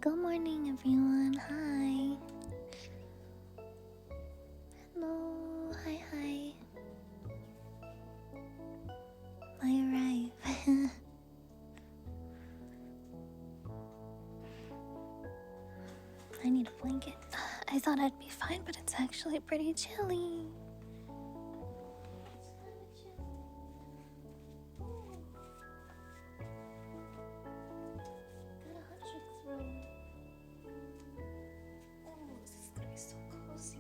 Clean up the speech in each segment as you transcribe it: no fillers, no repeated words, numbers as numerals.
Good morning, everyone. Hi. Hello. Hi, hi. I arrive. I need a blanket. I thought I'd be fine, but it's actually pretty chilly. Got a hot chick's room. Oh, this is gonna be so cozy.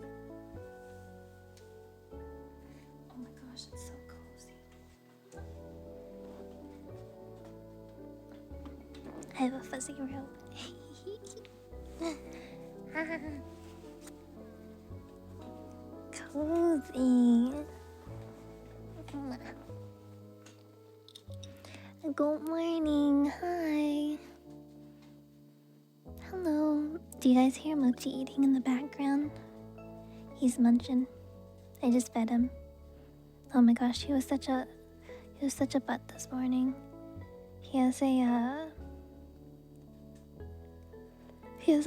Oh my gosh, it's so cozy. I have a fuzzy robe. Cozy. Good morning. Hi. Hello. Do you guys hear Mochi eating in the background? He's munching. I just fed him. Oh my gosh, he was such a butt this morning. He has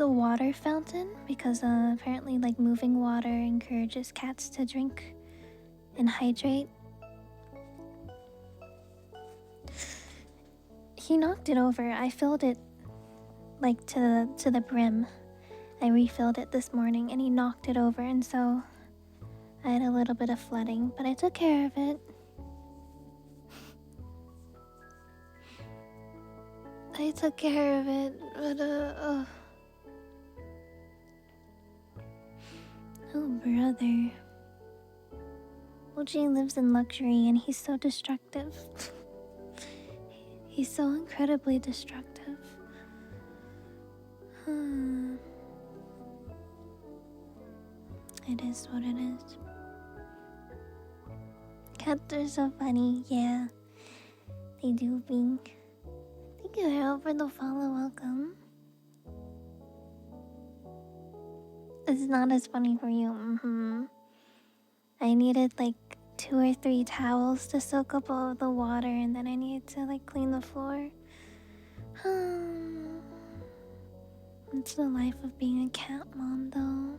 a water fountain because apparently like moving water encourages cats to drink and hydrate. He knocked it over. I filled it like to the brim. I refilled it this morning and he knocked it over, and so I had a little bit of flooding, but I took care of it. I took care of it, but oh brother. Mochi lives in luxury and he's so destructive. He's so incredibly destructive. It is what it is. Cats are so funny, yeah. They do blink. Thank you, Harold, for the follow. Welcome. It's not as funny for you. I needed like 2 or 3 towels to soak up all of the water, and then I needed to like clean the floor. It's the life of being a cat mom, though.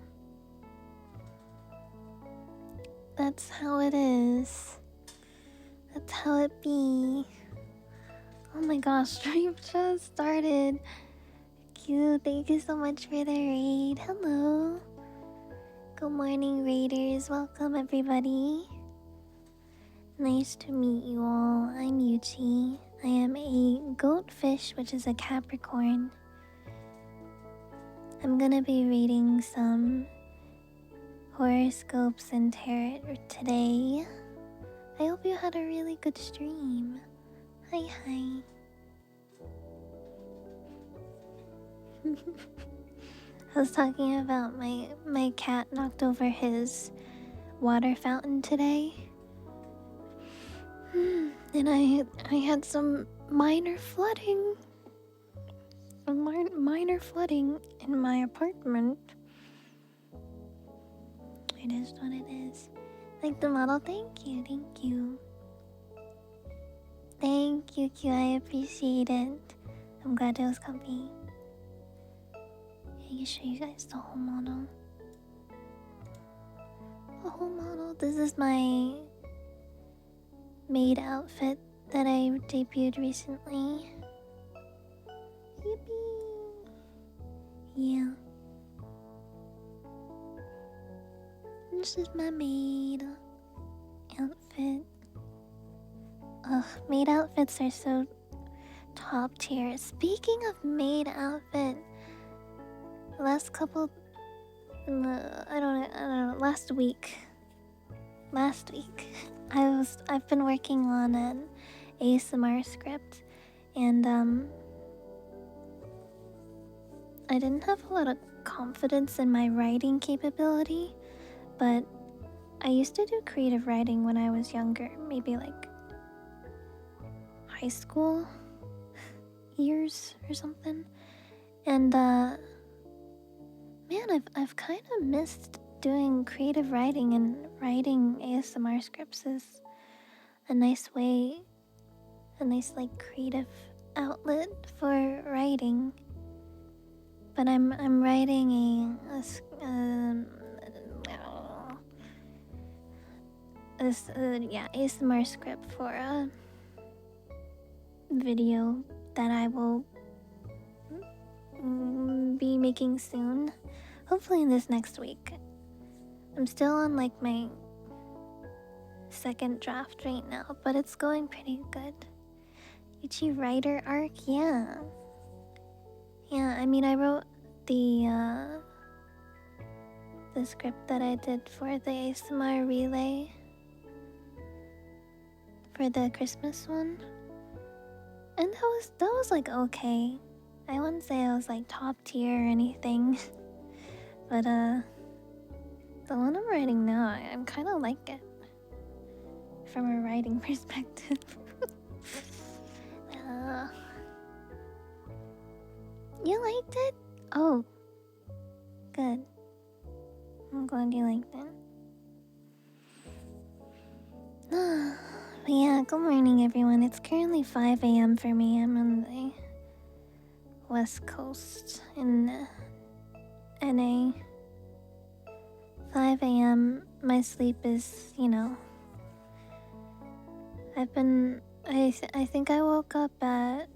That's how it is. That's how it be. Oh my gosh, stream just started. Cute, thank you so much for the raid. Hello. Good morning, raiders. Welcome, everybody. Nice to meet you all. I'm Yuchi. I am a goatfish, which is a Capricorn. I'm gonna be reading some horoscopes and tarot today. I hope you had a really good stream. Hi. I was talking about my cat knocked over his water fountain today. And I had some minor flooding. Minor flooding in my apartment. It is what it is. Like the model, thank you. Thank you, Q, I appreciate it. I'm glad it was comfy. I can show you guys the whole model. This is my maid outfit that I debuted recently. Yippee! Yeah. This is my maid outfit. Ugh, maid outfits are so top tier. Speaking of maid outfit, last week I've been working on an ASMR script, and I didn't have a lot of confidence in my writing capability, but I used to do creative writing when I was younger, maybe like high school years or something. And man, I've kind of missed doing creative writing, and writing ASMR scripts is a nice like creative outlet for writing. but I'm writing yeah, ASMR script for a video that I will be making soon. Hopefully in this next week. I'm still on like my second draft right now, but it's going pretty good. Yuchi writer arc, yeah. Yeah, I mean I wrote the script that I did for the ASMR relay for the Christmas one. And that was like okay. I wouldn't say I was like top tier or anything. But the one I'm writing now, I'm kinda like it. From a writing perspective. You liked it? Oh. Good. I'm glad you liked it. But yeah, good morning everyone. It's currently 5 a.m. for me. I'm on the West Coast in NA. 5 a.m. My sleep is, I think I woke up at...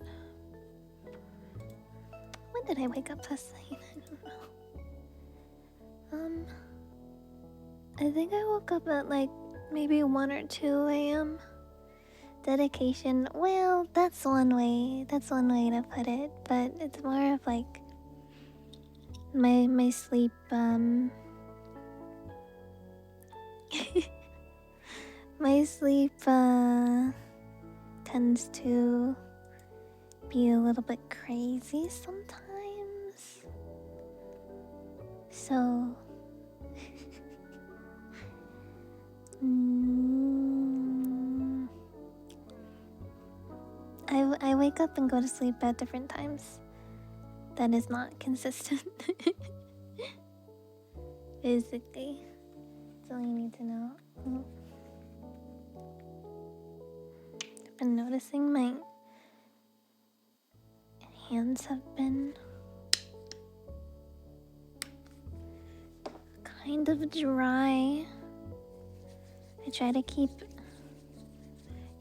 When did I wake up last night? I don't know. I think I woke up at like maybe 1 or 2 a.m. Dedication. Well, that's one way to put it, but it's more of like my sleep my sleep tends to be a little bit crazy sometimes. So I wake up and go to sleep at different times. That is not consistent. Basically. That's all you need to know. I've been noticing my hands have been kind of dry. I try to keep,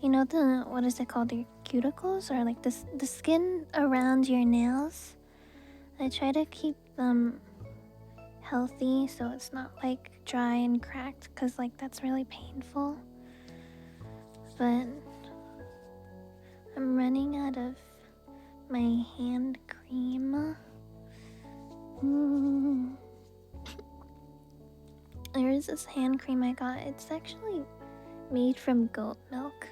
what is it called? Your cuticles? Or like the skin around your nails. I try to keep them healthy so it's not like dry and cracked, because like that's really painful. But I'm running out of my hand cream. There is this hand cream I got. It's actually made from goat milk.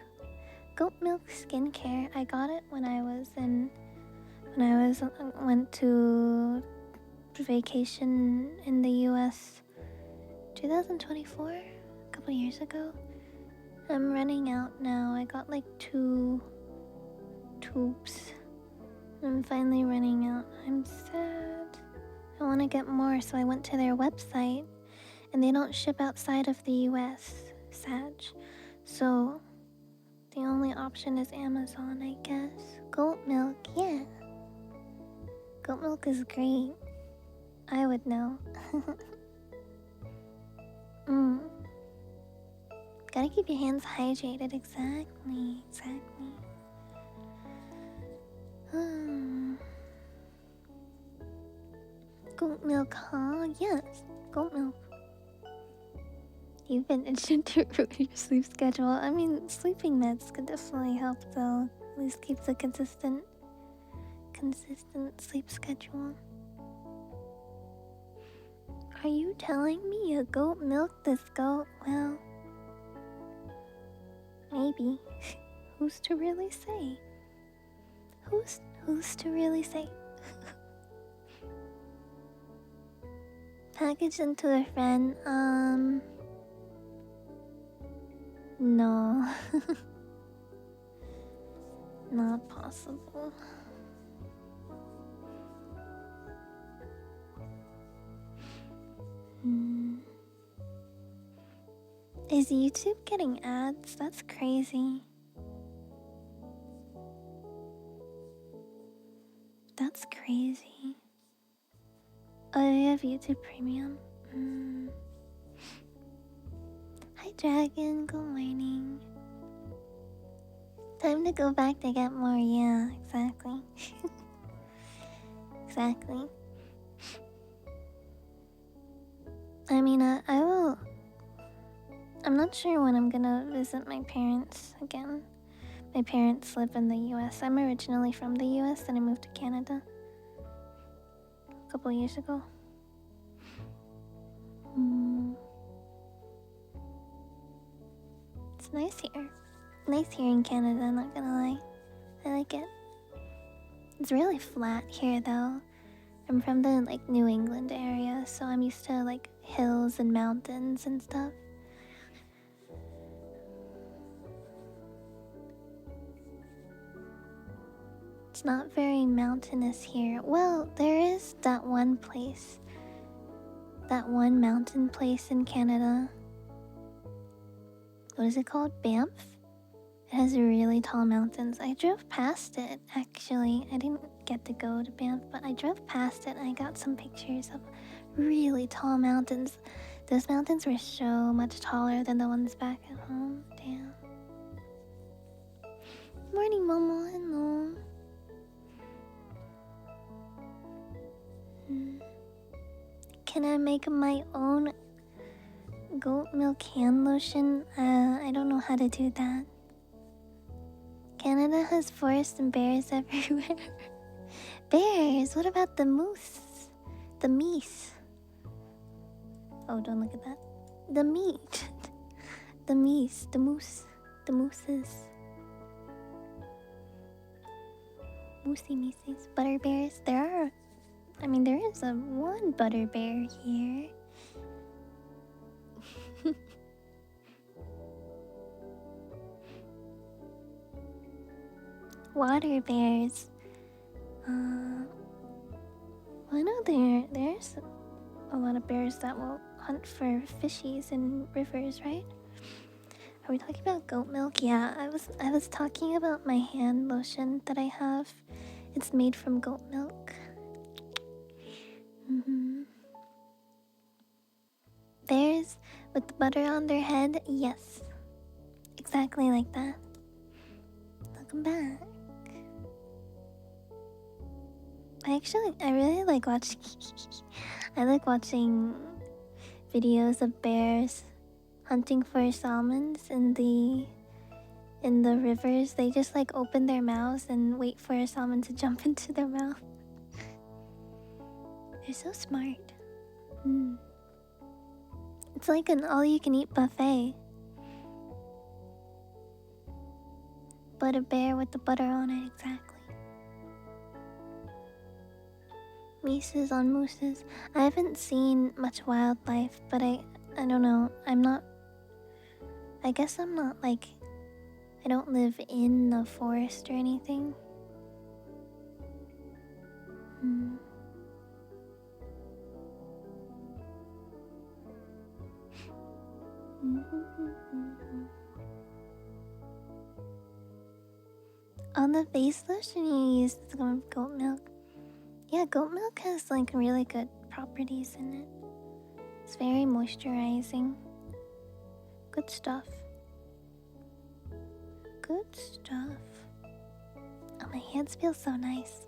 Goat milk skincare. I got it when I went to vacation in the US 2024, a couple years ago. I'm running out now. I got like 2 tubes. I'm finally running out. I'm sad. I want to get more, so I went to their website, and they don't ship outside of the US, Sag. So the only option is Amazon, I guess. Goat milk, yeah. Goat milk is great. I would know. Gotta keep your hands hydrated, exactly. Goat milk, huh? Yes, goat milk. You've been itching to improve your sleep schedule. I mean, sleeping meds could definitely help, though. At least keeps a consistent sleep schedule. Are you telling me a goat milked this goat? Well, maybe. Who's to really say? Who's to really say? Packaged into a friend, no. Not possible. Is YouTube getting ads? That's crazy. That's crazy. Oh, you have YouTube Premium? Hi, Dragon. Good morning. Time to go back to get more. Yeah, exactly. Exactly. I mean, I will. I'm not sure when I'm gonna visit my parents again. My parents live in the US. I'm originally from the US, and I moved to Canada a couple years ago. It's nice here. Nice here in Canada, not gonna lie. I like it. It's really flat here though. I'm from the like New England area, so I'm used to like hills and mountains and stuff. It's not very mountainous here. Well, there is that one place. That one mountain place in Canada. What is it called? Banff? It has really tall mountains. I drove past it, actually. I didn't get to go to Banff, but I drove past it and I got some pictures of really tall mountains. Those mountains were so much taller than the ones back at home. Damn. Morning, Momo. Hello. Can I make my own goat milk hand lotion? I don't know how to do that. Canada has forests and bears everywhere. Bears? What about the moose? The meese? Oh, don't look at that. The meat. The meese. The moose. The mooses. Moosey meeses. Butter bears. There is a one butter bear here. Water bears. I know there's a lot of bears that will hunt for fishies in rivers, right? Are we talking about goat milk? Yeah, I was talking about my hand lotion that I have. It's made from goat milk. Bears with the butter on their head? Yes. Exactly like that. Welcome back. I really like watching I like watching videos of bears hunting for salmons in the rivers. They just like open their mouths and wait for a salmon to jump into their mouth. They're so smart. It's like an all-you-can-eat buffet. But a bear with the butter on it, exactly. Mises on mooses. I haven't seen much wildlife, but I don't know. I guess I'm not like, I don't live in the forest or anything. On the face lotion you use is goat milk. Yeah, goat milk has like really good properties in it. It's very moisturizing. Good stuff. Good stuff. Oh, my hands feel so nice.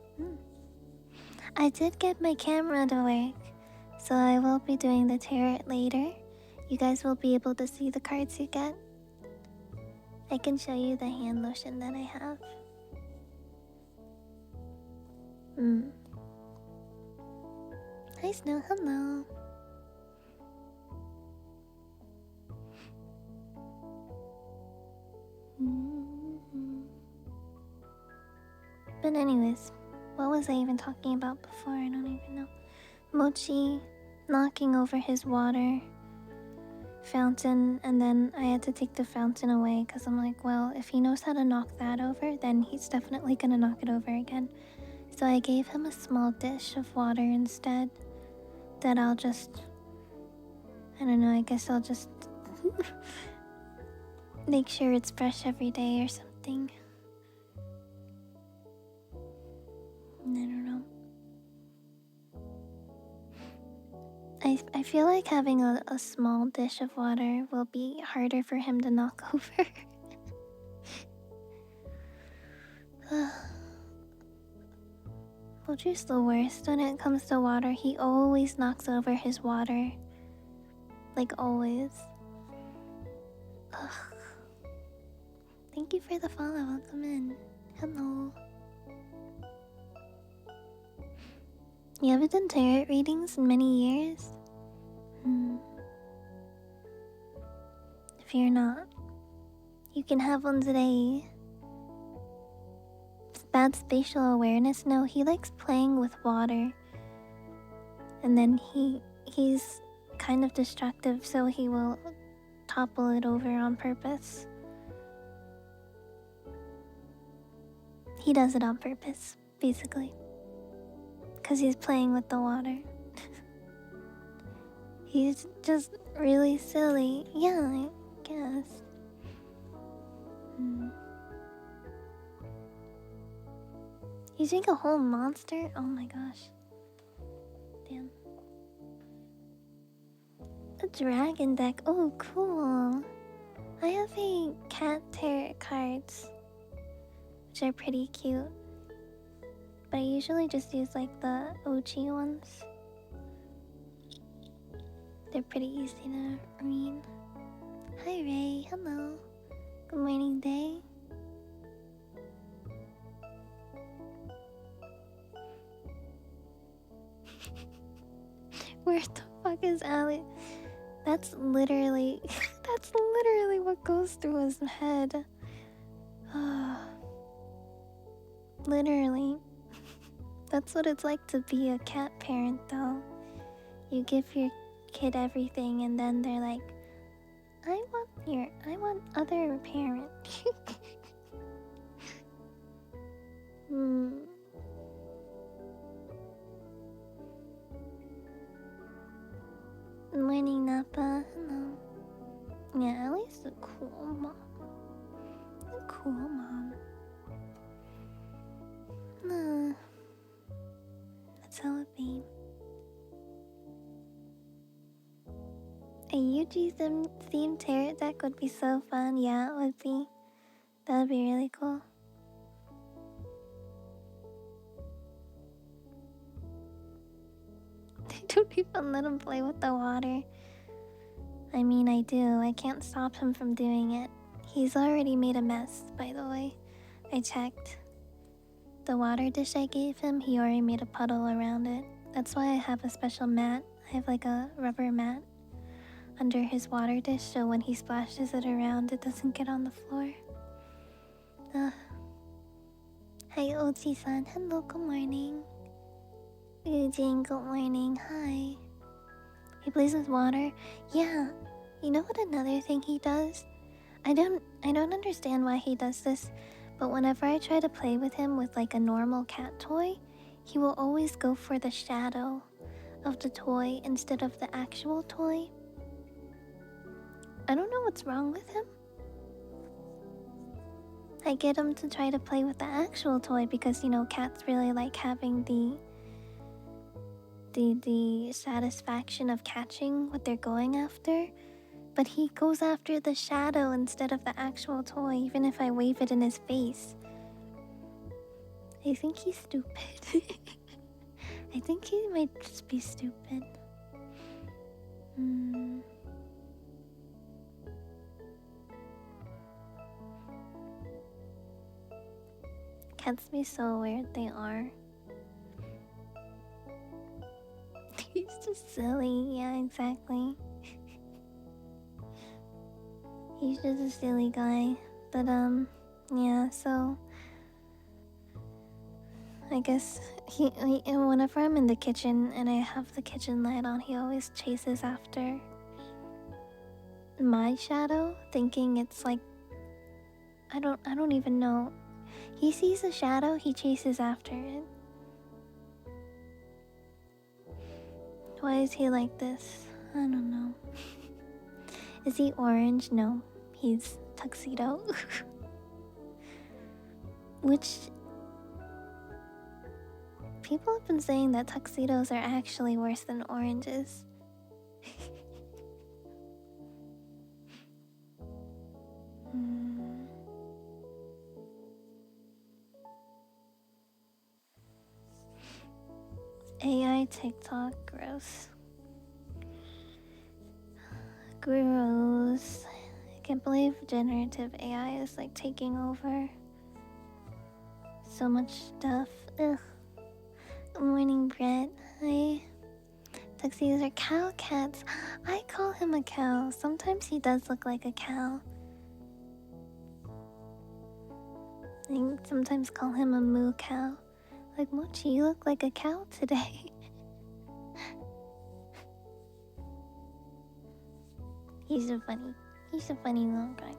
I did get my camera to work, so I will be doing the tarot later. You guys will be able to see the cards you get. I can show you the hand lotion that I have. Hi Snow, hello. But anyways, what was I even talking about before? I don't even know. Mochi knocking over his water fountain, and then I had to take the fountain away because I'm like, well, if he knows how to knock that over, then he's definitely gonna knock it over again. So I gave him a small dish of water instead that I'll just, I don't know, I guess I'll just make sure it's fresh every day or something. I don't know. I feel like having a small dish of water will be harder for him to knock over. Mochi's the worst when it comes to water. He always knocks over his water. Like always. Ugh. Thank you for the follow. Welcome in. Hello. You haven't done tarot readings in many years? Fear not. You can have one today. Bad spatial awareness? No, he likes playing with water. And then he's kind of destructive, so he will topple it over on purpose. He does it on purpose, basically. Because he's playing with the water. He's just really silly. Yeah, I guess. He's like a whole monster? Oh my gosh. Damn. A dragon deck. Oh, cool. I have a cat tarot cards, which are pretty cute. But I usually just use like the OG ones. They're pretty easy to read. Hi Ray, hello. Good morning, day. Where the fuck is Ali? That's literally what goes through his head. Literally. That's what it's like to be a cat parent, though. You give your kid everything, and then they're like, I want other parent. Morning, Napa. Hello. Yeah, at least a cool mom. A cool mom. That's how it be. A Yuchi themed tarot deck would be so fun. Yeah, it would be. That would be really cool. They don't even let him play with the water. I mean, I do. I can't stop him from doing it. He's already made a mess, by the way. I checked. The water dish I gave him, he already made a puddle around it. That's why I have a special mat. I have like a rubber mat under his water dish, so when he splashes it around, it doesn't get on the floor. Hi, Ochi-san. Hello, good morning. Eugene, good morning. Hi. He plays with water? Yeah. You know what another thing he does? I don't understand why he does this, but whenever I try to play with him with like a normal cat toy, he will always go for the shadow of the toy instead of the actual toy. I don't know what's wrong with him. I get him to try to play with the actual toy because, you know, cats really like having the satisfaction of catching what they're going after. But he goes after the shadow instead of the actual toy, even if I wave it in his face. I think he's stupid. I think he might just be stupid. Cats be so weird, they are. He's just silly, yeah, exactly. He's just a silly guy. But, yeah, so... I guess whenever I'm in the kitchen and I have the kitchen light on, he always chases after my shadow, thinking it's like... I don't even know. He sees a shadow, he chases after it. Why is he like this? I don't know. Is he orange? No, he's tuxedo. Which... people have been saying that tuxedos are actually worse than oranges. Hmm. AI TikTok, gross. Gross. I can't believe generative AI is like taking over so much stuff. Ugh. Good morning, Brett. Hi. Tuxedos are cow cats. I call him a cow. Sometimes he does look like a cow. I sometimes call him a moo cow. Like, Mochi, you look like a cow today. He's a funny little guy.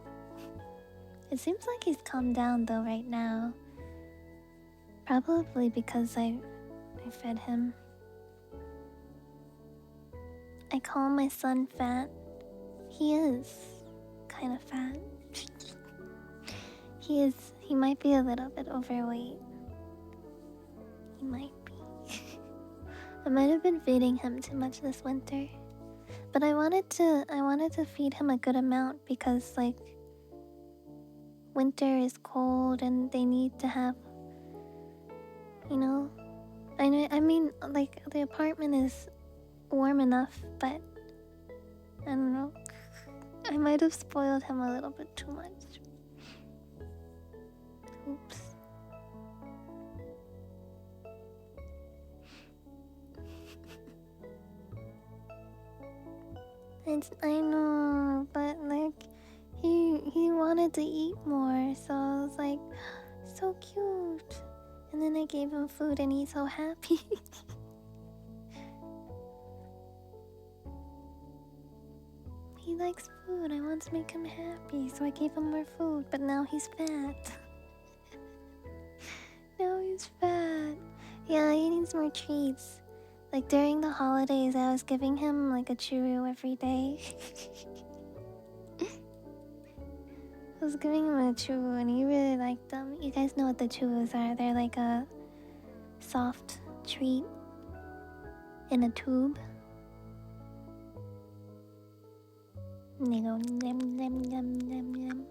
It seems like he's calmed down though right now. Probably because I fed him. I call my son fat. He is kind of fat. He might be a little bit overweight. He might be. I might have been feeding him too much this winter. But I wanted to feed him a good amount because like winter is cold and they need to have, you know, I mean like the apartment is warm enough, but I don't know. I might have spoiled him a little bit too much. Oops. I know, but like he wanted to eat more, so I was like, so cute. And then I gave him food and he's so happy. He likes food. I want to make him happy, so I gave him more food, but now he's fat. Now he's fat. Yeah, he needs more treats. Like during the holidays, I was giving him like a churro every day. I was giving him a churro and he really liked them. You guys know what the churros are. They're like a soft treat in a tube. And they go yum yum yum yum yum.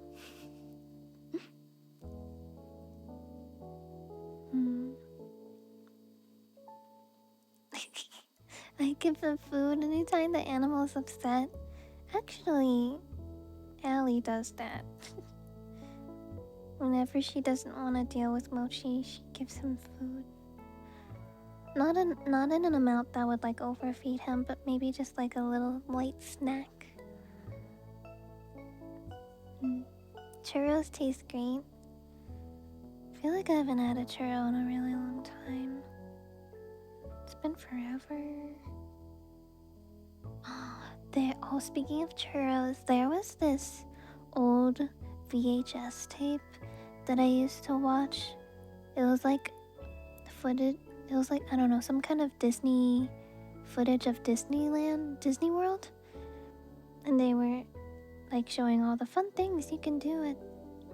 I give him food anytime the animal is upset. Actually, Allie does that. Whenever she doesn't want to deal with Mochi, she gives him food. Not in an amount that would like overfeed him, but maybe just like a little light snack. Churros taste great. I feel like I haven't had a churro in a really long time. It's been forever. Oh, speaking of churros, there was this old VHS tape that I used to watch. It was like footage. It was like, I don't know, some kind of Disney footage of Disneyland, Disney World. And they were like showing all the fun things you can do at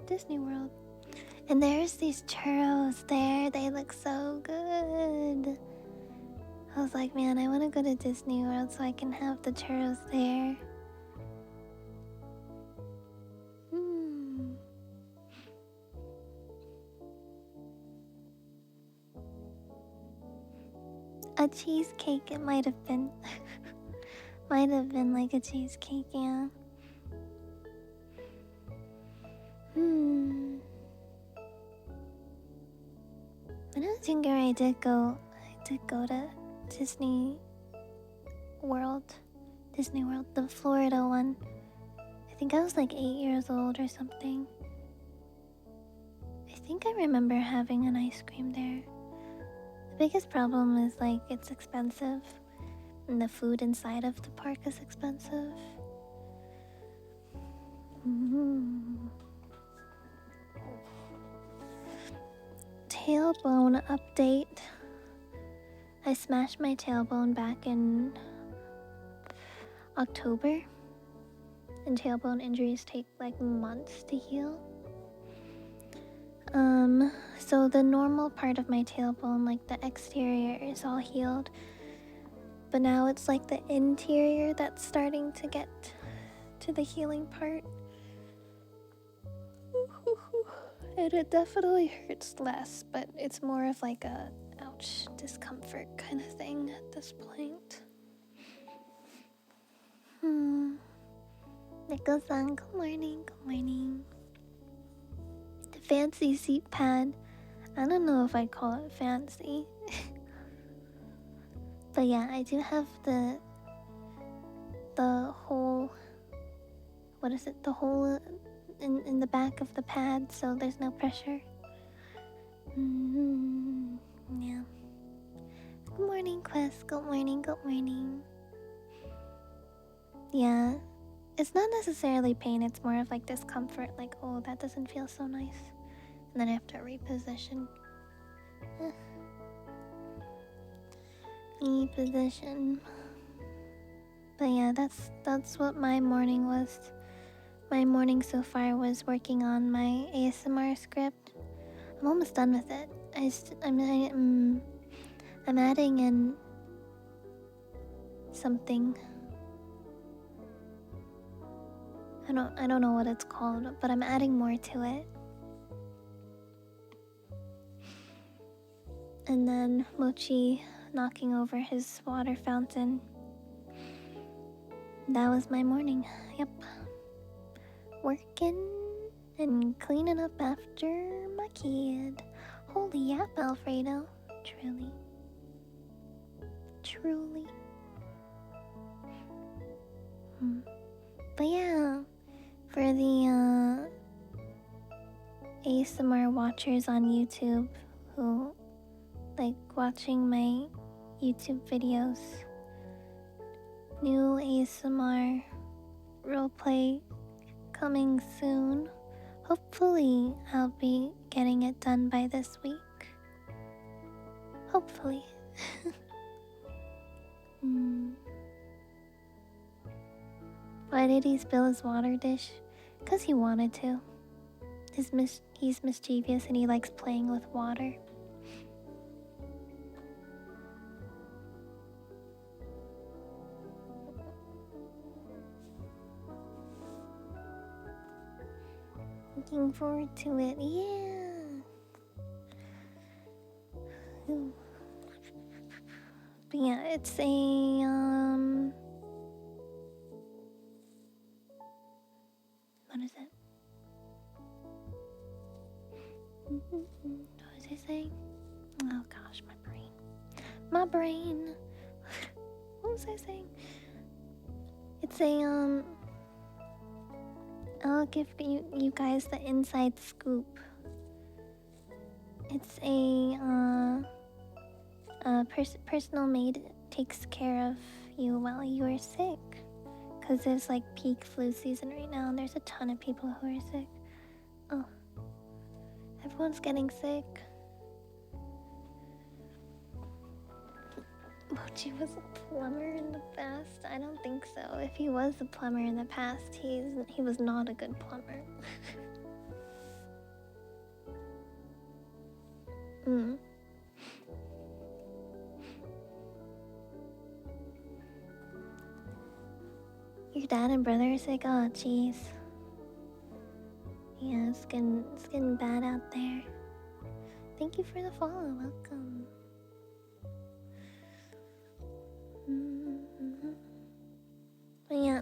Disney World. And there's these churros there. They look so good. I was like, man, I want to go to Disney World so I can have the churros there. A cheesecake, it might have been. Might have been like a cheesecake, yeah. When I was younger, I did go to Disney World, the Florida one. I think I was like 8 years old or something. I think I remember having an ice cream there. The biggest problem is like it's expensive, and the food inside of the park is expensive. Tailbone update. I smashed my tailbone back in October, and tailbone injuries take like months to heal. So the normal part of my tailbone, like the exterior, is all healed, But now it's like the interior that's starting to get to the healing part. And it definitely hurts less, but it's more of like a ouch discomfort kind of thing at this point. Nico-san, good morning, good morning. The fancy seat pad. I don't know if I'd call it fancy. But yeah, I do have the whole, what is it? The hole in the back of the pad, so there's no pressure. Yeah. Good morning, Quest. Good morning, good morning. Yeah. It's not necessarily pain, it's more of like discomfort, like, oh, that doesn't feel so nice. And then I have to reposition. Reposition. But yeah, that's what my morning was. My morning so far was working on my ASMR script. I'm almost done with it. I'm adding in something. I don't know what it's called, but I'm adding more to it. And then Mochi knocking over his water fountain. That was my morning. Yep. Working and cleaning up after my kid. Holy yap, Alfredo. Truly. Truly. But yeah, for the ASMR watchers on YouTube who like watching my YouTube videos, new ASMR roleplay coming soon. Hopefully I'll be getting it done by this week. Hopefully. Why did he spill his water dish? 'Cause he wanted to. He's mischievous and he likes playing with water. Looking forward to it, yeah. But yeah, it's a what is it? What was I saying? Oh gosh, my brain. My brain. What was I saying? It's a I'll give you guys the inside scoop. It's a personal maid takes care of you while you are sick. Cause it's like peak flu season right now and there's a ton of people who are sick. Oh. Everyone's getting sick. Mochi was a plumber in the past? I don't think so. If he was a plumber in the past, he was not a good plumber. Your dad and brother are sick? Oh, jeez. Yeah, it's getting bad out there. Thank you for the follow. Welcome. But yeah.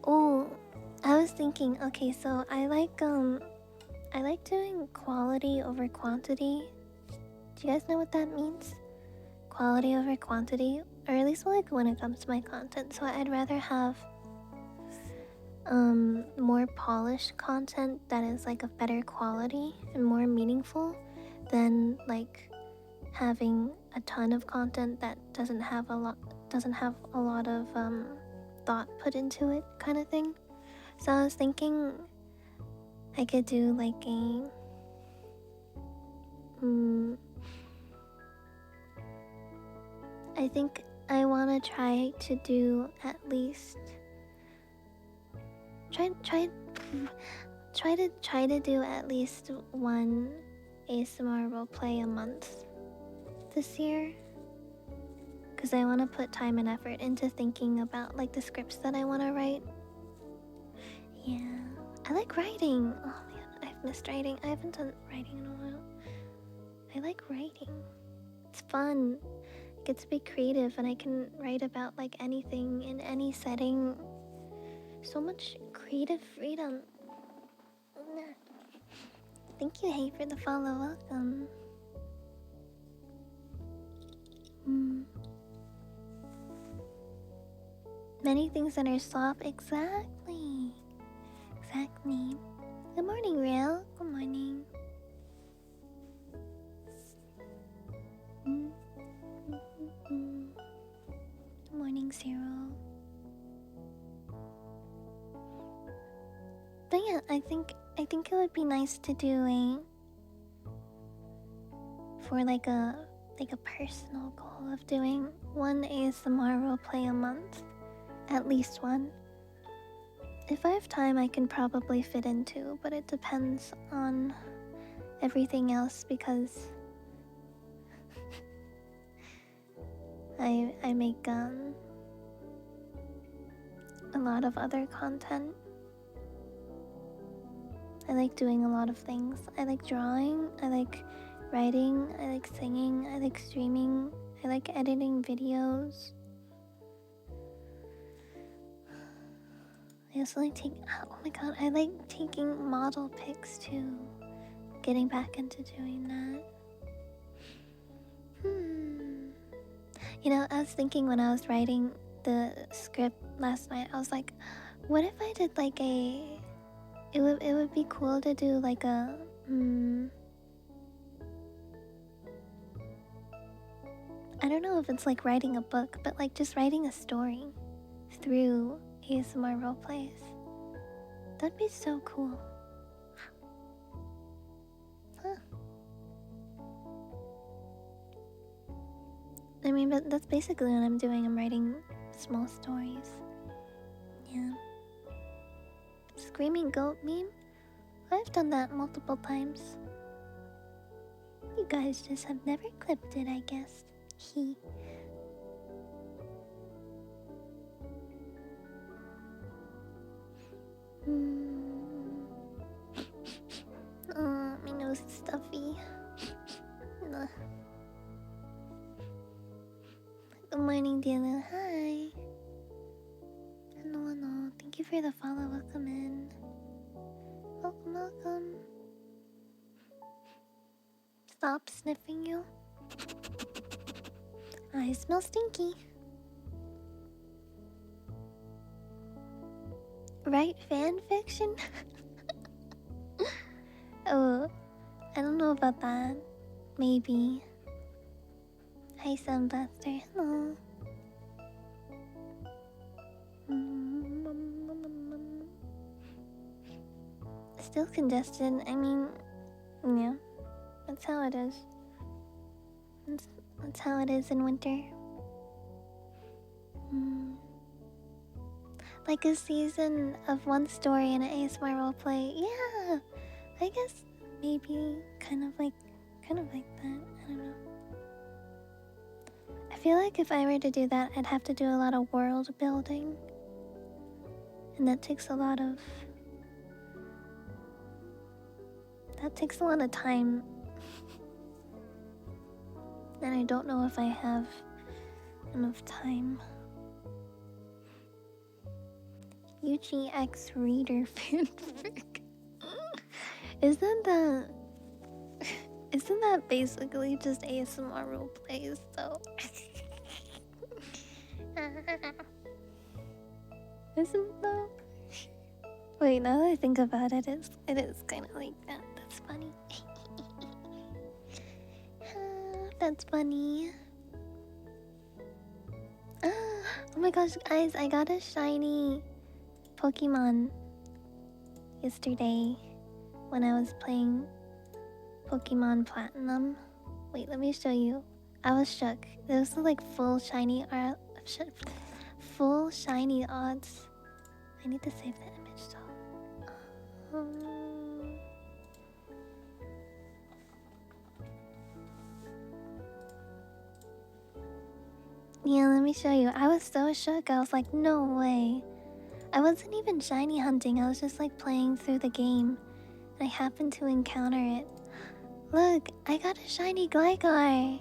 Oh, I was thinking. Okay, so I like doing quality over quantity. Do you guys know what that means? Quality over quantity, or at least like when it comes to my content. So I'd rather have more polished content that is like of better quality and more meaningful than like having a ton of content that doesn't have a lot of thought put into it kind of thing. So I was thinking I could do like a I think I want to try to do at least try to do at least one ASMR roleplay a month this year. because I want to put time and effort into thinking about like the scripts that I want to write. Yeah, I like writing. Oh man, I've missed writing. I haven't done writing in a while. I like writing. It's fun. I get to be creative and I can write about like anything in any setting. So much creative freedom. Thank you, Hey, for the follow. Welcome. Many things that are soft. Exactly. Exactly. Good morning, Real. Good morning. Good morning, Zero. But yeah, I think it would be nice to do like a personal goal of doing one ASMR roleplay a month. At least one. If I have time, I can probably fit in two, but it depends on everything else because I make a lot of other content. I like doing a lot of things. I like drawing, I like writing, I like singing, I like streaming, I like editing videos. I also like oh my god, I like taking model pics too. Getting back into doing that. You know, I was thinking when I was writing the script last night, I was like, what if I did like it would be cool to do like a I don't know if it's like writing a book, but like just writing a story through ASMR roleplays. That'd be so cool. Huh. I mean, but that's basically what I'm doing. I'm writing small stories. Yeah. Screaming goat meme? I've done that multiple times. You guys just have never clipped it, I guess. He. Oh, my nose is stuffy. Ugh. Good morning, Dylan. Hi. Hello. Thank you for the follow. Welcome in. Welcome. Stop sniffing you. I smell stinky. Write fan fiction? Oh, I don't know about that. Maybe. Hi, Sound Blaster. Hello. Still congested. I mean, yeah. That's how it is. That's how it is in winter. Like a season of one story in an ASMR roleplay. Yeah, I guess maybe kind of like that. I don't know. I feel like if I were to do that, I'd have to do a lot of world building, and that takes a lot of time. And I don't know if I have enough time. Yuchi X Reader fanfic. Isn't that basically just ASMR roleplays though? Isn't though? Wait, now that I think about it, it is kind of like that. That's funny. That's funny. Oh my gosh, guys, I got a shiny Pokemon yesterday when I was playing Pokemon Platinum. Wait, let me show you. I was shook. This was like full shiny odds. I need to save the image though. Yeah, let me show you. I was so shook. I was like, no way. I wasn't even shiny hunting. I was just like playing through the game. And I happened to encounter it. Look, I got a shiny Gligar.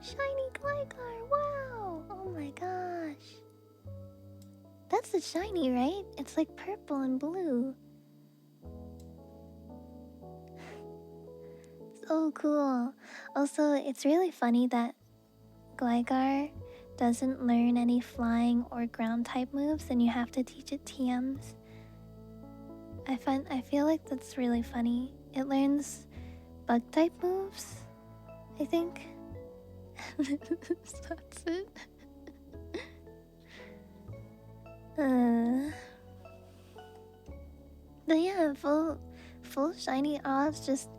Shiny Gligar, wow. Oh my gosh. That's the shiny, right? It's like purple and blue. So cool. Also, it's really funny that Gligar doesn't learn any flying or ground type moves and you have to teach it TMs. I feel like that's really funny. It learns bug type moves, I think. That's it. But yeah, full shiny odds, just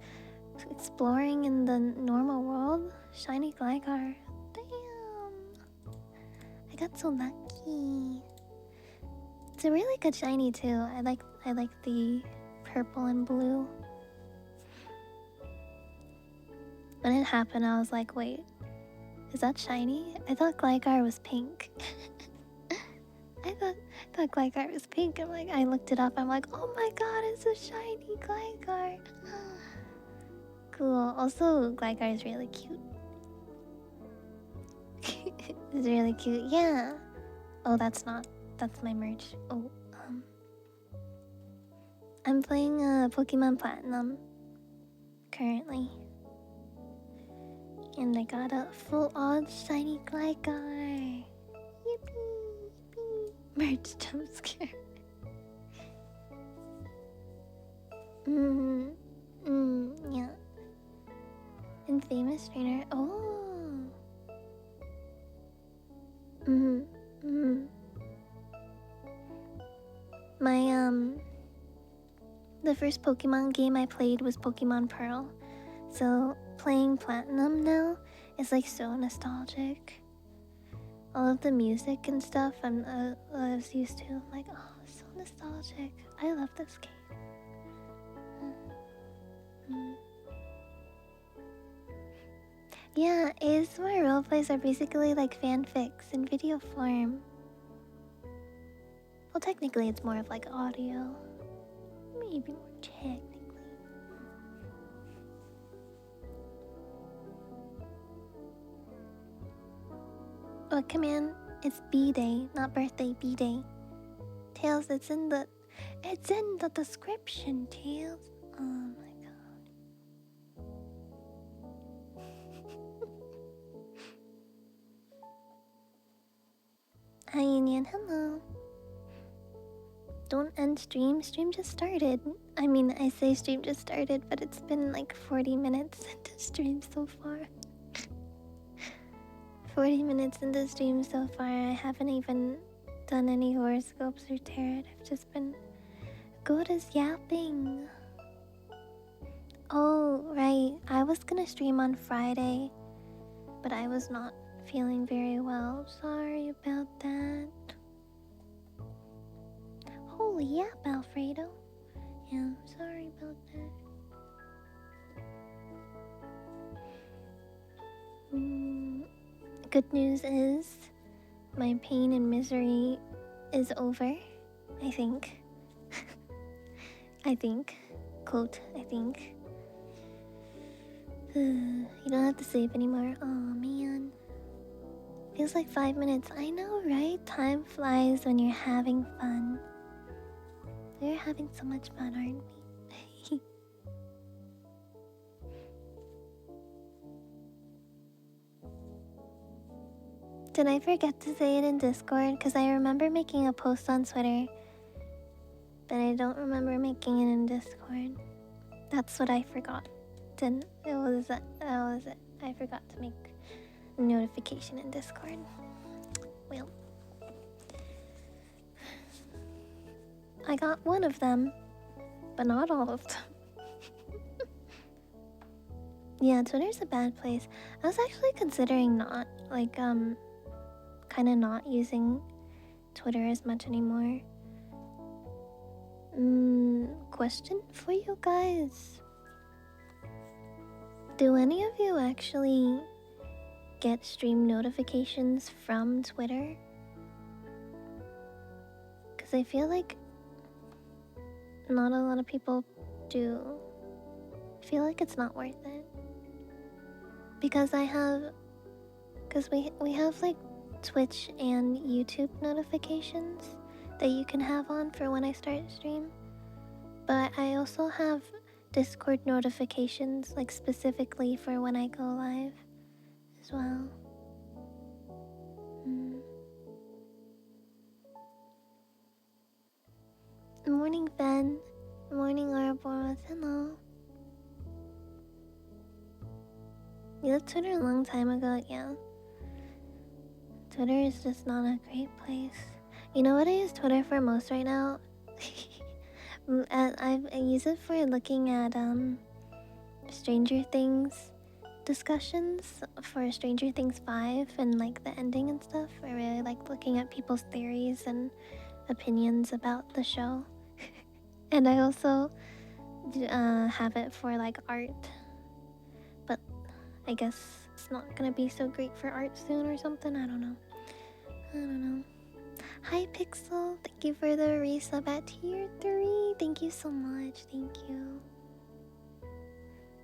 exploring in the normal world. Shiny Gligar. Damn. I got so lucky. It's a really good shiny too. I like the purple and blue. When it happened, I was like, wait, is that shiny? I thought Gligar was pink. I thought Gligar was pink. I'm like, I looked it up. I'm like, oh my god, it's a shiny Gligar. Cool. Also, Gligar is really cute. It's really cute. Yeah. Oh, that's my merch. Oh, I'm playing Pokemon Platinum currently. And I got a full on shiny Gligar. Yippee, yippee. Merch jump scare. Yeah. And famous trainer. Oh. My the first Pokemon game I played was Pokemon Pearl. So playing Platinum now is like so nostalgic. All of the music and stuff I was used to. I'm like, oh, it's so nostalgic. I love this game. Yeah, ASMR roleplays are basically like fanfics in video form. Well, technically it's more of like audio. Maybe more technically. Oh, command, it's B-Day, not birthday, B-Day. Tails, it's in the description, Tails. Oh my god. Hi, Union, hello. Don't end stream. Stream just started. I mean, I say stream just started, but it's been like 40 minutes into stream so far. 40 minutes into stream so far. I haven't even done any horoscopes or tarot. I've just been good as yapping. Oh, right. I was gonna stream on Friday, but I was not feeling very well. Sorry about that. Holy yap, Alfredo. Yeah, I'm sorry about that. Good news is my pain and misery is over. I think. I think. Quote, I think. You don't have to sleep anymore. Oh man. Feels like 5 minutes. I know, right? Time flies when you're having fun. We're having so much fun, aren't we? Did I forget to say it in Discord? Because I remember making a post on Twitter, but I don't remember making it in Discord. That's what I forgot. It was it. I forgot to make a notification in Discord. Well, I got one of them, but not all of them. Yeah, Twitter's a bad place. I was actually considering not, like, kind of not using Twitter as much anymore. Question for you guys. Do any of you actually get stream notifications from Twitter. Because I feel like not a lot of people do. I feel like it's not worth it. Because we have like Twitch and YouTube notifications that you can have on for when I start stream. But I also have Discord notifications like specifically for when I go live as well. Good morning, Ben. Good morning, Ouroboros. Hello. You left Twitter a long time ago, yeah. Twitter is just not a great place. You know what I use Twitter for most right now? I use it for looking at Stranger Things discussions for Stranger Things 5 and like the ending and stuff. I really like looking at people's theories and opinions about the show. And I also have it for like art. But I guess it's not gonna be so great for art soon or something. I don't know. Hi Pixel, thank you for the resub at tier 3. Thank you so much. Thank you.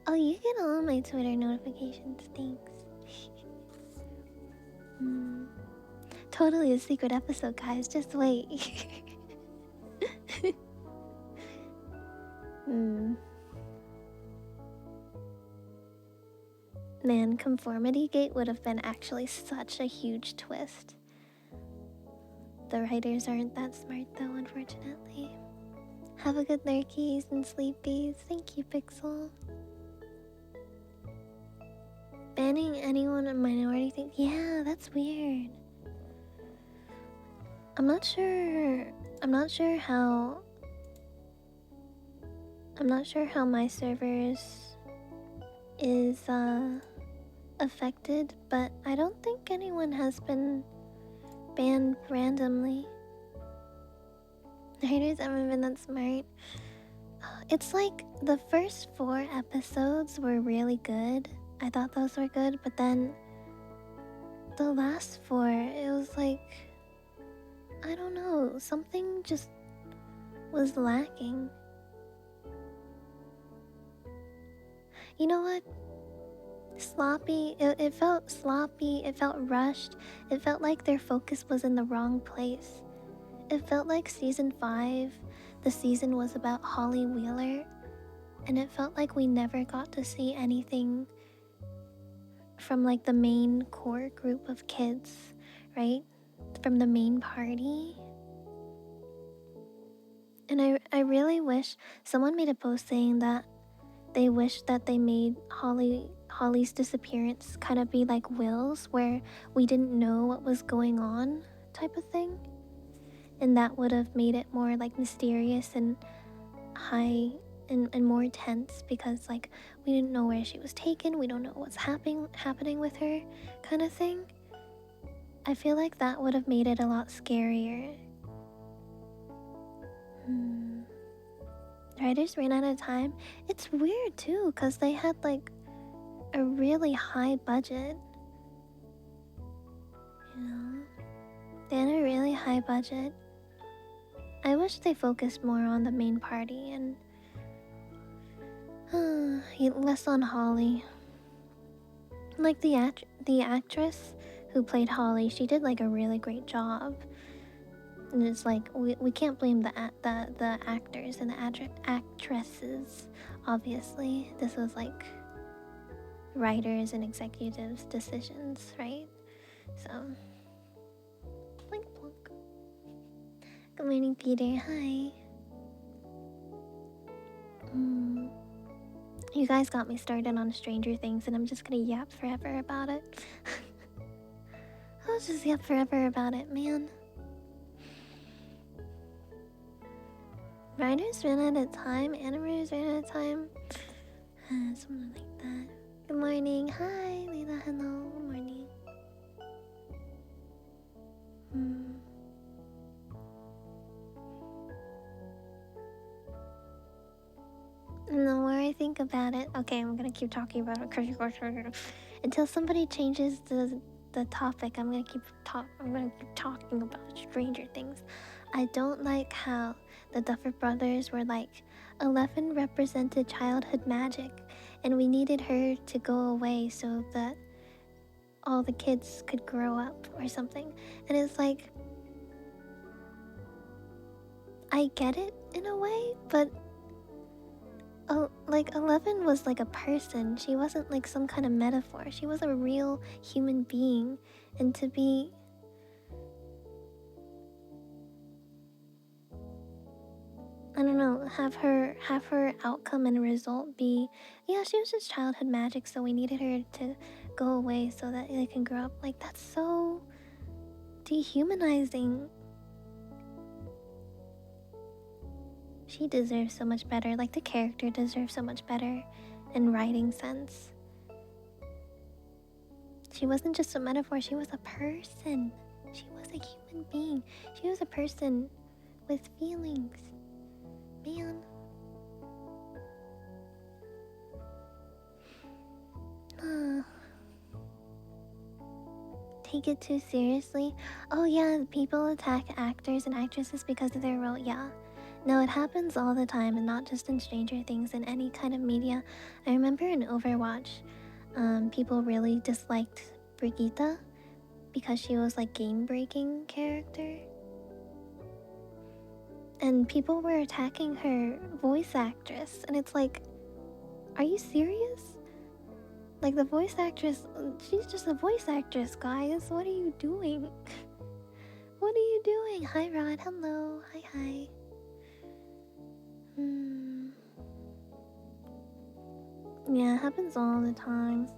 Oh, you get all my Twitter notifications. Thanks. Totally a secret episode, guys. Just wait. Man, Conformity Gate would have been actually such a huge twist. The writers aren't that smart though, unfortunately. Have a good lurkies and sleepies. Thank you, Pixel. Banning anyone in minority thing? Yeah, that's weird. I'm not sure how my servers is affected, but I don't think anyone has been banned randomly. The haters haven't been that smart. It's like the first 4 episodes were really good. I thought those were good, but then the last 4, it was like, I don't know, something just was lacking. You know what? Sloppy. It felt sloppy. It felt rushed. It felt like their focus was in the wrong place. It felt like season 5, the season was about Holly Wheeler, and it felt like we never got to see anything from like the main core group of kids, right? From the main party. And I really wish someone made a post saying that they wish that they made Holly's disappearance kind of be like Will's, where we didn't know what was going on type of thing. And that would have made it more like mysterious and high and more tense, because like we didn't know where she was taken, we don't know what's happening with her kind of thing. I feel like that would have made it a lot scarier. Writers ran out of time. It's weird too, because they had like a really high budget. You know? They had a really high budget. I wish they focused more on the main party and less on Holly. Like the actress who played Holly, she did like a really great job. And it's like we can't blame the actors and the actresses. Obviously, this was like writers and executives' decisions, right? So, blink blink. Good morning, Peter. Hi. You guys got me started on Stranger Things, and I'm just gonna yap forever about it. I'll just yap forever about it, man. Writers ran out of time, animators ran out of time. Something like that. Good morning. Hi, Leila. Hello. Good morning. The more I think about it. Okay, I'm gonna keep talking about it until somebody changes the topic. I'm gonna keep talking about Stranger Things. I don't like how the Duffer Brothers were like 11 represented childhood magic, and we needed her to go away so that all the kids could grow up or something. And it's like, I get it in a way, but like 11 was like a person. She wasn't like some kind of metaphor. She was a real human being. And to be, I don't know, have her outcome and result be, yeah, she was just childhood magic, so we needed her to go away so that they can grow up. Like, that's so dehumanizing. She deserves so much better. Like, the character deserves so much better in writing sense. She wasn't just a metaphor, she was a person. She was a human being. She was a person with feelings. Man. Take it too seriously? Oh yeah, people attack actors and actresses because of their role. Yeah. No, it happens all the time, and not just in Stranger Things, in any kind of media. I remember in Overwatch, people really disliked Brigitte because she was like game-breaking character. And people were attacking her voice actress, and it's like, are you serious? Like, the voice actress, she's just a voice actress, guys. What are you doing? What are you doing? Hi, Rod. Hello. Hi. Yeah, it happens all the time.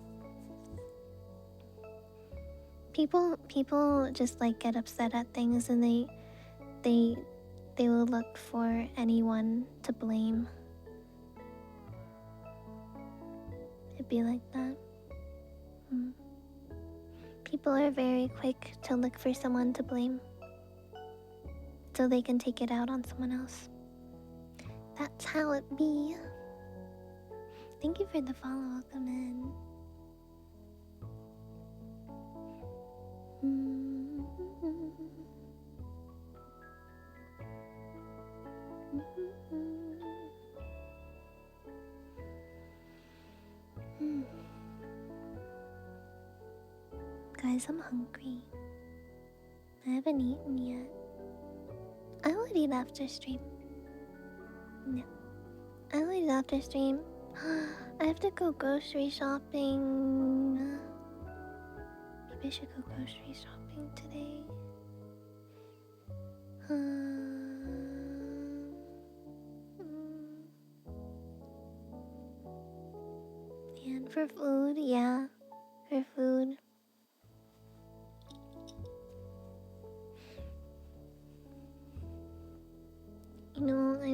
People just like get upset at things, and they will look for anyone to blame. It'd be like that. People are very quick to look for someone to blame, so they can take it out on someone else. That's how it be. Thank you for the follow. Welcome in. Guys, I'm hungry. I haven't eaten yet. I will eat after stream. No. I will eat after stream. I have to go grocery shopping. Maybe I should go grocery shopping today. And for food, yeah. For food. You know, I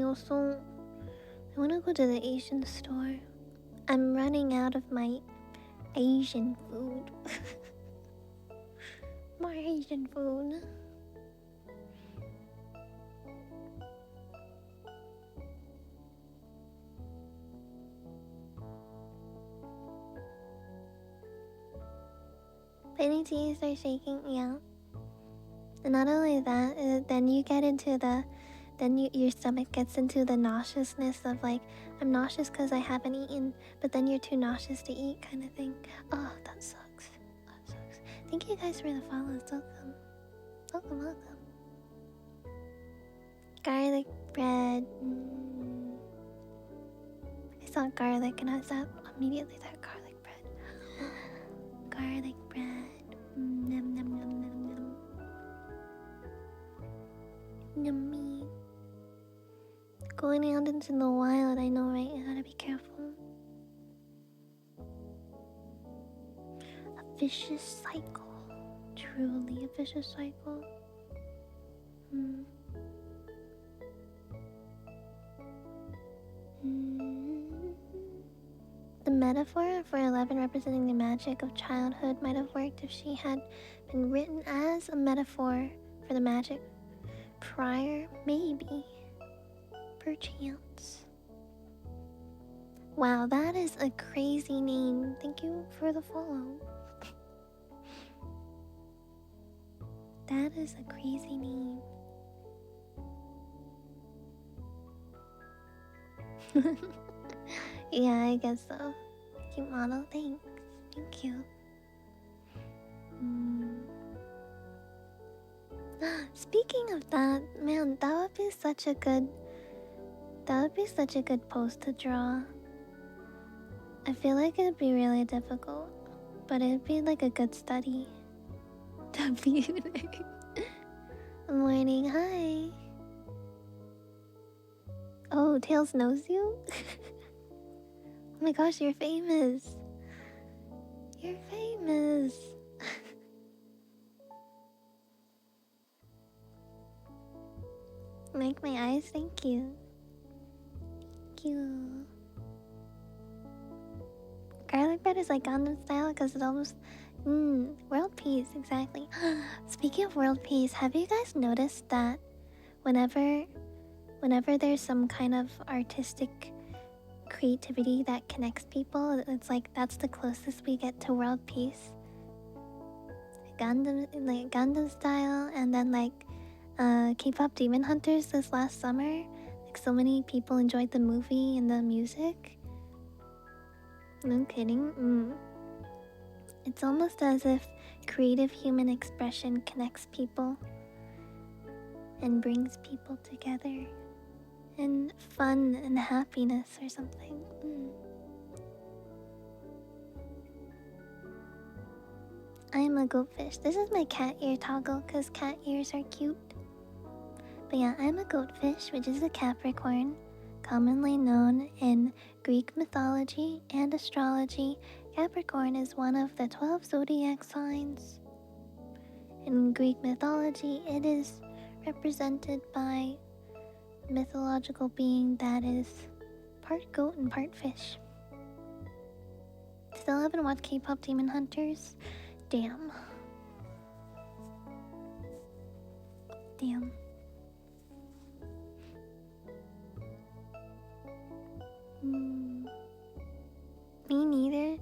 want to go to the Asian store. I'm running out of my Asian food. More Asian food. Penny teas are shaking, yeah. And not only that, then you get into your stomach gets into the nauseousness of like, I'm nauseous because I haven't eaten, but then you're too nauseous to eat kind of thing. Oh, that sucks. That sucks. Thank you guys for the follows. Welcome. Garlic bread. I saw garlic and I thought immediately that garlic bread. Garlic bread. Nom nom nom nom nom. Yummy. Going out into the wild, I know, right? You gotta be careful. A vicious cycle. Truly a vicious cycle. The metaphor for 11 representing the magic of childhood might have worked if she had been written as a metaphor for the magic prior, maybe. Perchance. Wow, that is a crazy name. Thank you for the follow. That is a crazy name. Yeah, I guess so. Cute model, thanks. Thank you. Mm. Speaking of that, man, that would be such a good pose to draw. I feel like it'd be really difficult, but it'd be like a good study. Good morning, hi. Oh, Tails knows you? Oh my gosh, you're famous. You're famous. Make my eyes, thank you. Thank you. Garlic bread is like Gundam style because it almost. World peace, exactly. Speaking of world peace, have you guys noticed that whenever there's some kind of artistic creativity that connects people, it's like that's the closest we get to world peace. Gundam style, and then like K-pop Demon Hunters this last summer. Like so many people enjoyed the movie and the music. No kidding. It's almost as if creative human expression connects people and brings people together, and fun and happiness or something. I'm a goatfish. This is my cat ear toggle because cat ears are cute. But yeah, I'm a goatfish, which is a Capricorn, commonly known in Greek mythology and astrology. Capricorn is one of the 12 zodiac signs. In Greek mythology, it is represented by a mythological being that is part goat and part fish. Still haven't watched K-pop Demon Hunters? Damn. Damn. Me neither.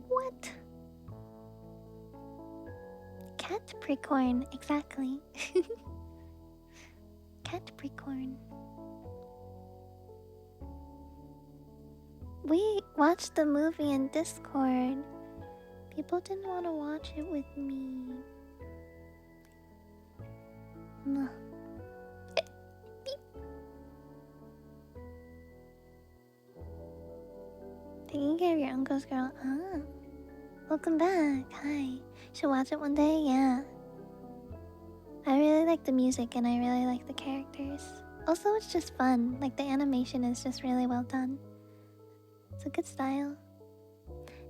What? Capricorn, exactly. Capricorn. We watched the movie in Discord. People didn't want to watch it with me. No. Taking care of your uncle's girl. Ah. Welcome back. Hi. Should watch it one day? Yeah. I really like the music and I really like the characters. Also, it's just fun. Like, the animation is just really well done. It's a good style.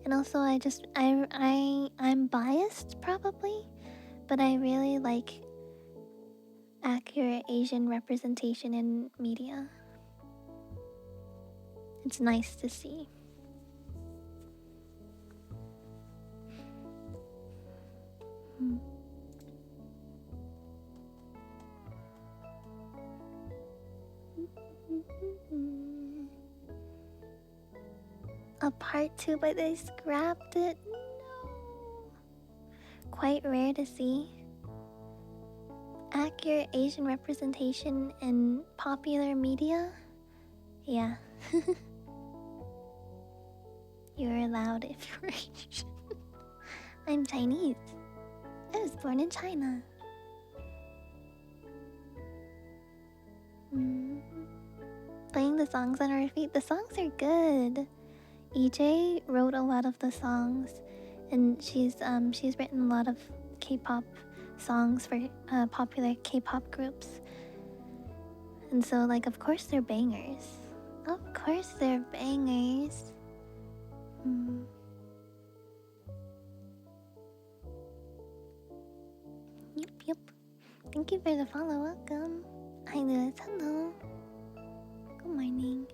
And also, I'm biased probably, but I really like accurate Asian representation in media. It's nice to see. A part 2, but they scrapped it. No. Quite rare to see. Accurate Asian representation in popular media? Yeah. You're allowed if you're Asian. I'm Chinese. I was born in China. Playing the songs on repeat. The songs are good. EJ wrote a lot of the songs, and she's written a lot of K-pop songs for popular K-pop groups. And so, like, of course they're bangers. Of course they're bangers. Yep. Thank you for the follow. Welcome. Hi, Lewis. Hello. Good morning.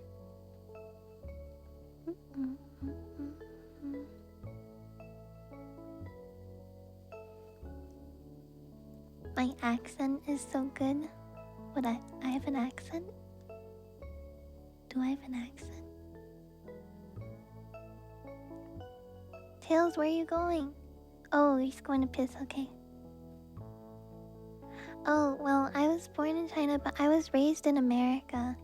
My accent is so good. What, I have an accent? Do I have an accent? Tails, where are you going? Oh, he's going to piss, okay. Oh, well, I was born in China, but I was raised in America.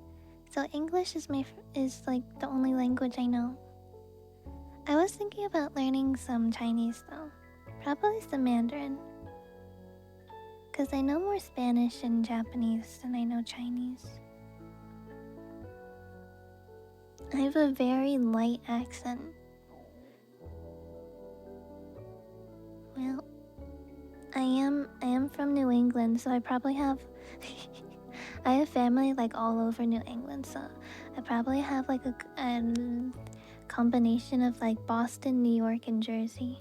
So English is like the only language I know. I was thinking about learning some Chinese though. Probably some Mandarin. Because I know more Spanish and Japanese than I know Chinese. I have a very light accent. Well, I am from New England, so I probably have I have family like all over New England, so I probably have like a combination of like Boston, New York, and Jersey.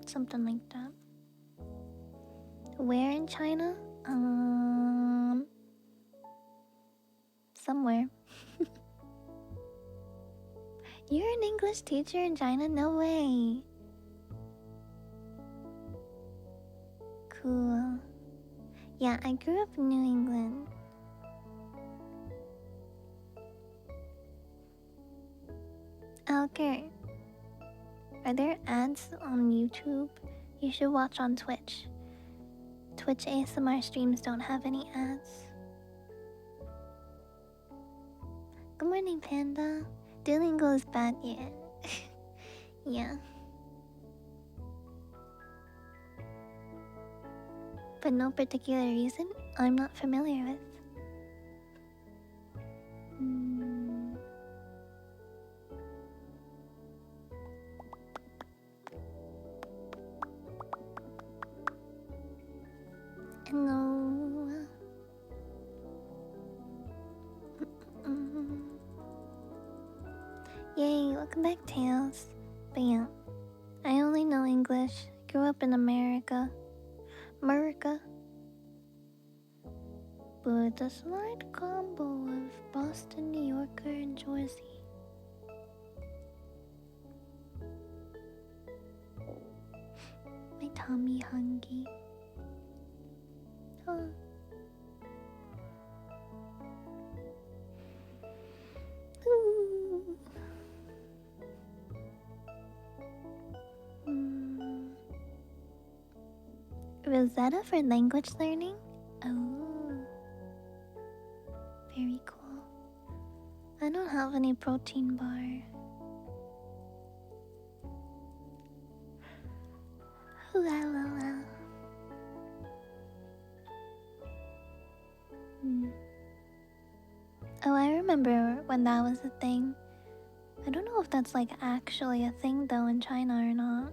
Something like that. Where in China? Somewhere. You're an English teacher in China? No way. Cool. Yeah, I grew up in New England. Okay. Are there ads on YouTube? You should watch on Twitch. Twitch ASMR streams don't have any ads. Good morning, Panda. Duolingo is bad, yeah. Yeah. But no particular reason I'm not familiar with. No. Yay, welcome back, Tails. But yeah, I only know English. Grew up in America. America. But a slight combo of Boston, New Yorker, and Jersey. My tummy hungry. Oh. Ooh. Rosetta for language learning? Oh. Very cool. I don't have any protein bar. La la la. Oh, I remember when that was a thing. I don't know if that's like actually a thing though in China or not.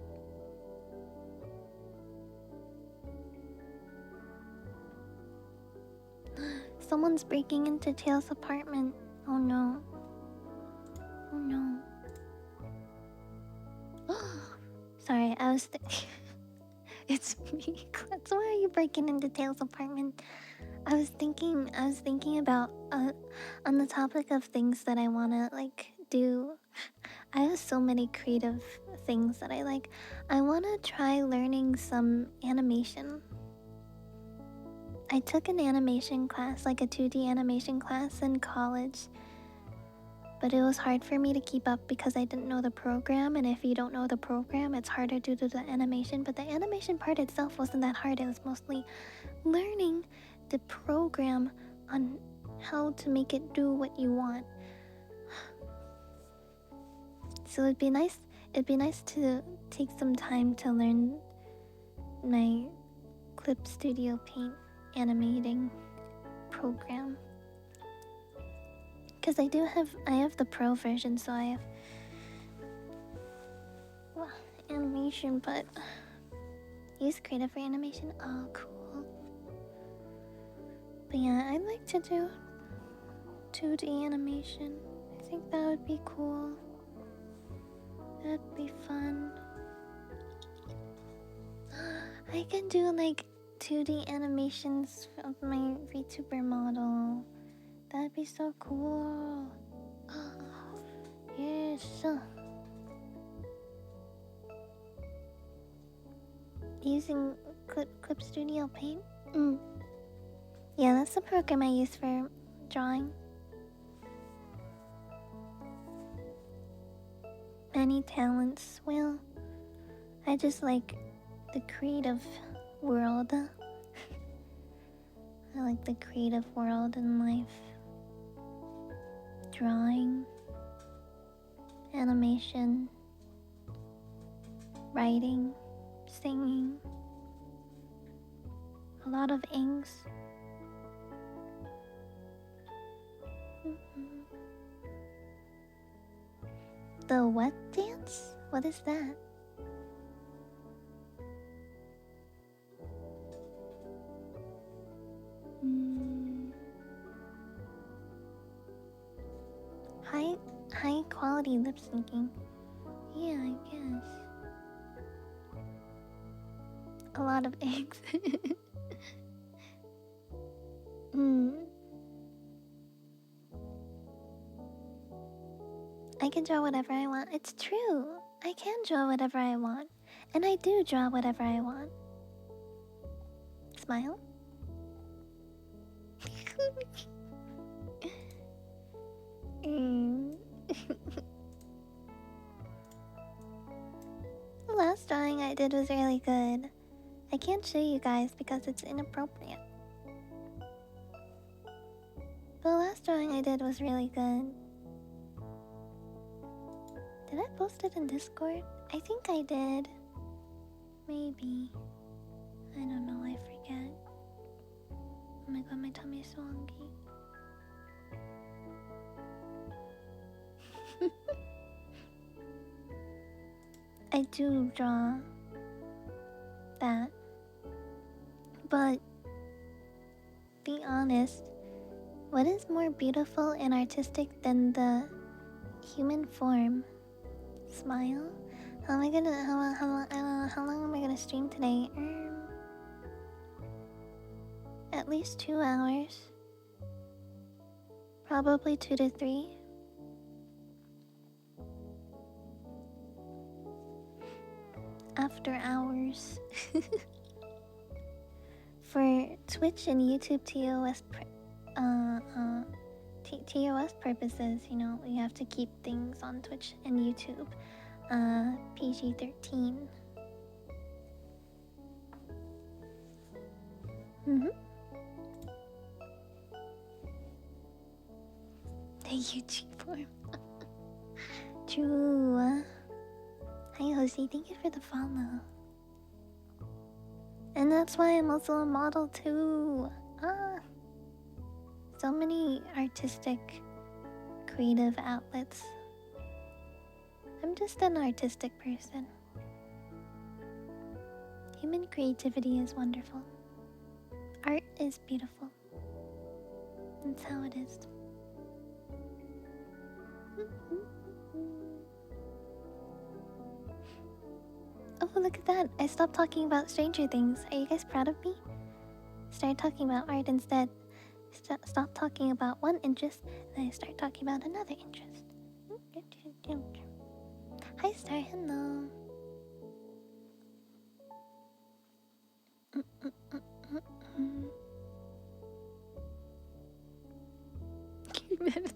Someone's breaking into Tails' apartment. Oh no. Oh no. Sorry, I was It's me. That's why are you breaking into Tails' apartment? I was thinking about on the topic of things that I wanna like do. I have so many creative things that I like. I wanna try learning some animation. I took an animation class, like a 2D animation class in college. But it was hard for me to keep up because I didn't know the program, and if you don't know the program, it's harder to do the animation. But the animation part itself wasn't that hard. It was mostly learning the program on how to make it do what you want. So it'd be nice to take some time to learn my Clip Studio Paint animating program. Because I have the pro version, so I have animation, but use creative for animation. Oh, cool. But yeah, I'd like to do 2D animation. I think that would be cool. That'd be fun. I can do like 2D animations of my VTuber model. That'd be so cool. Yes. Using Clip Studio Paint? Yeah, that's the program I use for drawing. Many talents. Well, I just like the creative world. I like the creative world in life. Drawing, animation, writing, singing, a lot of inks. The what dance? What is that? High high quality lip syncing. Yeah, I guess. A lot of eggs. Hmm. I can draw whatever I want. It's true. I can draw whatever I want. And I do draw whatever I want. Smile. Mm. The last drawing I did was really good. I can't show you guys because it's inappropriate. The last drawing I did was really good. Did I post it in Discord? I think I did. Maybe. I don't know, I forget. Oh my god, my tummy is so hungry. I do draw that. But, be honest, what is more beautiful and artistic than the human form? Smile? How am I gonna, how long am I gonna stream today? At least 2 hours. Probably 2 to 3. After hours. For Twitch and YouTube TOS purposes, you know, we have to keep things on Twitch and YouTube PG-13. The Yuchi form. True. Hi Jose, thank you for the follow. And that's why I'm also a model too. So many artistic, creative outlets. I'm just an artistic person. Human creativity is wonderful. Art is beautiful. That's how it is. Oh, look at that. I stopped talking about Stranger Things. Are you guys proud of me? Started talking about art instead. Stop talking about one interest, then I start talking about another interest. Hi, Star. Hello.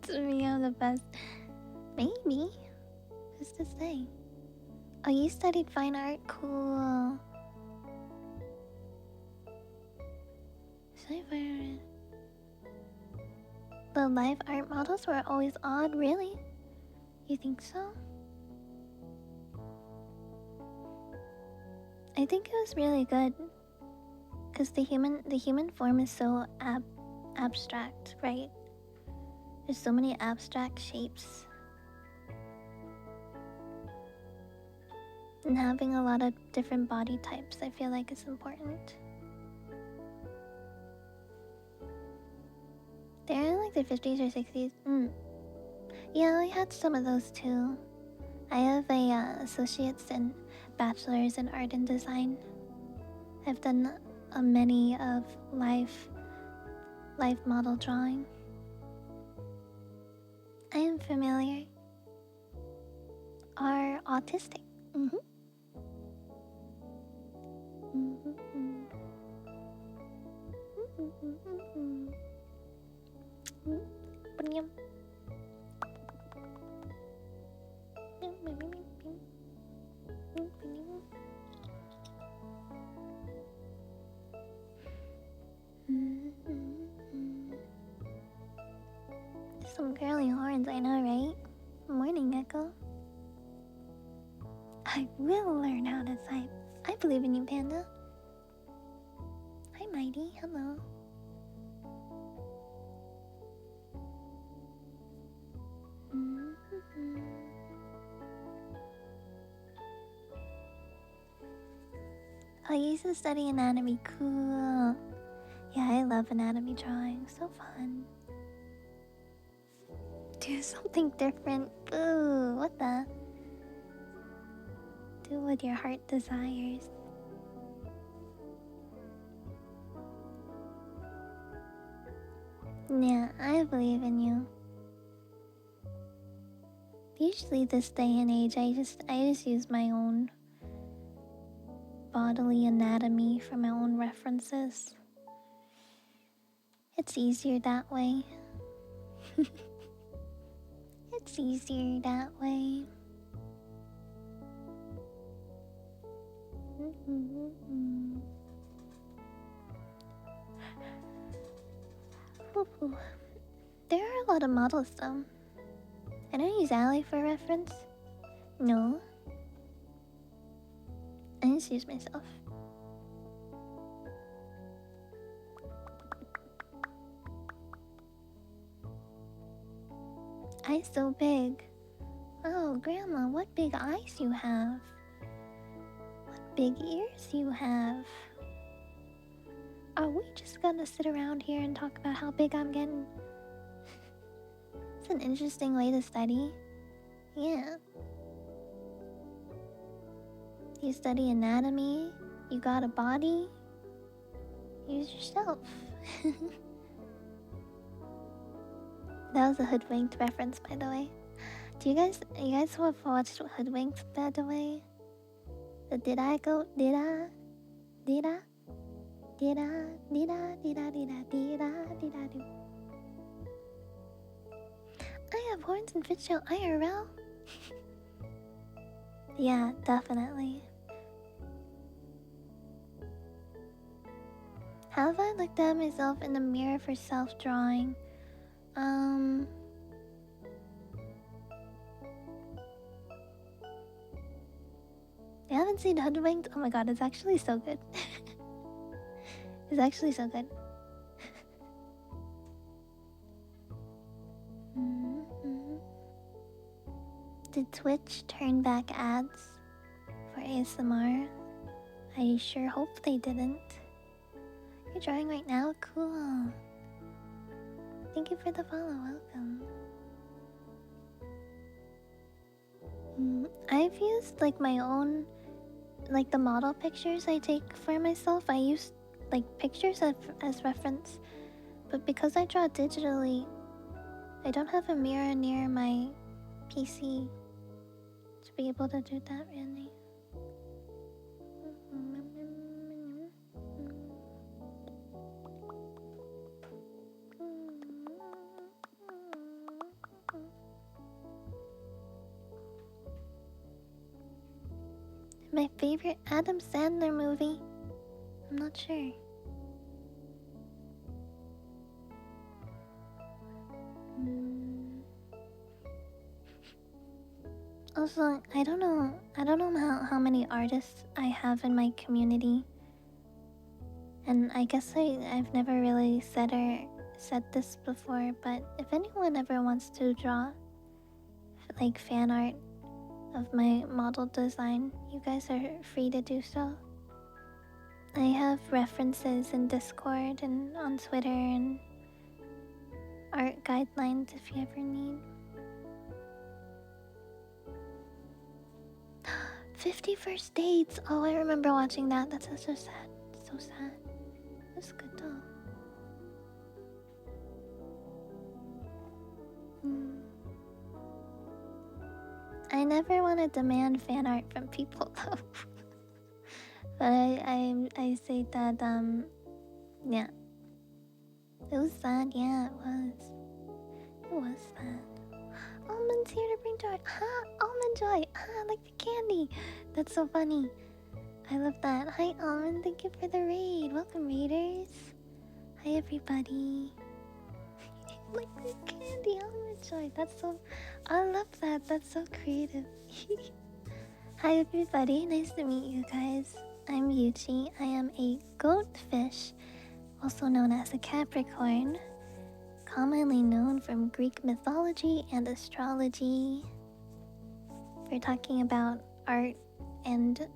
To me, I'm the best. Maybe. Who's to say? Oh, you studied fine art? Cool. The live art models were always odd, really? You think so? I think it was really good. Because the human form is so abstract, right? There's so many abstract shapes. And having a lot of different body types, I feel like is important. They're in like the 50s or 60s. Yeah, I had some of those too. I have a associate's and bachelor's in art and design. I've done many of life model drawing. I am familiar. Are autistic. signs, I know, right? Morning, Echo. I will learn how to type. I believe in you, Panda. Hi, Mighty. Hello. I used to study anatomy. Cool. Yeah, I love anatomy drawing. So fun. Do something different. Boo. What the? Do what your heart desires. Yeah, I believe in you. Usually this day and age, I just use my own bodily anatomy for my own references. It's easier that way. It's easier that way. There are a lot of models though. I don't use Ally for reference. No. I just use myself. Eyes so big. Oh, Grandma, what big eyes you have. What big ears you have. Are we just gonna sit around here and talk about how big I'm getting? It's an interesting way to study. Yeah. You study anatomy, you got a body, use yourself. That was a Hoodwinked reference, by the way. You guys have watched Hoodwinked, by the way? The did I? Did I? Do. I have horns and fit show IRL. Yeah, definitely. Have I looked at myself in the mirror for self-drawing? I haven't seen Hoodwinked. Oh my god, it's actually so good. It's actually so good. Did Twitch turn back ads for ASMR? I sure hope they didn't. You're drawing right now? Cool. Thank you for the follow. Welcome. I've used like my own, like the model pictures I take for myself. I use like pictures as reference, but because I draw digitally, I don't have a mirror near my PC to be able to do that really. My favorite Adam Sandler movie? I'm not sure. Also, I don't know how many artists I have in my community. And I guess I've never really said this before, but if anyone ever wants to draw like fan art of my model design, you guys are free to do so. I have references in Discord and on Twitter and art guidelines if you ever need. 50 First Dates! Oh, I remember watching that. That's so sad. So sad. It was good though. I never want to demand fan art from people though. But I say that yeah. It was sad, yeah, it was. It was sad. Almond's here to bring joy. Almond joy. Like the candy. That's so funny. I love that. Hi Almond, thank you for the raid. Welcome raiders. Hi everybody. liquid candy almond joy. That's so. I love that. That's so creative. Hi everybody, nice to meet you guys. I'm Yuchi. I am a goldfish, also known as a Capricorn, commonly known from Greek mythology and astrology. We're talking about art and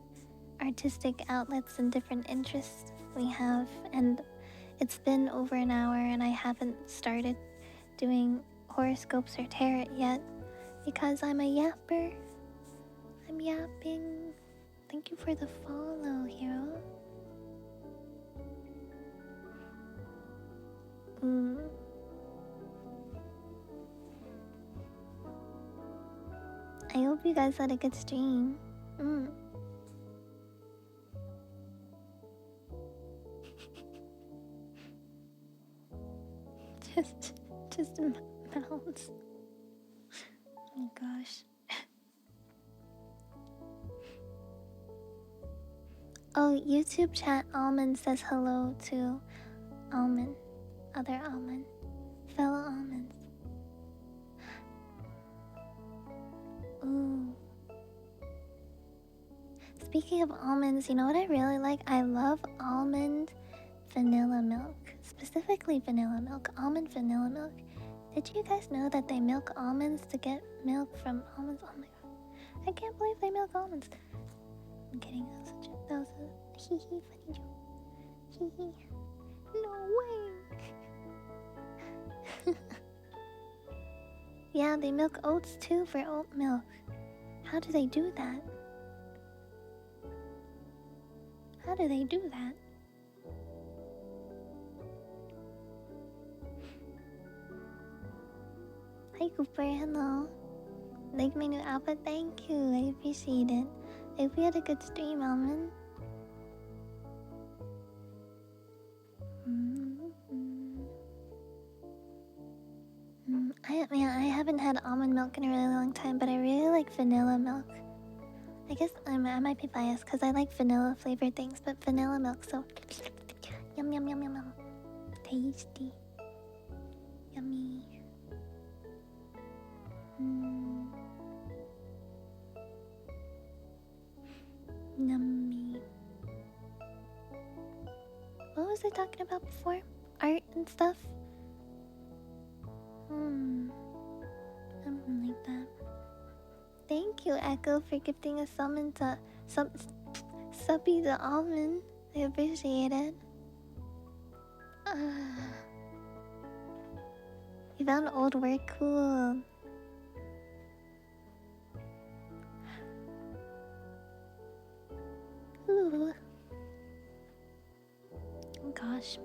artistic outlets and different interests we have, and it's been over an hour and I haven't started doing horoscopes or tarot yet because I'm a yapper. I'm yapping. Thank you for the follow, hero. I hope you guys had a good stream. just mouths. Oh my gosh. Oh, YouTube chat Almond says hello to Almond. Other Almond. Fellow Almonds. Ooh. Speaking of almonds, you know what I really like? I love almond vanilla milk. Specifically vanilla milk. Almond vanilla milk. Did you guys know that they milk almonds to get milk from almonds? Oh my god. I can't believe they milk almonds. I'm kidding. That was a hee hee funny joke. Hee hee. No way. Yeah, they milk oats too for oat milk. How do they do that? How do they do that? Hi Cooper, hello. Like my new outfit, thank you. I appreciate it. I hope you had a good stream, Almond. I haven't had almond milk in a really long time, but I really like vanilla milk. I guess I might be biased because I like vanilla flavored things, but vanilla milk, so yum yum yum yum yum. Tasty. Yummy. Yummy. What was I talking about before? Art and stuff? Something like that. Thank you, Echo, for gifting a summon to Suppy the almond. I appreciate it. You found old work, cool. Ooh. Oh gosh.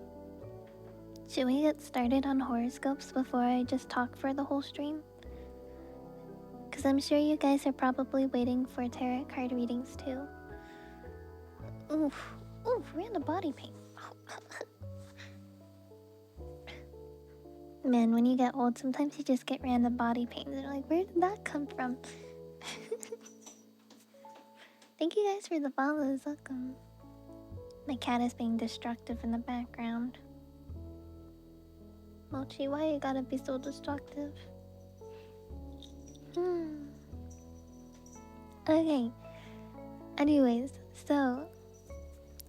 Should we get started on horoscopes before I just talk for the whole stream? Because I'm sure you guys are probably waiting for tarot card readings too. Oof. Oof, random body pain. Man, when you get old, sometimes you just get random body pains. You're like, where did that come from? Thank you guys for the follows. Welcome. My cat is being destructive in the background. Mochi, why you gotta be so destructive? Okay. Anyways, so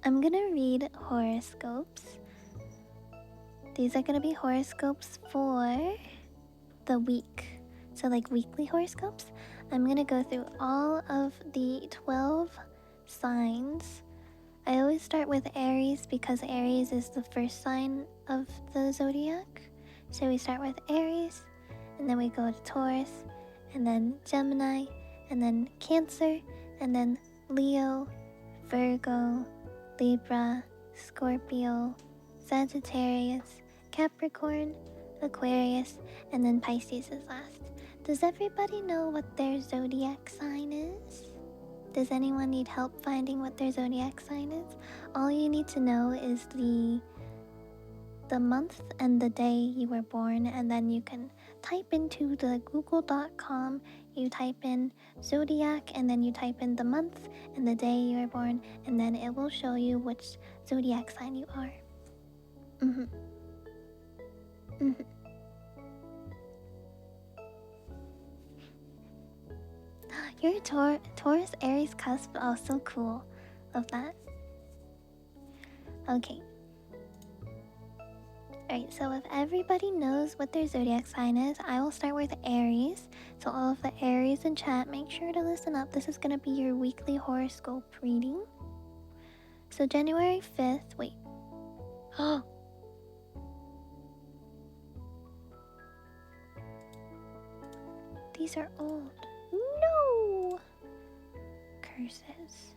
I'm gonna read horoscopes. These are gonna be horoscopes for the week. So like weekly horoscopes. I'm gonna go through all of the 12 signs. I always start with Aries because Aries is the first sign of the zodiac. So we start with Aries, and then we go to Taurus, and then Gemini, and then Cancer, and then Leo, Virgo, Libra, Scorpio, Sagittarius, Capricorn, Aquarius, and then Pisces is last. Does everybody know what their zodiac sign is? Does anyone need help finding what their zodiac sign is? All you need to know is the month and the day you were born, and then you can type into the google.com, you type in zodiac, and then you type in the month and the day you were born, and then it will show you which zodiac sign you are. You're a Taurus Aries cusp. Oh, so cool. Love that. Okay. Alright, so if everybody knows what their zodiac sign is, I will start with Aries. So all of the Aries in chat, make sure to listen up. This is going to be your weekly horoscope reading. So January 5th, wait. Oh! These are old. No! Curses.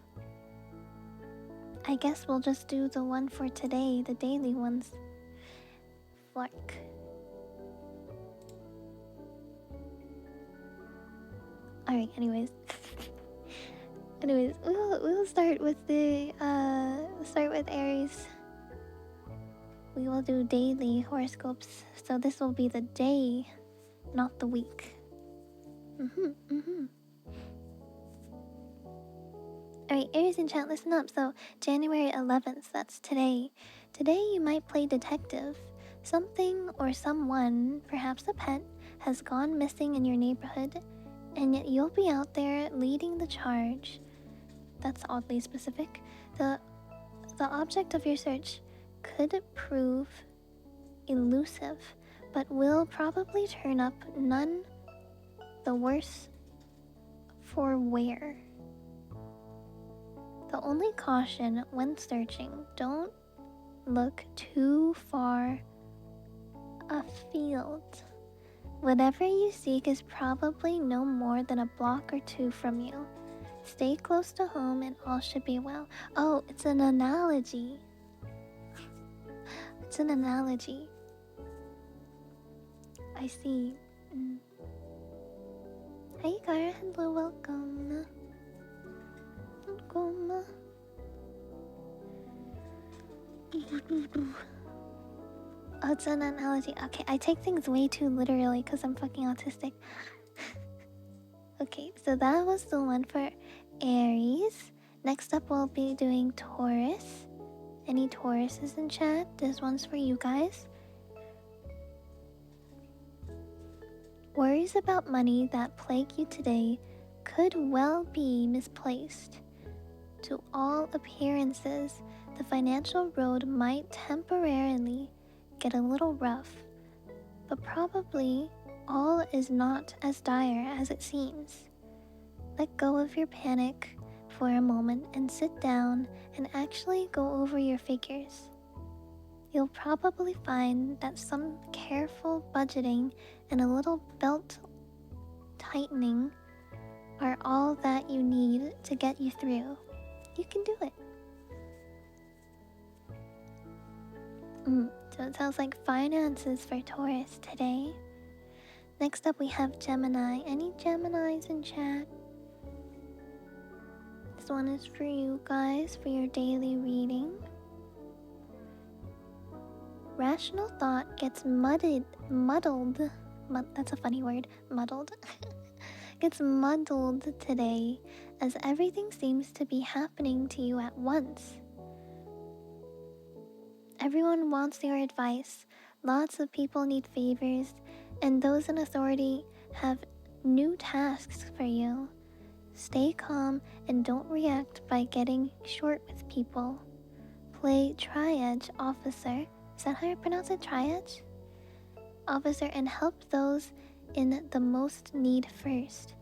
I guess we'll just do the one for today, the daily ones. Flark. Alright, anyways. We'll start with the start with Aries. We will do daily horoscopes. So this will be the day, not the week. Alright, Aries in chat, listen up. So January 11th, that's today. Today you might play detective. Something or someone, perhaps a pet, has gone missing in your neighborhood, and yet you'll be out there leading the charge. That's oddly specific. The object of your search could prove elusive, but will probably turn up none the worse for wear. The only caution when searching, don't look too far afield. Whatever you seek is probably no more than a block or two from you. Stay close to home and all should be well. Oh, it's an analogy. It's an analogy. I see. Hi, Kara. Hello, welcome. Welcome. Oh, it's an analogy. Okay, I take things way too literally because I'm fucking autistic. Okay, so that was the one for Aries. Next up, we'll be doing Taurus. Any Tauruses in chat? This one's for you guys. Worries about money that plague you today could well be misplaced. To all appearances, the financial road might temporarily get a little rough, but probably all is not as dire as it seems. Let go of your panic for a moment and sit down and actually go over your figures. You'll probably find that some careful budgeting and a little belt tightening are all that you need to get you through. You can do it. So it sounds like finances for Taurus today. Next up we have Gemini. Any Geminis in chat? This one is for you guys for your daily reading. Rational thought gets muddled. That's a funny word. Muddled. Gets muddled today as everything seems to be happening to you at once. Everyone wants your advice. Lots of people need favors, and those in authority have new tasks for you. Stay calm and don't react by getting short with people. Play triage officer. Is that how you pronounce it? Triage? Officer, and help those in the most need first.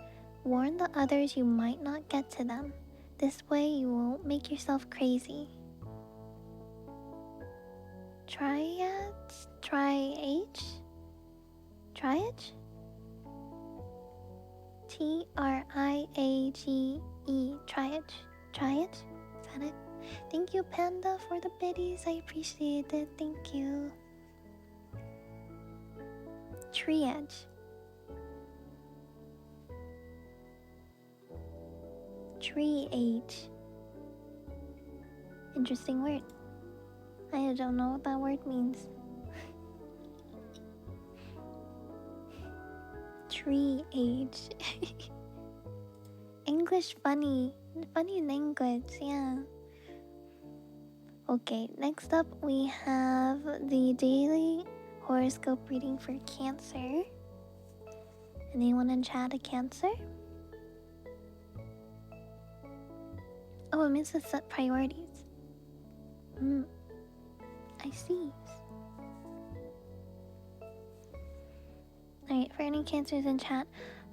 Warn the others you might not get to them. This way you won't make yourself crazy. Triage? Triage? Triage? Triage. Triage. Triage? Is that it? Thank you, Panda, for the biddies. I appreciate it. Thank you. Triage. Triage. Interesting word. I don't know what that word means. Triage. English funny. Funny language, yeah. Okay, next up we have the daily horoscope reading for Cancer. Anyone in chat a Cancer? it means to set priorities. I see. Alright, for any cancers in chat,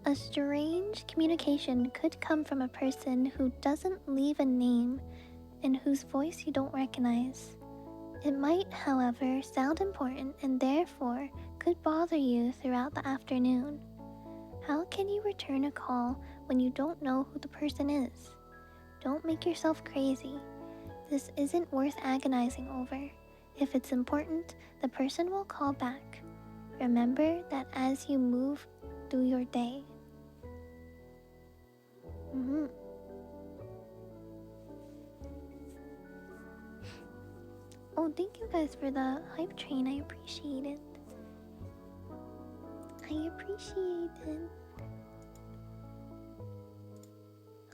a strange communication could come from a person who doesn't leave a name and whose voice you don't recognize. It might, however, sound important and therefore could bother you throughout the afternoon. How can you return a call when you don't know who the person is? Don't make yourself crazy. This isn't worth agonizing over. If it's important, the person will call back. Remember that as you move through your day. Oh, thank you guys for the hype train. I appreciate it. I appreciate it.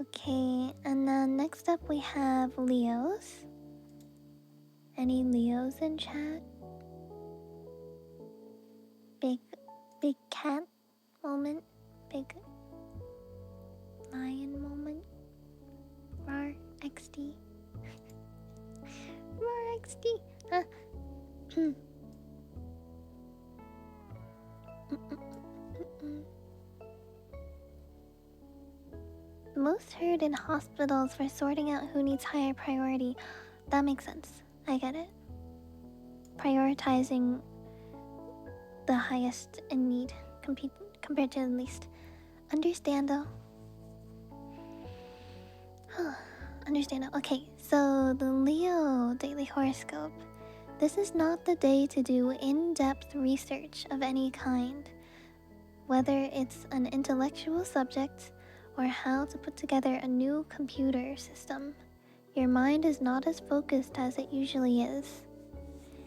Okay, and then next up we have Leos. Any Leos in chat? Big cat moment? Big lion moment? Rar XD. Rar XD. Most heard in hospitals for sorting out who needs higher priority. That makes sense. I get it. Prioritizing the highest in need compared to the least. Understand though. Understand though. Okay, so the Leo daily horoscope. This is not the day to do in-depth research of any kind. Whether it's an intellectual subject or how to put together a new computer system, your mind is not as focused as it usually is,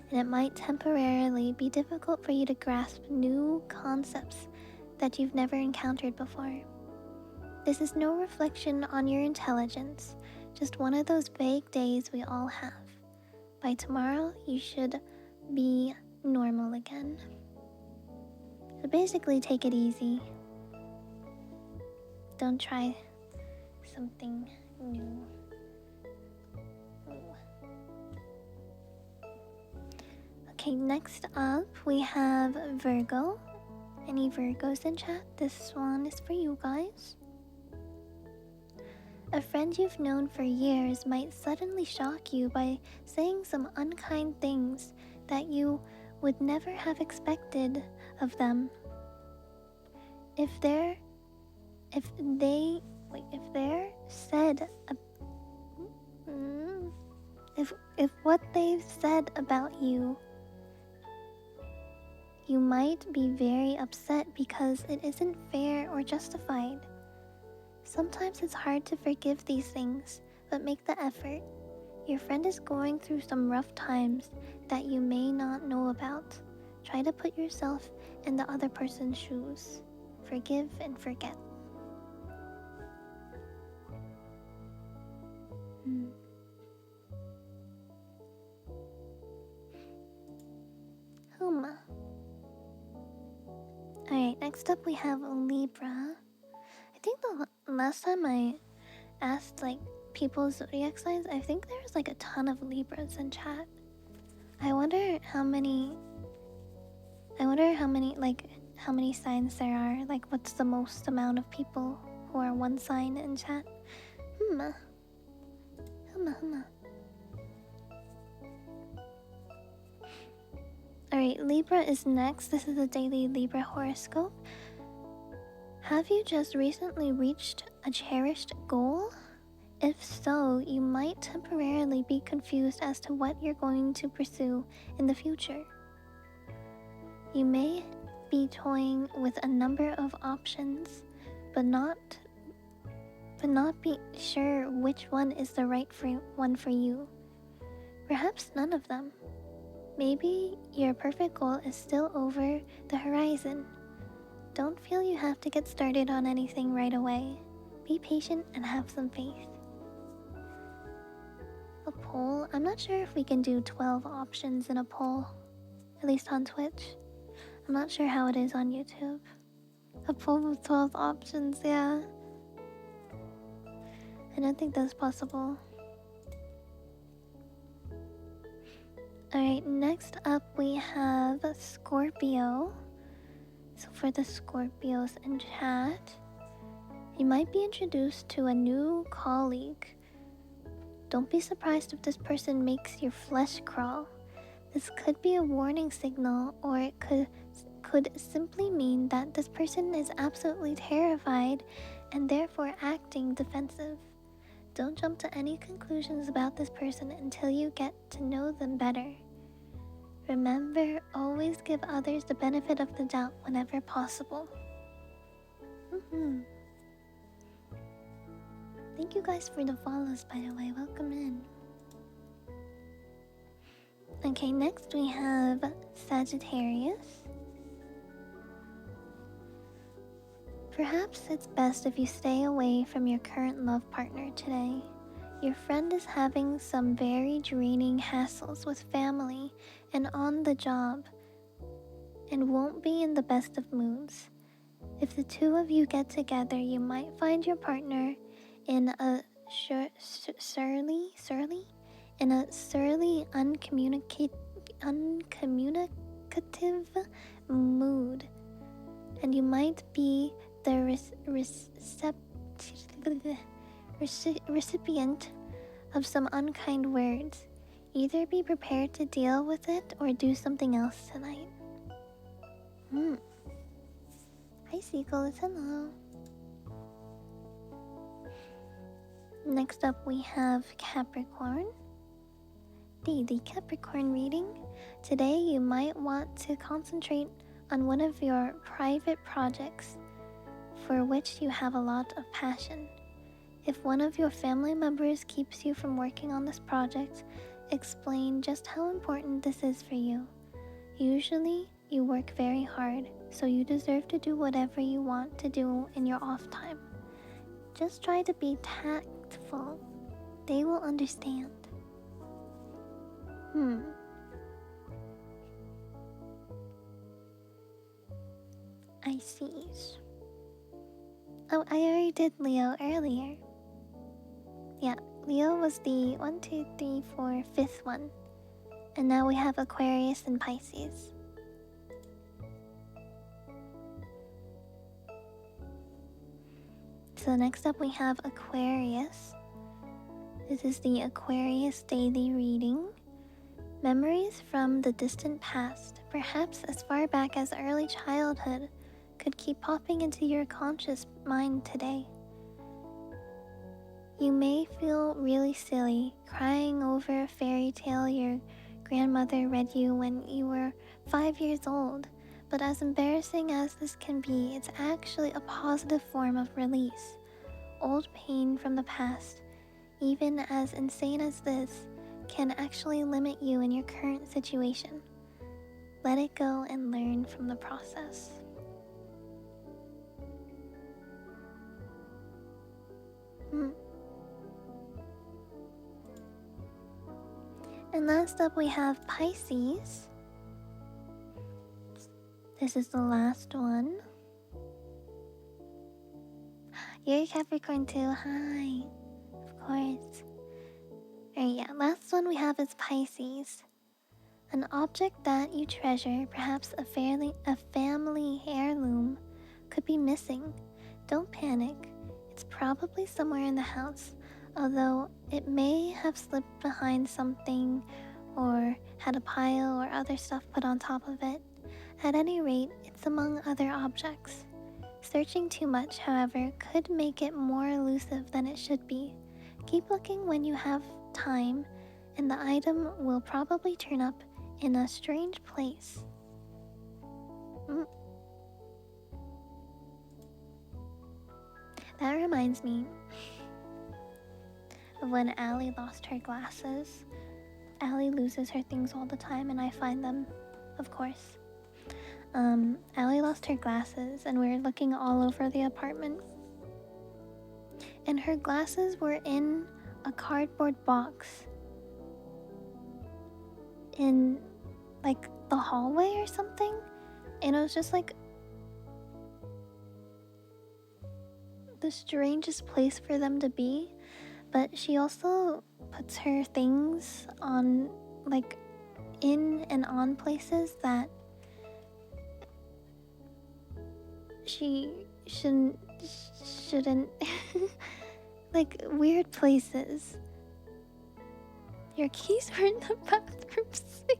and it might temporarily be difficult for you to grasp new concepts that you've never encountered before. This is no reflection on your intelligence, just one of those vague days we all have. By tomorrow, you should be normal again. So basically, take it easy. Don't try something new. Okay, next up we have Virgo. Any Virgos in chat? This one is for you guys. A friend you've known for years might suddenly shock you by saying some unkind things that you would never have expected of them. If what they've said about you, you might be very upset because it isn't fair or justified. Sometimes it's hard to forgive these things, but make the effort. Your friend is going through some rough times that you may not know about. Try to put yourself in the other person's shoes. Forgive and forget. Alright, next up we have Libra. I think the last time I asked like people's zodiac signs, I think there was like a ton of Libras in chat. I wonder how many signs there are. Like, what's the most amount of people who are one sign in chat? Alright, Libra is next. This is the daily Libra horoscope. Have you just recently reached a cherished goal? If so, you might temporarily be confused as to what you're going to pursue in the future. You may be toying with a number of options, but not be sure which one is the right one for you. Perhaps none of them. Maybe your perfect goal is still over the horizon. Don't feel you have to get started on anything right away. Be patient and have some faith. A poll? I'm not sure if we can do 12 options in a poll. At least on Twitch. I'm not sure how it is on YouTube. A poll with 12 options, yeah. I don't think that's possible. Alright, next up we have Scorpio. So for the Scorpios in chat, you might be introduced to a new colleague. Don't be surprised if this person makes your flesh crawl. This could be a warning signal, or it could simply mean that this person is absolutely terrified and therefore acting defensive. Don't jump to any conclusions about this person until you get to know them better. Remember, always give others the benefit of the doubt whenever possible. Thank you guys for the follows, by the way. Welcome in. Okay, next we have Sagittarius. Perhaps it's best if you stay away from your current love partner today. Your friend is having some very draining hassles with family and on the job, and won't be in the best of moods. If the two of you get together, you might find your partner in a surly, uncommunicative mood, and you might be the recipient of some unkind words. Either be prepared to deal with it or do something else tonight. Hi Seagulls, hello. Next up we have Capricorn. The Capricorn reading. Today you might want to concentrate on one of your private projects for which you have a lot of passion. If one of your family members keeps you from working on this project, explain just how important this is for you. Usually, you work very hard, so you deserve to do whatever you want to do in your off time. Just try to be tactful. They will understand. I see. Oh, I already did Leo earlier. Yeah, Leo was the 5th one. And now we have Aquarius and Pisces. So next up we have Aquarius. This is the Aquarius daily reading. Memories from the distant past, perhaps as far back as early childhood, could keep popping into your conscious mind today. You may feel really silly crying over a fairy tale your grandmother read you when you were 5 years old, but as embarrassing as this can be, it's actually a positive form of release. Old pain from the past, even as insane as this, can actually limit you in your current situation. Let it go and learn from the process. And last up we have Pisces. This is the last one. You're Capricorn too, hi. Of course. Alright, yeah, last one we have is Pisces. An object that you treasure, perhaps a family heirloom, could be missing. Don't panic. It's probably somewhere in the house, although it may have slipped behind something or had a pile or other stuff put on top of it. At any rate, it's among other objects. Searching too much, however, could make it more elusive than it should be. Keep looking when you have time, and the item will probably turn up in a strange place. That reminds me of when Allie lost her glasses. Allie loses her things all the time, and I find them, of course. Allie lost her glasses, and we were looking all over the apartment. And her glasses were in a cardboard box in, like, the hallway or something. And it was just, like, the strangest place for them to be. But she also puts her things on, like, in and on places that she shouldn't like weird places. Your keys were in the bathroom sink.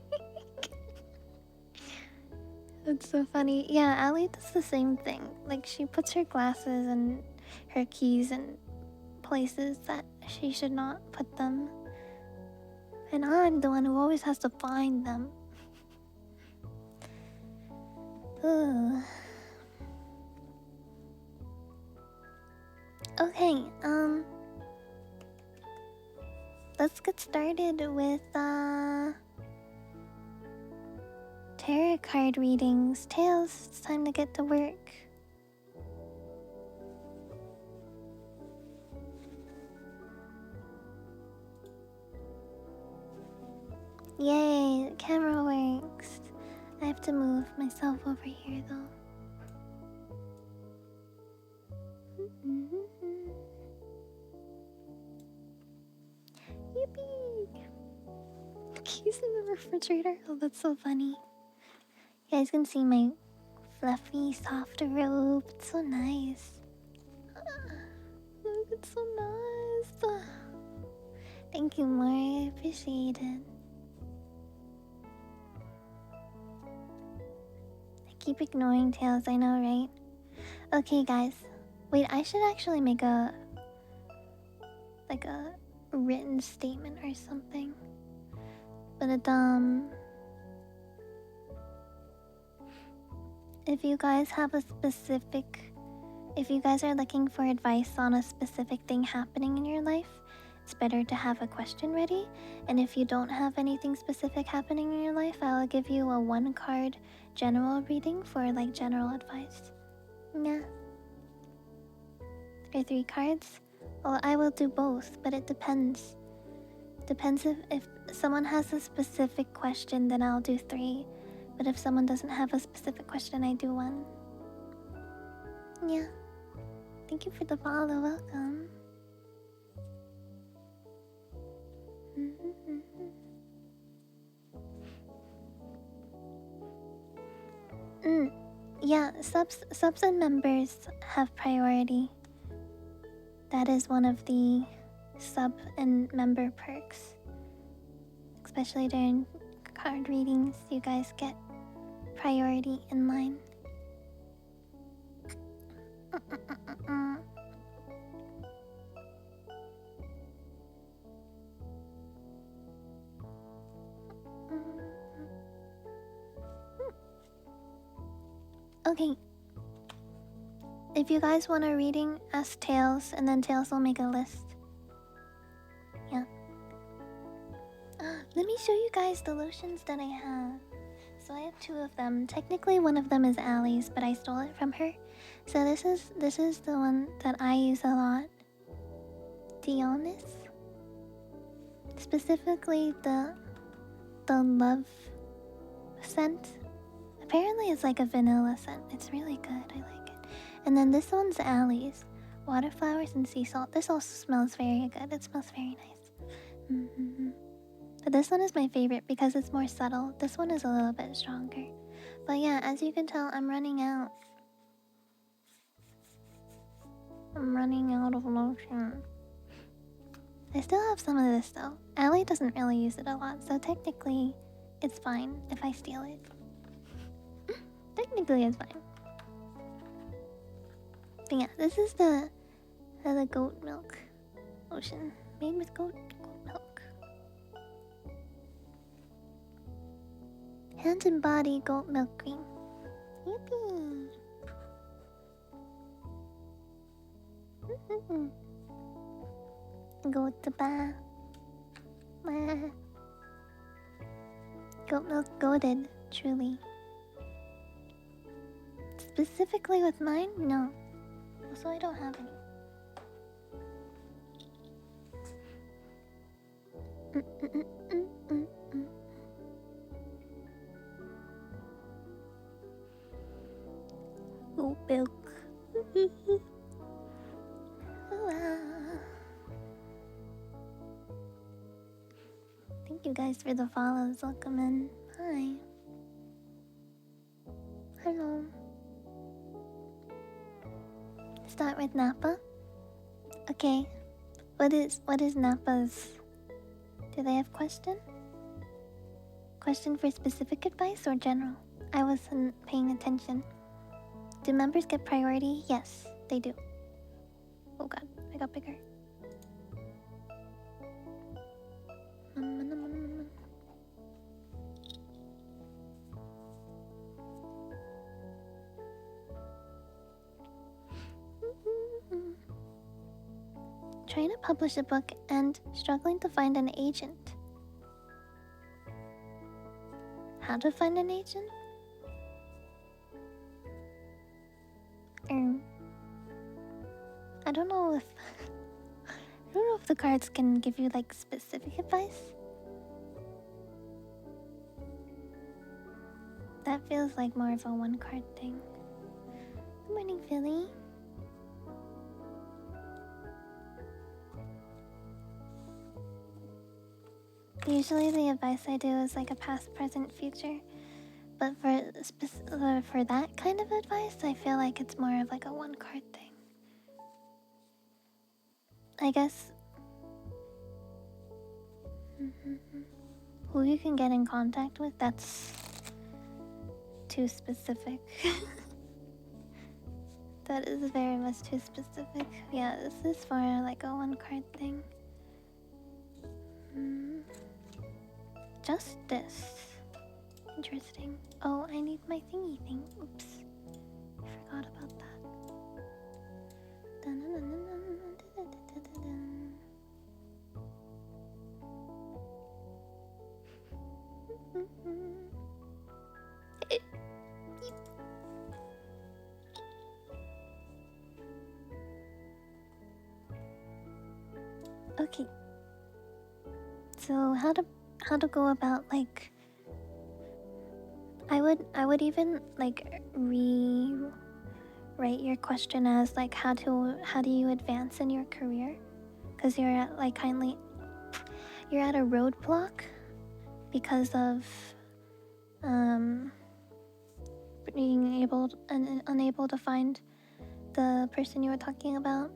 That's so funny. Yeah, Allie does the same thing. Like, she puts her glasses and her keys in places that she should not put them. And I'm the one who always has to find them. Ugh. Okay, let's get started with tarot card readings. Tails, it's time to get to work. Yay, the camera works. I have to move myself over here though. Yippee! Keys in the refrigerator. Oh, that's so funny. You guys can see my fluffy, soft robe. It's so nice. Look, it's so nice. Thank you, More. I appreciate it. I keep ignoring Tails, I know, right? Okay, guys. Wait, I should actually make a written statement or something. But if you guys have a specific, if you guys are looking for advice on a specific thing happening in your life, it's better to have a question ready. And if you don't have anything specific happening in your life, I'll give you a 1-card general reading for like general advice. Yeah. Or 3 cards? Well, I will do both, but it depends. Depends if someone has a specific question, then I'll do 3. But if someone doesn't have a specific question, I do 1. Yeah. Thank you for the follow. Welcome. Yeah, subs and members have priority. That is one of the sub and member perks. Especially during card readings, you guys get priority in line. Okay. If you guys want a reading, ask Tails, and then Tails will make a list. Yeah. Let me show you guys the lotions that I have. So I have 2 of them. Technically, one of them is Allie's, but I stole it from her. So this is the one that I use a lot. Dionys. Specifically the love scent. Apparently it's like a vanilla scent. It's really good. I like it. And then this one's Allie's. Water flowers and sea salt. This also smells very good. It smells very nice. But this one is my favorite because it's more subtle. This one is a little bit stronger. But yeah, as you can tell, I'm running out. I'm running out of lotion. I still have some of this though. Allie doesn't really use it a lot, so technically it's fine if I steal it. Technically it's fine. But yeah, this is the goat milk lotion. Made with goat milk. Hand and body goat milk cream. Yippee! Goat to bath. Goat milk goated, truly. Specifically with mine? No. Also, I don't have any. Goat milk. Thank Thank you guys for the follows. Welcome in. Hi. Hello. Start with Nappa. Okay. What is Nappa's? Do they have question? Question for specific advice or general? I wasn't paying attention. Do members get priority? Yes, they do. Oh god, I got bigger. Trying to publish a book and struggling to find an agent. How to find an agent? I don't know if I don't know if the cards can give you like specific advice. That feels like more of a one card thing. Good morning, Philly. Usually the advice I do is like a past, present, future. But for that kind of advice, I feel like it's more of like a one card thing. I guess who you can get in contact with, that's too specific. That is very much too specific. Yeah, this is for like a one card thing. Justice. Interesting. Oh, I need my thingy thing. Oops. I forgot about that. Okay. So how to go about like I would even like rewrite your question as like how do you advance in your career? Because you're at like you're at a roadblock because of being unable to find the person you were talking about.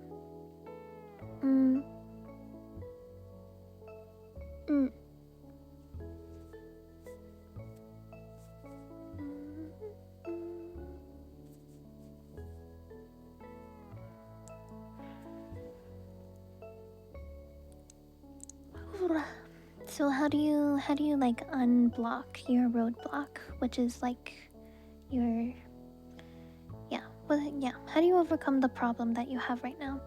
So how do you like unblock your roadblock, which is like your how do you overcome the problem that you have right now?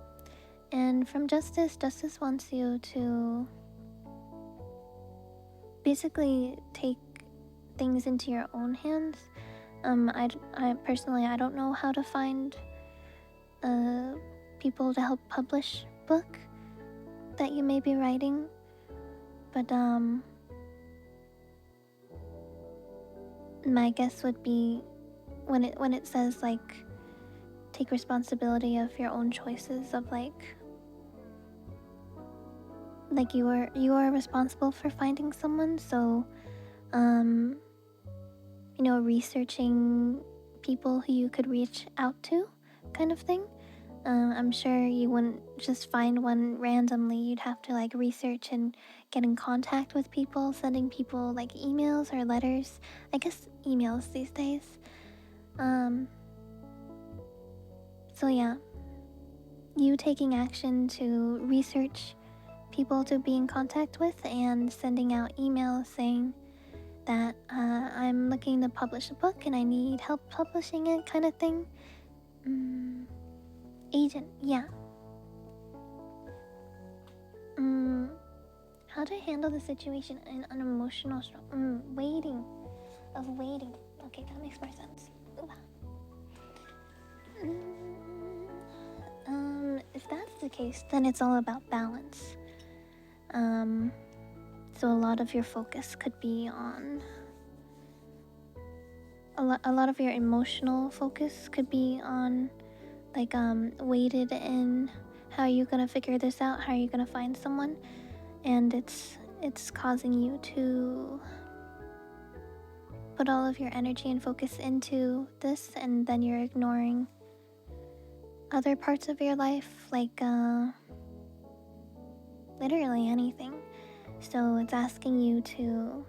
And from Justice wants you to basically take things into your own hands. I personally I don't know how to find people to help publish book that you may be writing, but my guess would be when it says like take responsibility of your own choices, of like you are responsible for finding someone, so researching people who you could reach out to, kind of thing. I'm sure you wouldn't just find one randomly. You'd have to like research and get in contact with people, sending people like emails or letters. I guess emails these days. So yeah, you taking action to research people to be in contact with and sending out emails saying that I'm looking to publish a book and I need help publishing it, kind of thing. Agent, yeah. How to handle the situation in an emotional waiting. Okay, that makes more sense. If that's the case, then it's all about balance. So a lot of your focus could be on a lot of your emotional focus could be on like weighted in how are you gonna figure this out, how are you gonna find someone, and it's it's causing you to put all of your energy and focus into this, and then you're ignoring other parts of your life, like literally anything. So it's asking you to,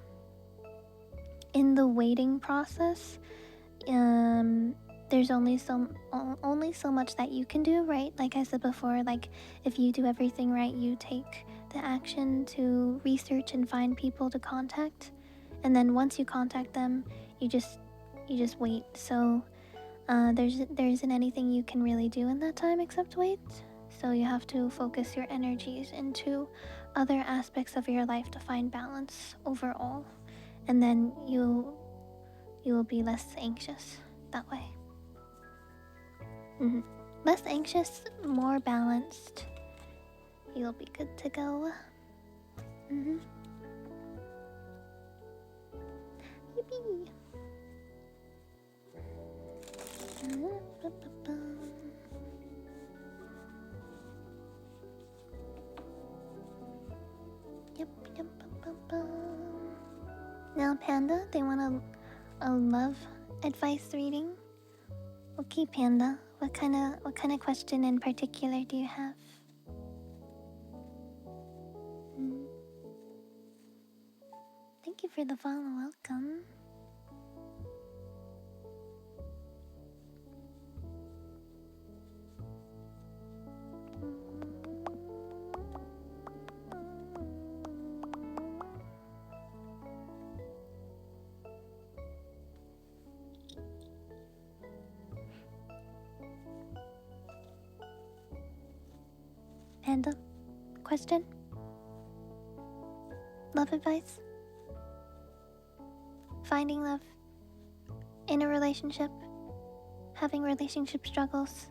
in the waiting process, there's only so much that you can do, right? Like I said before, like if you do everything right, you take the action to research and find people to contact, and then once you contact them, you just wait. So there isn't anything you can really do in that time except wait. So you have to focus your energies into other aspects of your life to find balance overall, and then you will be less anxious that way. Less anxious, more balanced. You'll be good to go. Yippee! Yep. Now, Panda, they want a love advice reading. Okay, Panda, what kind of question in particular do you have? Thank you for the follow. Welcome. Panda, question? Love advice? Finding love in a relationship? Having relationship struggles?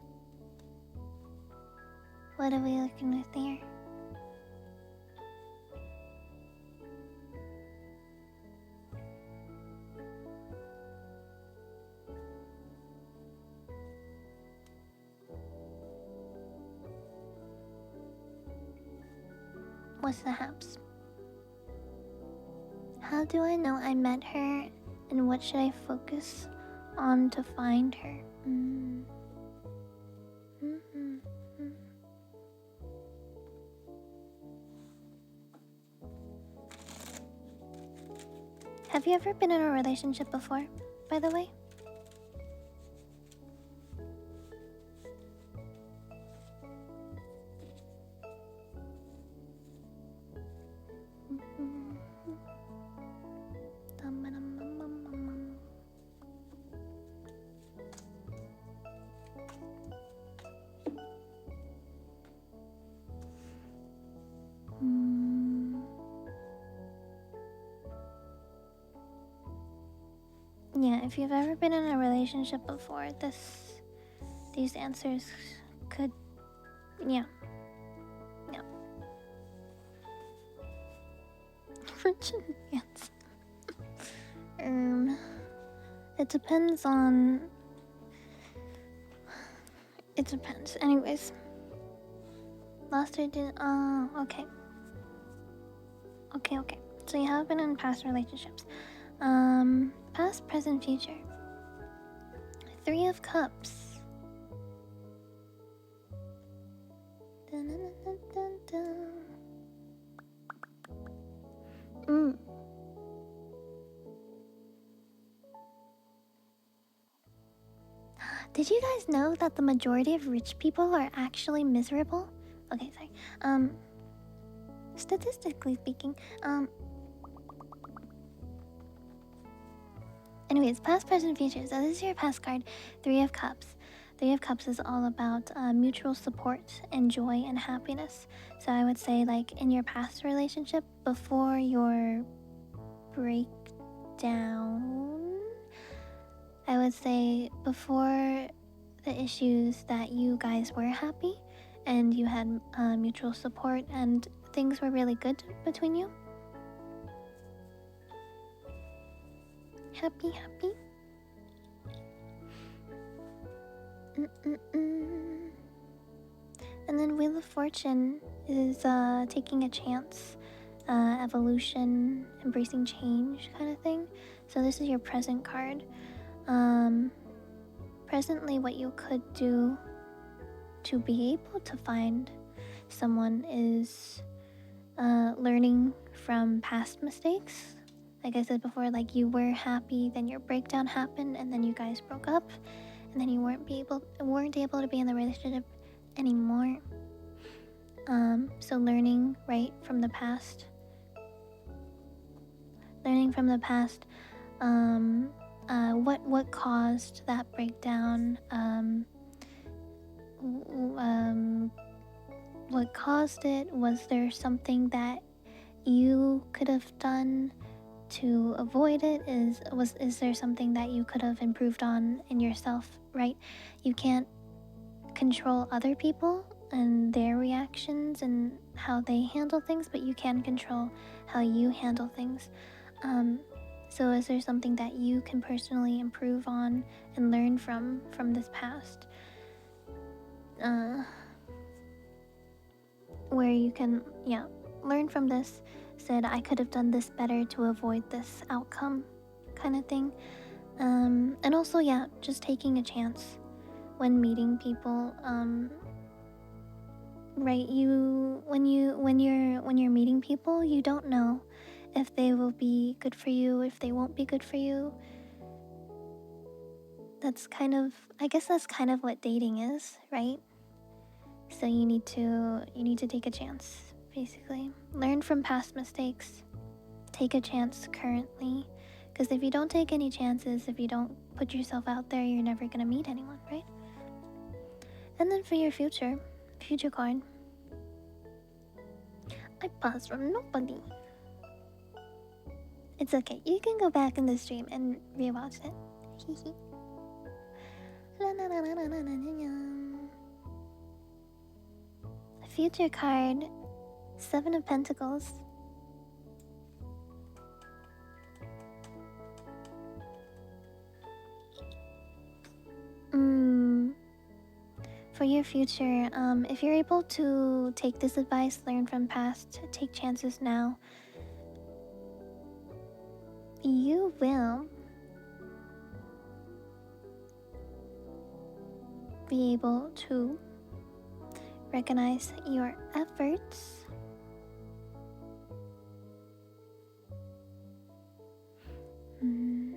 What are we looking with here? What's the haps? How do I know I met her, and what should I focus on to find her? Have you ever been in a relationship before, by the way? Yeah, if you've ever been in a relationship before, these answers could, yeah. Virgin dance. It depends on. It depends. Anyways, last I did. Okay. Okay. So you have been in past relationships. Past, present, future. 3 of Cups. Dun, dun, dun, dun, dun. Did you guys know that the majority of rich people are actually miserable? Okay, sorry. Statistically speaking, anyways, past, present, future. So this is your past card, 3 of Cups. 3 of Cups is all about mutual support and joy and happiness. So I would say, like, in your past relationship, before your breakdown, I would say before the issues, that you guys were happy and you had mutual support and things were really good between you. Happy. And then Wheel of Fortune is taking a chance. evolution, embracing change kind of thing. So this is your present card. Presently, what you could do to be able to find someone is learning from past mistakes. Like I said before, like you were happy, then your breakdown happened, and then you guys broke up, and then you weren't able to be in the relationship anymore. So learning right from the past, what caused that breakdown, what caused it? Was there something that you could have done to avoid it? Is there something that you could have improved on in yourself? Right? You can't control other people and their reactions and how they handle things, but you can control how you handle things. So is there something that you can personally improve on and learn from this past, where you can learn from this? Said, I could have done this better to avoid this outcome, kind of thing. And also, just taking a chance when meeting people. Right, when you're meeting people, you don't know if they will be good for you, if they won't be good for you. I guess that's kind of what dating is, right? So you need to take a chance, basically. Learn from past mistakes. Take a chance currently, because if you don't take any chances, if you don't put yourself out there, you're never gonna meet anyone, right? And then for your future card, I paused from nobody. It's okay, you can go back in the stream and rewatch it. Future card, 7 of Pentacles. For your future, if you're able to take this advice, learn from past, take chances now, you will be able to recognize your efforts and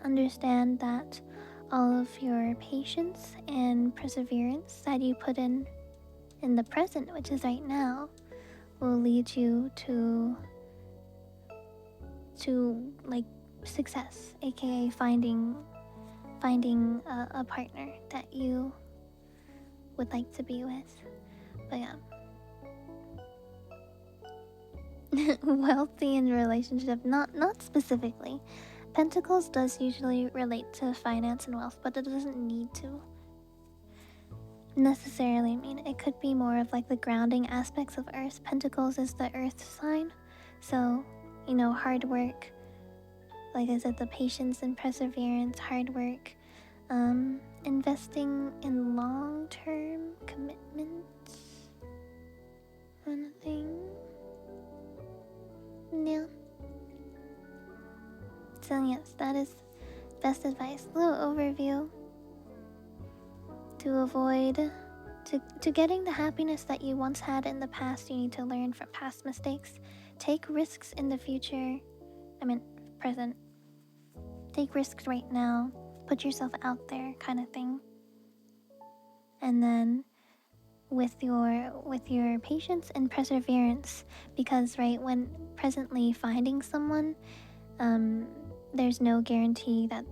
understand that all of your patience and perseverance that you put in the present, which is right now, will lead you to like success, aka finding a partner that you would like to be with. But wealthy in relationship, not specifically. Pentacles does usually relate to finance and wealth, but it doesn't need to necessarily mean. It could be more of like the grounding aspects of Earth. Pentacles is the Earth sign, so hard work. Like I said, the patience and perseverance, hard work, investing in long-term commitments, kind of thing. Yeah. So yes, that is best advice. Little overview to avoid to getting the happiness that you once had in the past. You need to learn from past mistakes. Take risks in the future. Present. Take risks right now. Put yourself out there, kind of thing. And then with your patience and perseverance, because when presently finding someone, there's no guarantee that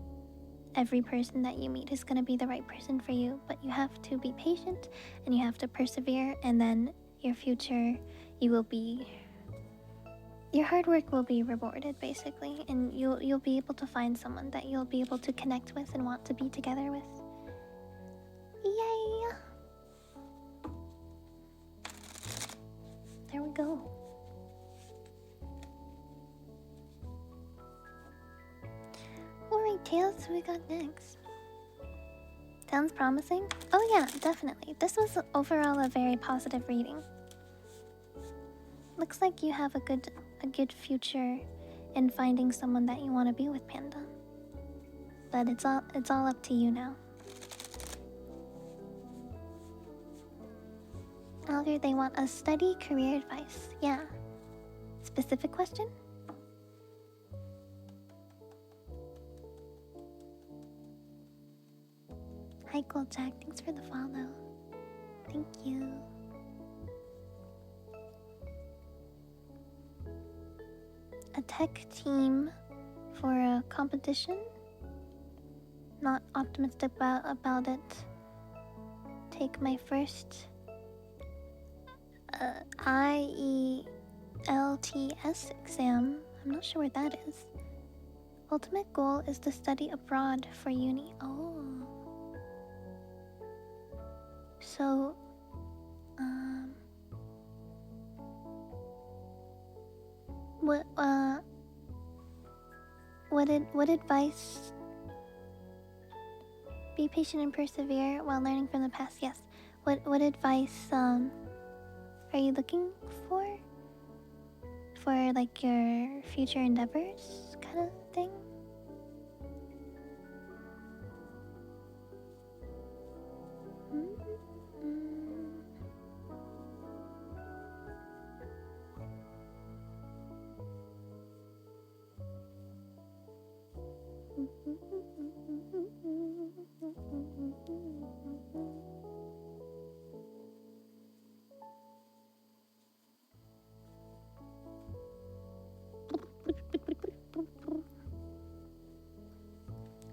every person that you meet is going to be the right person for you, but you have to be patient and you have to persevere, and then your future, your hard work will be rewarded, basically, and you'll be able to find someone that you'll be able to connect with and want to be together with. Yay! There we go. Alright, Tails, who we got next? Sounds promising? Oh yeah, definitely. This was overall a very positive reading. looks like you have a good future in finding someone that you want to be with, Panda. But it's all up to you now. Alger, they want a study career advice. Yeah. Specific question? Hi, Gold Jack. Thanks for the follow. Thank you. A tech team for a competition? Not optimistic about it. Take my first IELTS exam. I'm not sure what that is. Ultimate goal is to study abroad for uni. Oh. So, what advice? Be patient and persevere while learning from the past. Yes. What advice are you looking for? For like your future endeavors kind of thing?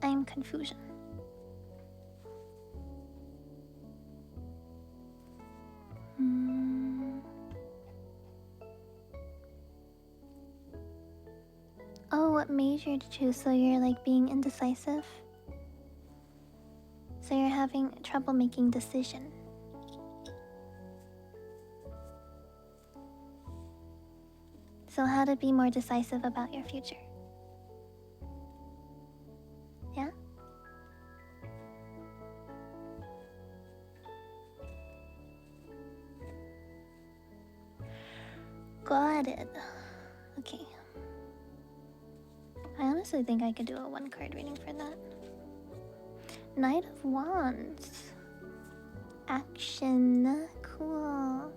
I am confusion. Oh, what major to choose? So you're like being indecisive? So you're having trouble making decision. So how to be more decisive about your future? Yeah? Got it. Okay. I honestly think I could do a one card reading for that. Knight of Wands. Action. Cool.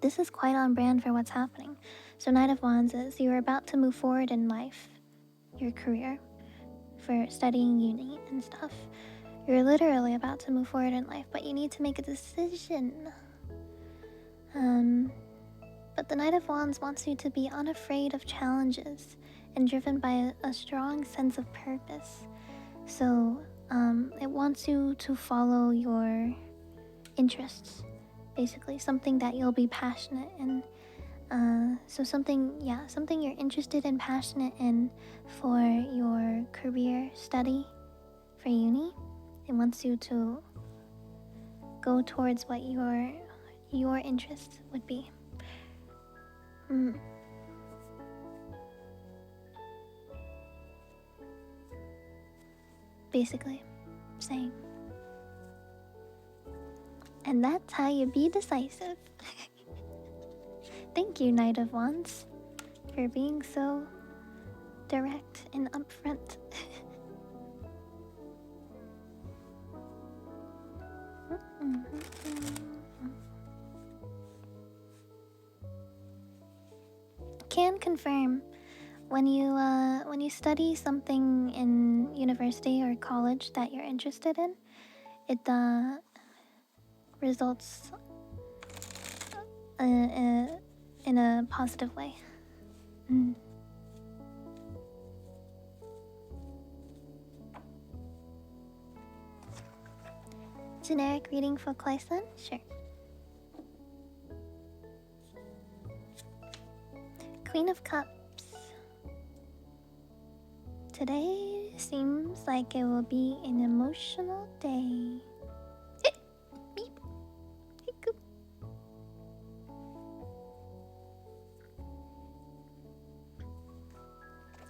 This is quite on brand for what's happening. So Knight of Wands is you're about to move forward in life, your career, for studying uni and stuff. You're literally about to move forward in life, but you need to make a decision. But the Knight of Wands wants you to be unafraid of challenges and driven by a strong sense of purpose. So it wants you to follow your interests, basically something that you'll be passionate in. So something you're interested and passionate in for your career study for uni. It wants you to go towards what your interests would be. Basically, saying. And that's how you be decisive. Thank you, Knight of Wands, for being so direct and upfront. Can confirm when you study something in university or college that you're interested in, it results in a positive way. Generic reading for Clayson? Sure. Queen of Cups. Today seems like it will be an emotional day. Beep. Hiccup.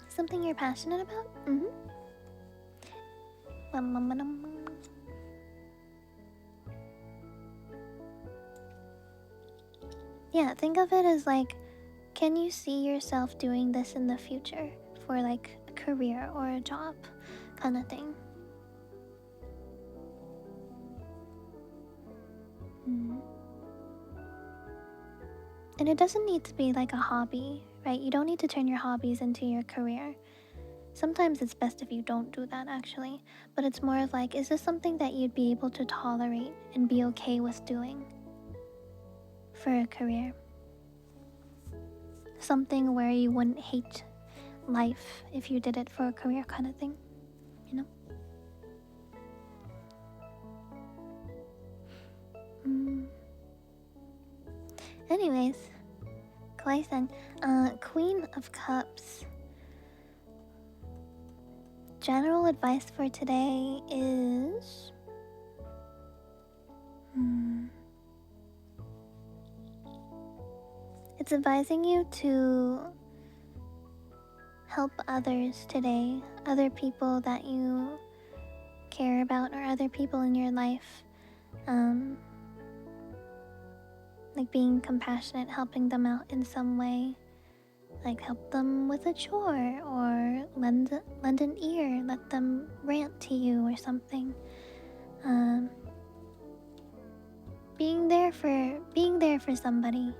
Something you're passionate about? Yeah, think of it as like, can you see yourself doing this in the future for like a career or a job kind of thing? Mm. And it doesn't need to be like a hobby, right? You don't need to turn your hobbies into your career. Sometimes it's best if you don't do that actually, but it's more of like, is this something that you'd be able to tolerate and be okay with doing for a career? Something where you wouldn't hate life if you did it for a career kind of thing, you know? Mm. Anyways, Kawaii-san, Queen of Cups. General advice for today is... It's advising you to help others today, other people that you care about or other people in your life. Like being compassionate, helping them out in some way. Like help them with a chore or lend an ear, let them rant to you or something. Being there for somebody.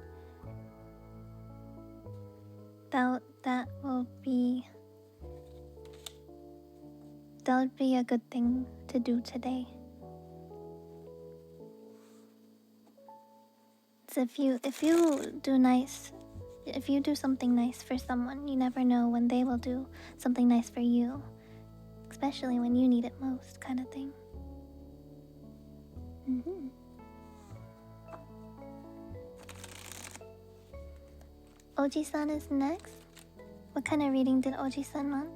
That would be a good thing to do today. So if you do something nice for someone, you never know when they will do something nice for you, especially when you need it most, kind of thing. Oji-san is next. What kind of reading did Oji-san want?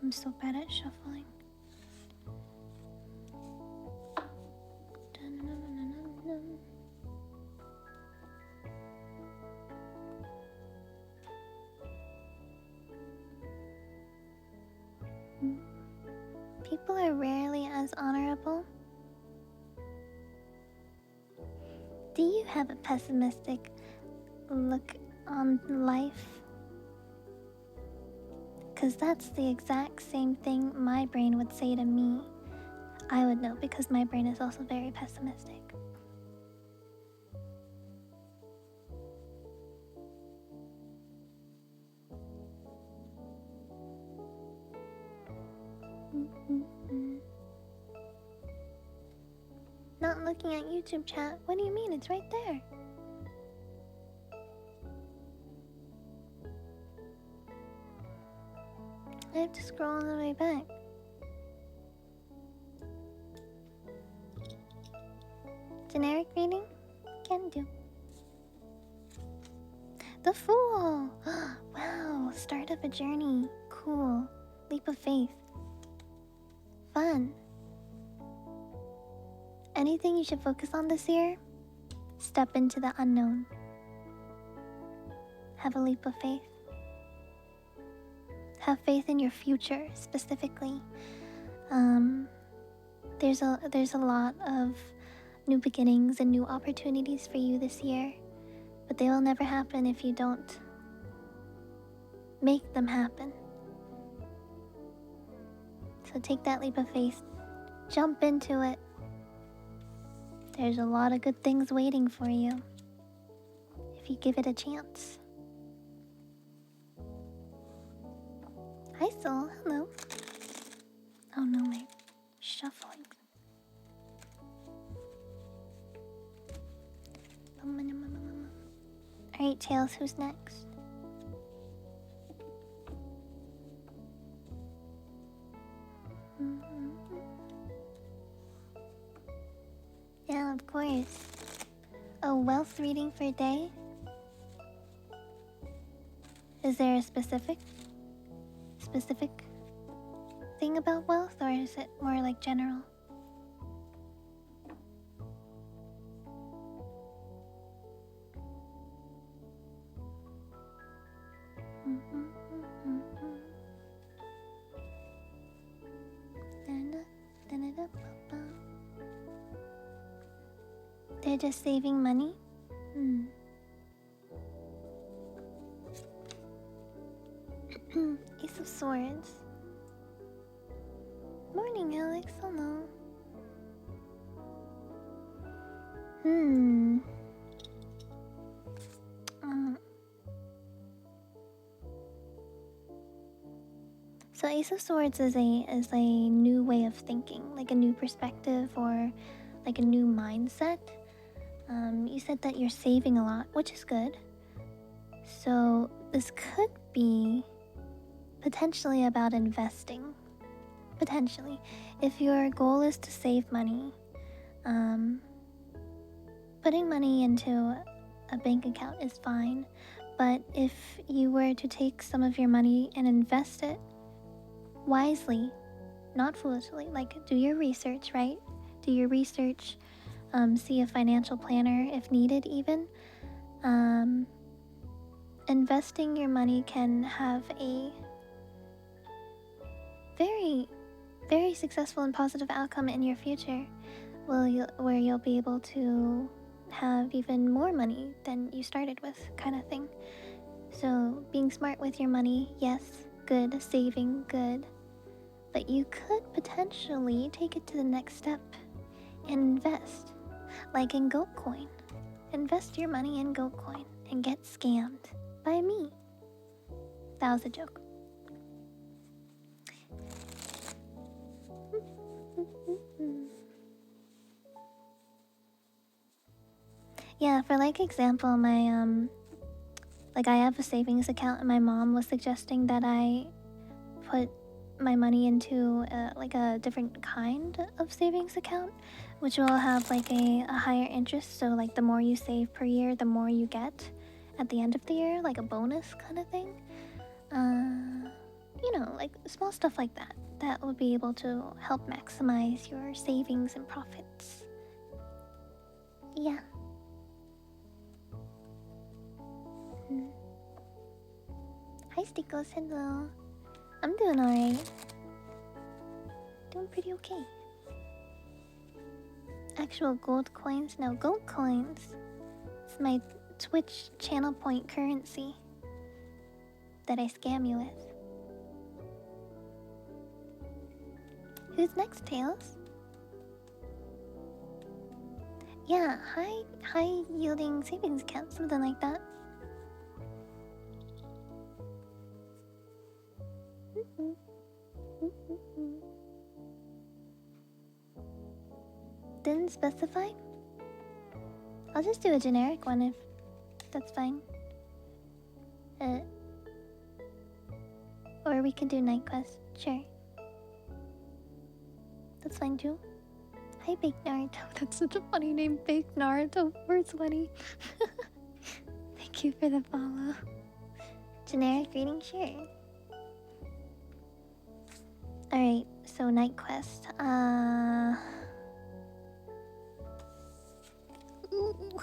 I'm so bad at shuffling. People are rarely as honorable. Do you have a pessimistic look on life? Because that's the exact same thing my brain would say to me. I would know because my brain is also very pessimistic. Not looking at YouTube chat? What do you mean? It's right there. I have to scroll all the way back. Generic reading? Can do. The Fool! Wow, start of a journey. Cool. Leap of faith. Fun. Anything you should focus on this year? Step into the unknown. Have a leap of faith. Have faith in your future, specifically. There's a lot of new beginnings and new opportunities for you this year, but they will never happen if you don't make them happen. So take that leap of faith. Jump into it. There's a lot of good things waiting for you if you give it a chance. Hi Soul, hello. Oh no, my shuffling. Alright, Tails, who's next? Yeah, of course. A wealth reading for a day? Is there a specific thing about wealth, or is it more like general? They're just saving money? Hmm. Ace of Swords. Morning, Alex. Hello. Hmm. Um, so Ace of Swords is a new way of thinking, like a new perspective or like a new mindset. You said that you're saving a lot, which is good. So this could be potentially about investing. Potentially. If your goal is to save money, putting money into a bank account is fine. But if you were to take some of your money and invest it wisely, not foolishly, like do your research, right? Do your research, see a financial planner if needed, even. Investing your money can have a very, very successful and positive outcome in your future, where you'll be able to have even more money than you started with, kind of thing. So being smart with your money, yes, good. Saving, good. But you could potentially take it to the next step and invest, like in GoatCoin. Invest your money in GoatCoin and get scammed by me. That was a joke. Yeah, for like example, my like I have a savings account and my mom was suggesting that I put my money into like a different kind of savings account, which will have like a higher interest. So like the more you save per year, the more you get at the end of the year, like a bonus kind of thing. You know, like small stuff like that that will be able to help maximize your savings and profits. Yeah. Hi Stickles, hello. I'm doing alright. Doing pretty okay. Actual gold coins? No, gold coins. It's my Twitch channel point currency that I scam you with. Who's next, Tails? Yeah, high yielding savings account, something like that. Didn't specify? I'll just do a generic one if that's fine. Or we could do night quest. Sure. That's fine too. Hi, Baked Naruto. That's such a funny name, Baked Naruto. Where's Sweaty? Thank you for the follow. Generic reading, sure. Alright, so night quest. Ooh.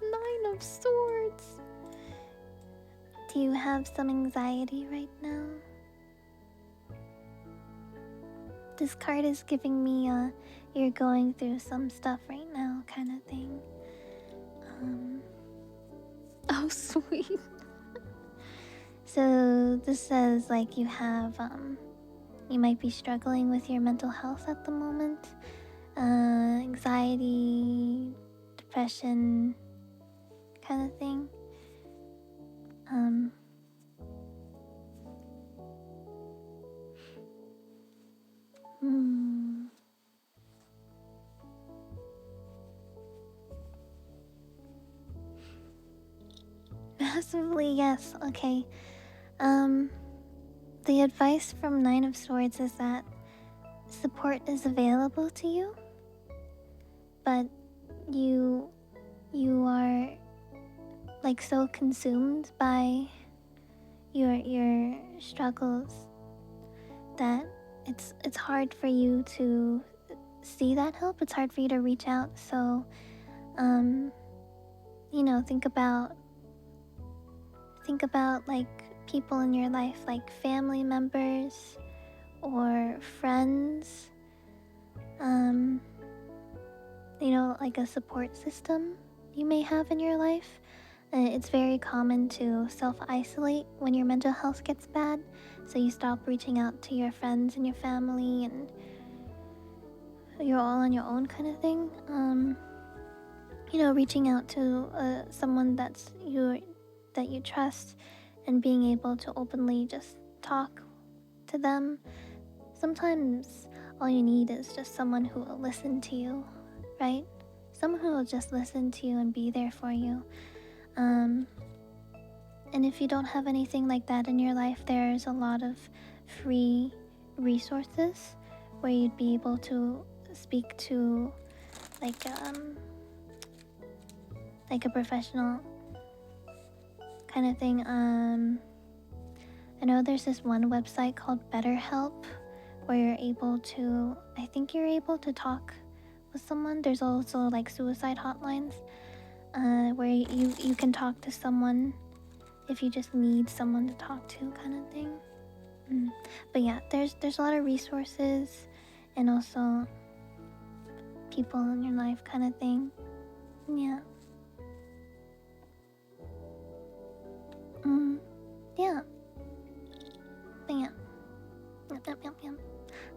9 of Swords. Do you have some anxiety right now? This card is giving me you're going through some stuff right now kind of thing. Oh sweet. So this says like you have you might be struggling with your mental health at the moment. Anxiety, depression kind of thing. Massively, yes. Okay. The advice from 9 of Swords is that support is available to you, but you are like so consumed by your struggles that it's hard for you to see that help. It's hard for you to reach out. So you know, think about like people in your life, like family members or friends, like a support system you may have in your life. It's very common to self-isolate when your mental health gets bad, so you stop reaching out to your friends and your family, and you're all on your own kind of thing. Reaching out to someone that you trust, and being able to openly just talk to them. Sometimes all you need is just someone who will listen to you, right? Someone who will just listen to you and be there for you. And if you don't have anything like that in your life, there's a lot of free resources where you'd be able to speak to like a professional kind of thing. I know there's this one website called BetterHelp where I think you're able to talk with someone. There's also like suicide hotlines where you can talk to someone if you just need someone to talk to, kind of thing. But yeah, there's a lot of resources, and also people in your life, kind of thing. Yeah. Yeah. But yeah. Yep.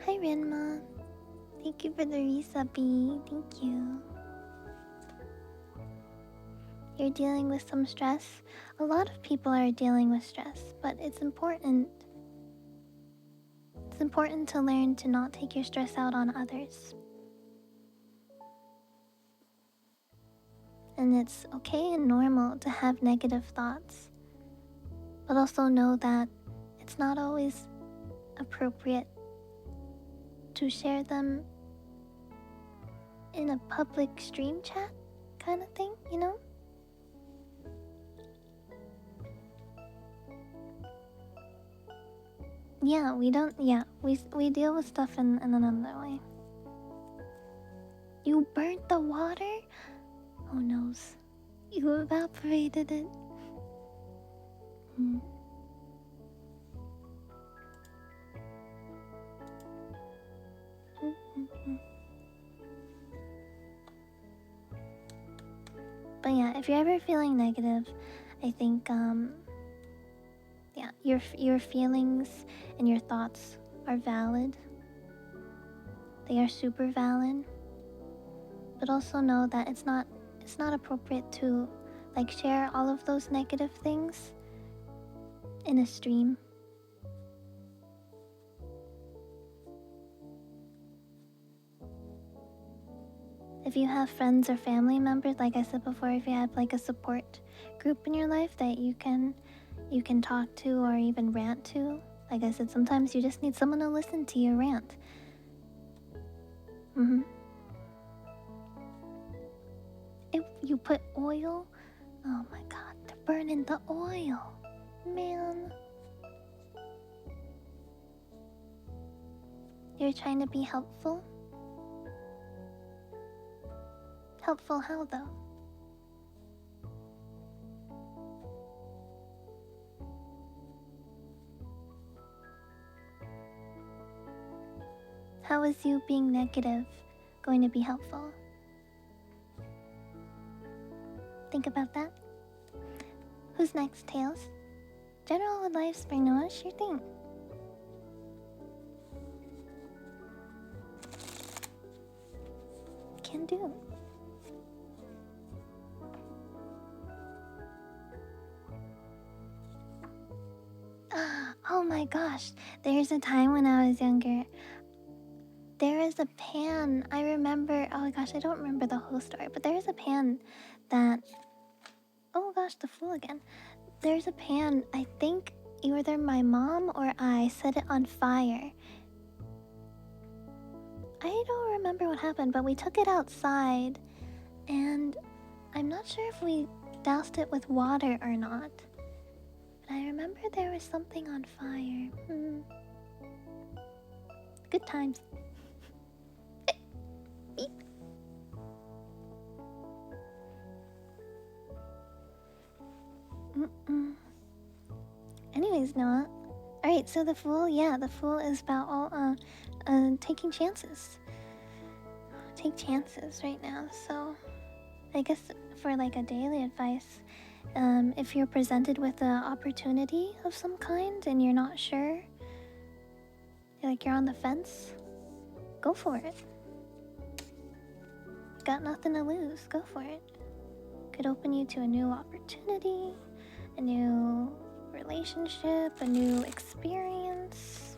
Hi, Renma. Thank you for the resubby. Thank you. You're dealing with some stress. A lot of people are dealing with stress, but it's important. It's important to learn to not take your stress out on others. And it's okay and normal to have negative thoughts, but also know that it's not always appropriate to share them in a public stream chat kind of thing, you know? Yeah, we don't. Yeah, we deal with stuff in another way. You burnt the water? Oh noes. You evaporated it. But yeah, if you're ever feeling negative, I think yeah, your feelings and your thoughts are valid. They are super valid. But also know that it's not appropriate to like share all of those negative things in a stream. If you have friends or family members, like I said before, if you have like a support group in your life that you can talk to or even rant to, like I said, sometimes you just need someone to listen to your rant. If you put oil, oh my god, they're burning the oil, man. You're trying to be helpful? Helpful how though? How is you being negative going to be helpful? Think about that. Who's next, Tails? General would live spring Noah, sure thing. Can do. Oh my gosh, there's a time when I was younger. There is a pan. I remember. Oh my gosh, I don't remember the whole story, but there is a pan that. Oh gosh, the fool again. There's a pan. I think either my mom or I set it on fire. I don't remember what happened, but we took it outside, and I'm not sure if we doused it with water or not. But I remember there was something on fire. Good times. Beep. Anyways, Noah, Alright, so the Fool, yeah, the Fool is about all, taking chances. Take chances right now, so... I guess for like a daily advice, if you're presented with an opportunity of some kind and you're not sure, like you're on the fence, go for it. Got nothing to lose, go for it. Could open you to a new opportunity, a new relationship, a new experience.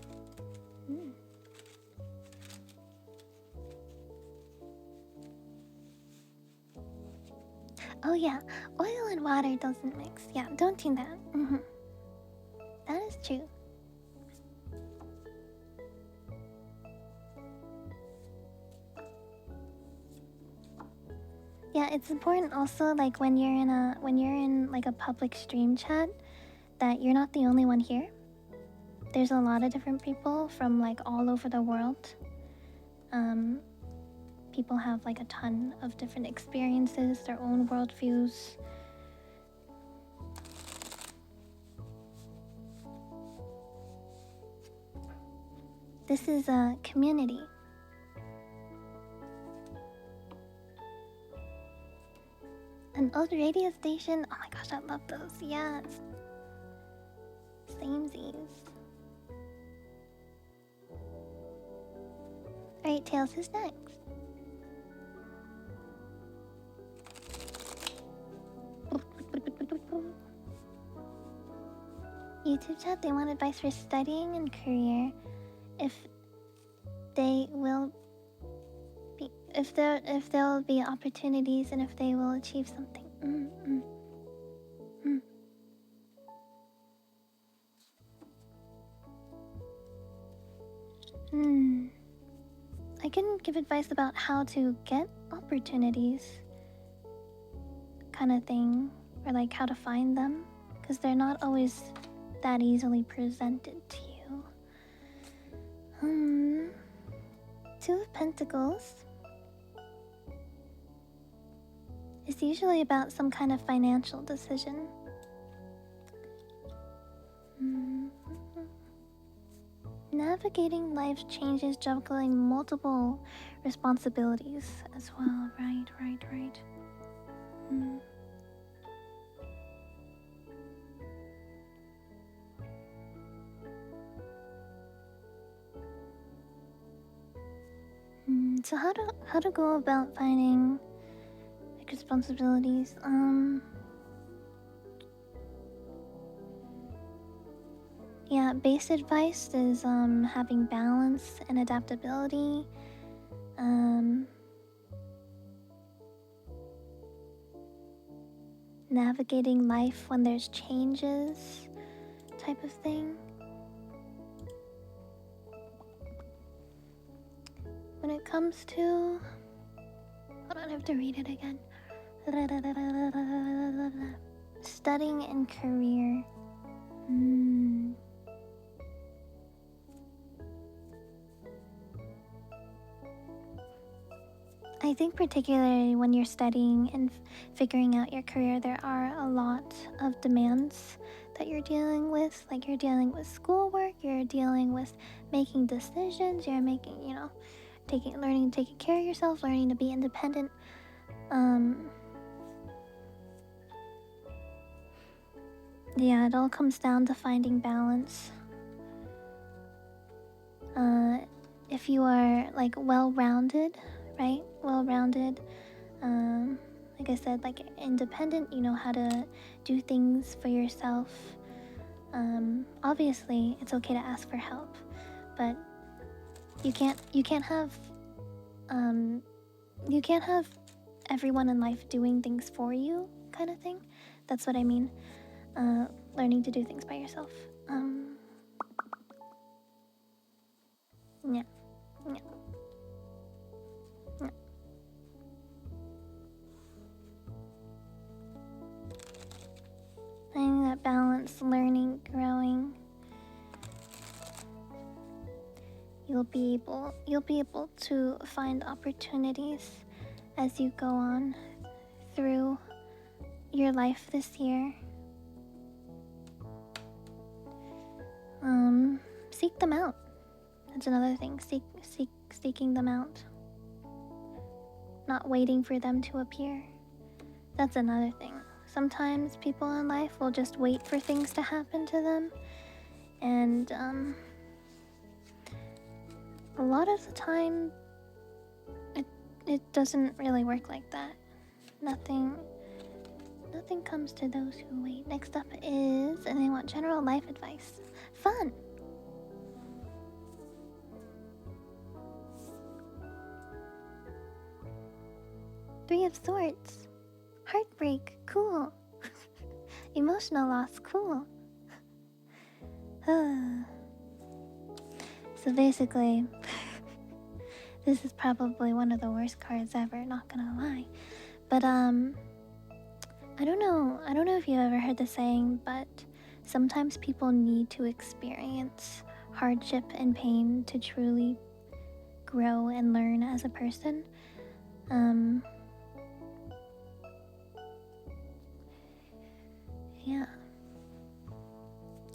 Oh yeah, oil and water doesn't mix. Yeah, don't do that. That is true. Yeah, it's important also, like when you're in like a public stream chat, that you're not the only one here. There's a lot of different people from like all over the world. People have like a ton of different experiences, their own worldviews. This is a community. An old radio station. Oh my gosh, I love those. Yes. Samesies. Alright, Tails, who's next? YouTube chat, they want advice for studying and career. If they will be, if there will be opportunities and if they will achieve something. I can give advice about how to get opportunities, kind of thing, or like how to find them, because they're not always that easily presented to you. Two of Pentacles is usually about some kind of financial decision. Navigating life changes, juggling multiple responsibilities as well. Right. So how to go about finding like responsibilities? Yeah, base advice is having balance and adaptability. Navigating life when there's changes, type of thing. When it comes to... Hold on, I have to read it again. Studying and career. I think particularly when you're studying and figuring out your career, there are a lot of demands that you're dealing with. Like you're dealing with schoolwork, you're dealing with making decisions, you're making, learning to take care of yourself, learning to be independent. Yeah, it all comes down to finding balance. If you are like well-rounded, right? Well-rounded, like I said, like independent, you know how to do things for yourself. Obviously, it's okay to ask for help, but you can't have everyone in life doing things for you, kind of thing. That's what I mean. Learning to do things by yourself. Yeah. Finding that balance, learning, growing. You'll be able to find opportunities as you go on through your life this year. Seek them out. That's another thing. Seeking them out. Not waiting for them to appear. That's another thing. Sometimes people in life will just wait for things to happen to them, and a lot of the time it doesn't really work like that. Nothing comes to those who wait. Next up is, and they want general life advice. Fun. Three of Swords. Heartbreak. Cool. Emotional loss. Cool. So basically, this is probably one of the worst cards ever, not gonna lie. But I don't know if you've ever heard the saying, but sometimes people need to experience hardship and pain to truly grow and learn as a person. Yeah.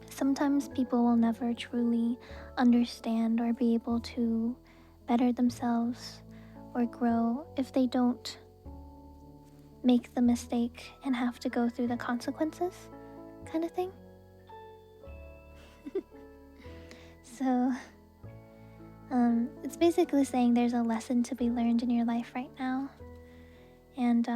Sometimes people will never truly understand or be able to better themselves or grow if they don't make the mistake and have to go through the consequences, kind of thing. So, it's basically saying there's a lesson to be learned in your life right now, and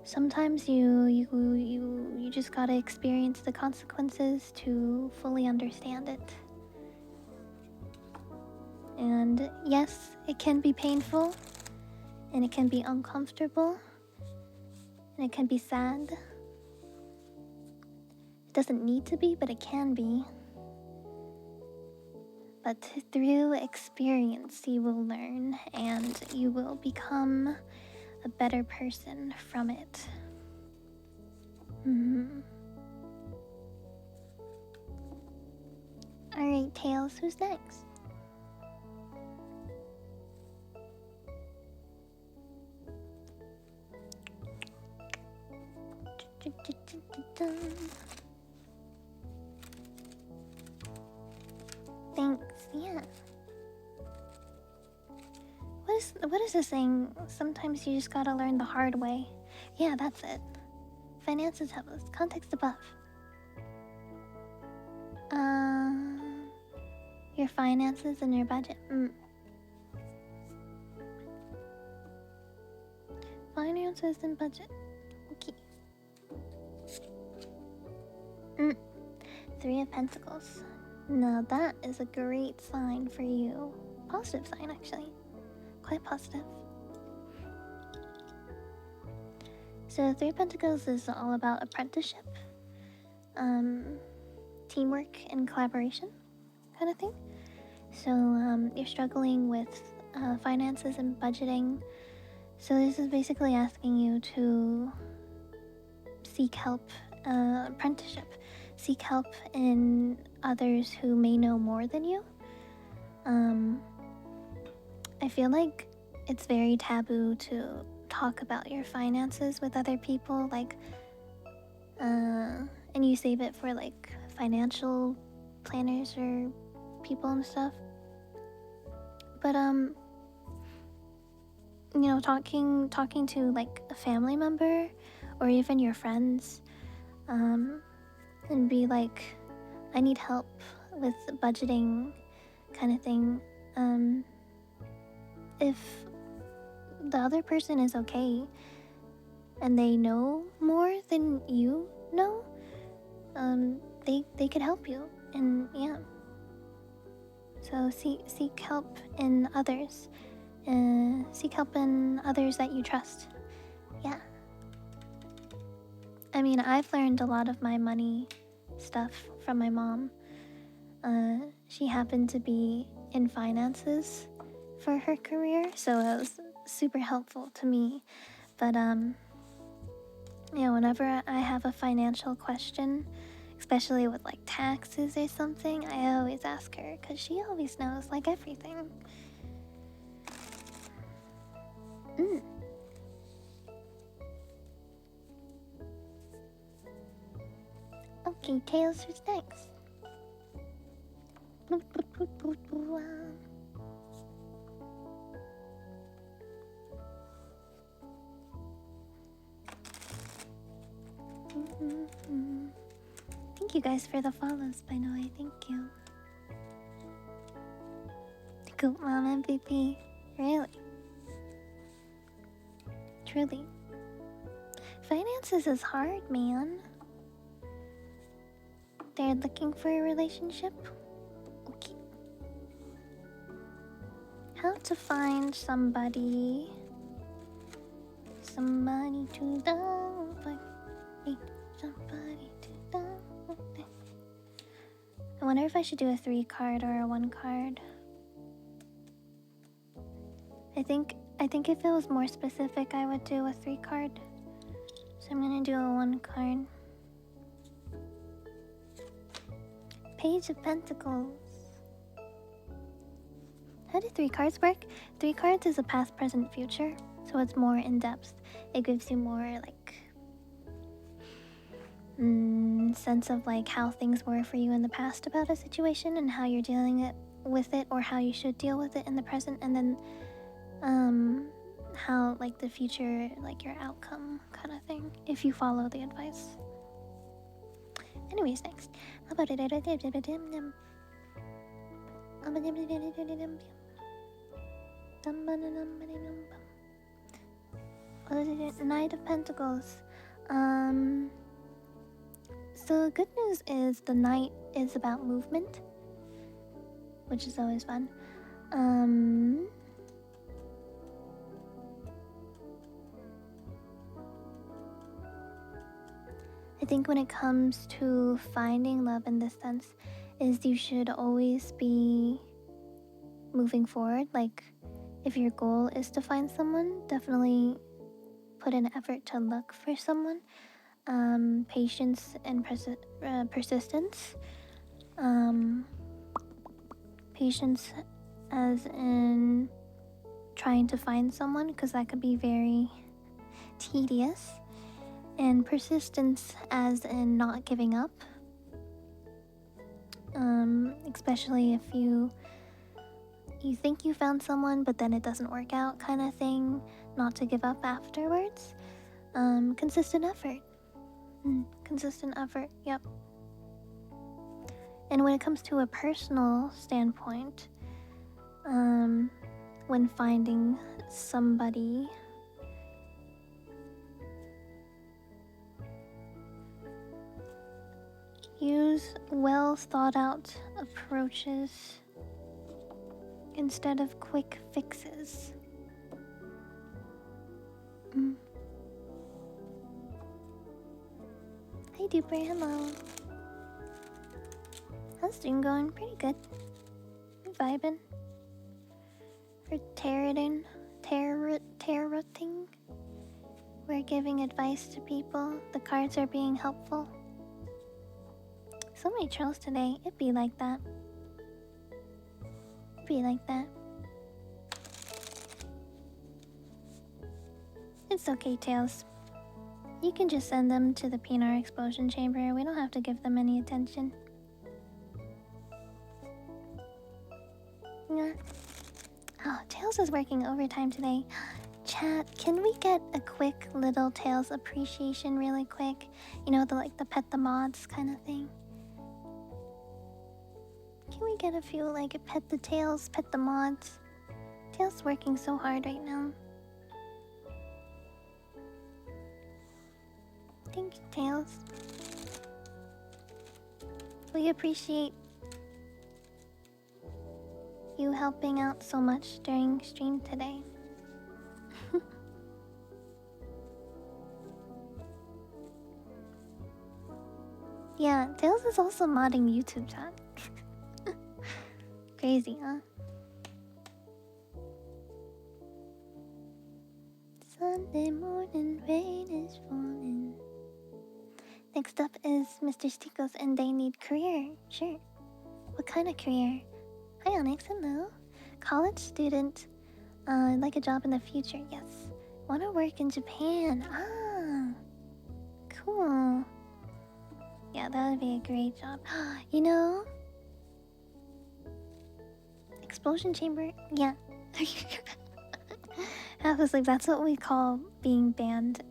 sometimes you just gotta experience the consequences to fully understand it. And yes, it can be painful, and it can be uncomfortable, and it can be sad. It doesn't need to be, but it can be. But through experience, you will learn, and you will become a better person from it. Alright, Tails, who's next? Thanks, yeah. What is this saying? Sometimes you just gotta learn the hard way. Yeah, that's it. Finances have this. Context above. Your finances and your budget. Finances and budget. Okay. Three of Pentacles. Now that is a great sign for you. Positive sign, actually. Quite positive. So Three of Pentacles is all about apprenticeship, teamwork and collaboration kind of thing. So you're struggling with finances and budgeting. So this is basically asking you to seek help, apprenticeship. Seek help in others who may know more than you. I feel like it's very taboo to talk about your finances with other people, like, and you save it for like financial planners or people and stuff. But you know, talking to like a family member or even your friends, and be like, I need help with budgeting, kind of thing. If the other person is okay and they know more than you know, they could help you, and yeah. So seek help in others. Seek help in others that you trust. Yeah. I mean, I've learned a lot of my money stuff from my mom. She happened to be in finances for her career, so it was super helpful to me. But yeah, whenever I have a financial question, especially with like taxes or something, I always ask her because she always knows like everything. Okay, Tails, who's next? Thank you guys for the follows, by the way. Thank you. Goat Mom MVP. Really? Truly. Finances is hard, man. They're looking for a relationship? Okay. How to find somebody. Somebody to love. Somebody to love. I wonder if I should do a 3 card or a 1 card. I think if it was more specific, I would do a 3 card. So I'm gonna do a 1 card. Page of Pentacles. How do 3 cards work? 3 cards is a past, present, future, so it's more in depth. It gives you more like sense of like how things were for you in the past about a situation and how you're dealing with it, or how you should deal with it in the present, and then how like the future, like your outcome kind of thing, if you follow the advice. Anyways, next. Knight of Pentacles. So good news is the Knight is about movement, which is always fun. I think when it comes to finding love in this sense, is you should always be moving forward. Like, if your goal is to find someone, definitely put an effort to look for someone. Patience and persistence. Patience as in trying to find someone, because that could be very tedious. And persistence as in not giving up. Especially if you think you found someone but then it doesn't work out kind of thing. Not to give up afterwards. Consistent effort. Consistent effort, yep. And when it comes to a personal standpoint, when finding somebody, use well thought out approaches instead of quick fixes. Hi Duper, hello. How's the stream going? Pretty good. We're vibing. We're tarotting. We're giving advice to people. The cards are being helpful. So many trolls today. It'd be like that. It'd be like that. It's okay, Tails. You can just send them to the Pinar explosion chamber. We don't have to give them any attention. Yeah. Oh, Tails is working overtime today. Chat, can we get a quick little Tails appreciation really quick? You know, the pet the mods kind of thing. Can we get a few, like, pet the Tails, pet the mods? Tails working so hard right now. Thank you, Tails. We appreciate you helping out so much during stream today. Yeah, Tails is also modding YouTube chat. Crazy, huh? Sunday morning rain is falling. Next up is Mr. Stickles and they need career. Sure. What kind of career? Hi Onyx, hello. College student. Like a job in the future, yes. Wanna work in Japan. Ah. Cool. Yeah, that would be a great job. You know, explosion chamber. Yeah. I was like, that's what we call being banned.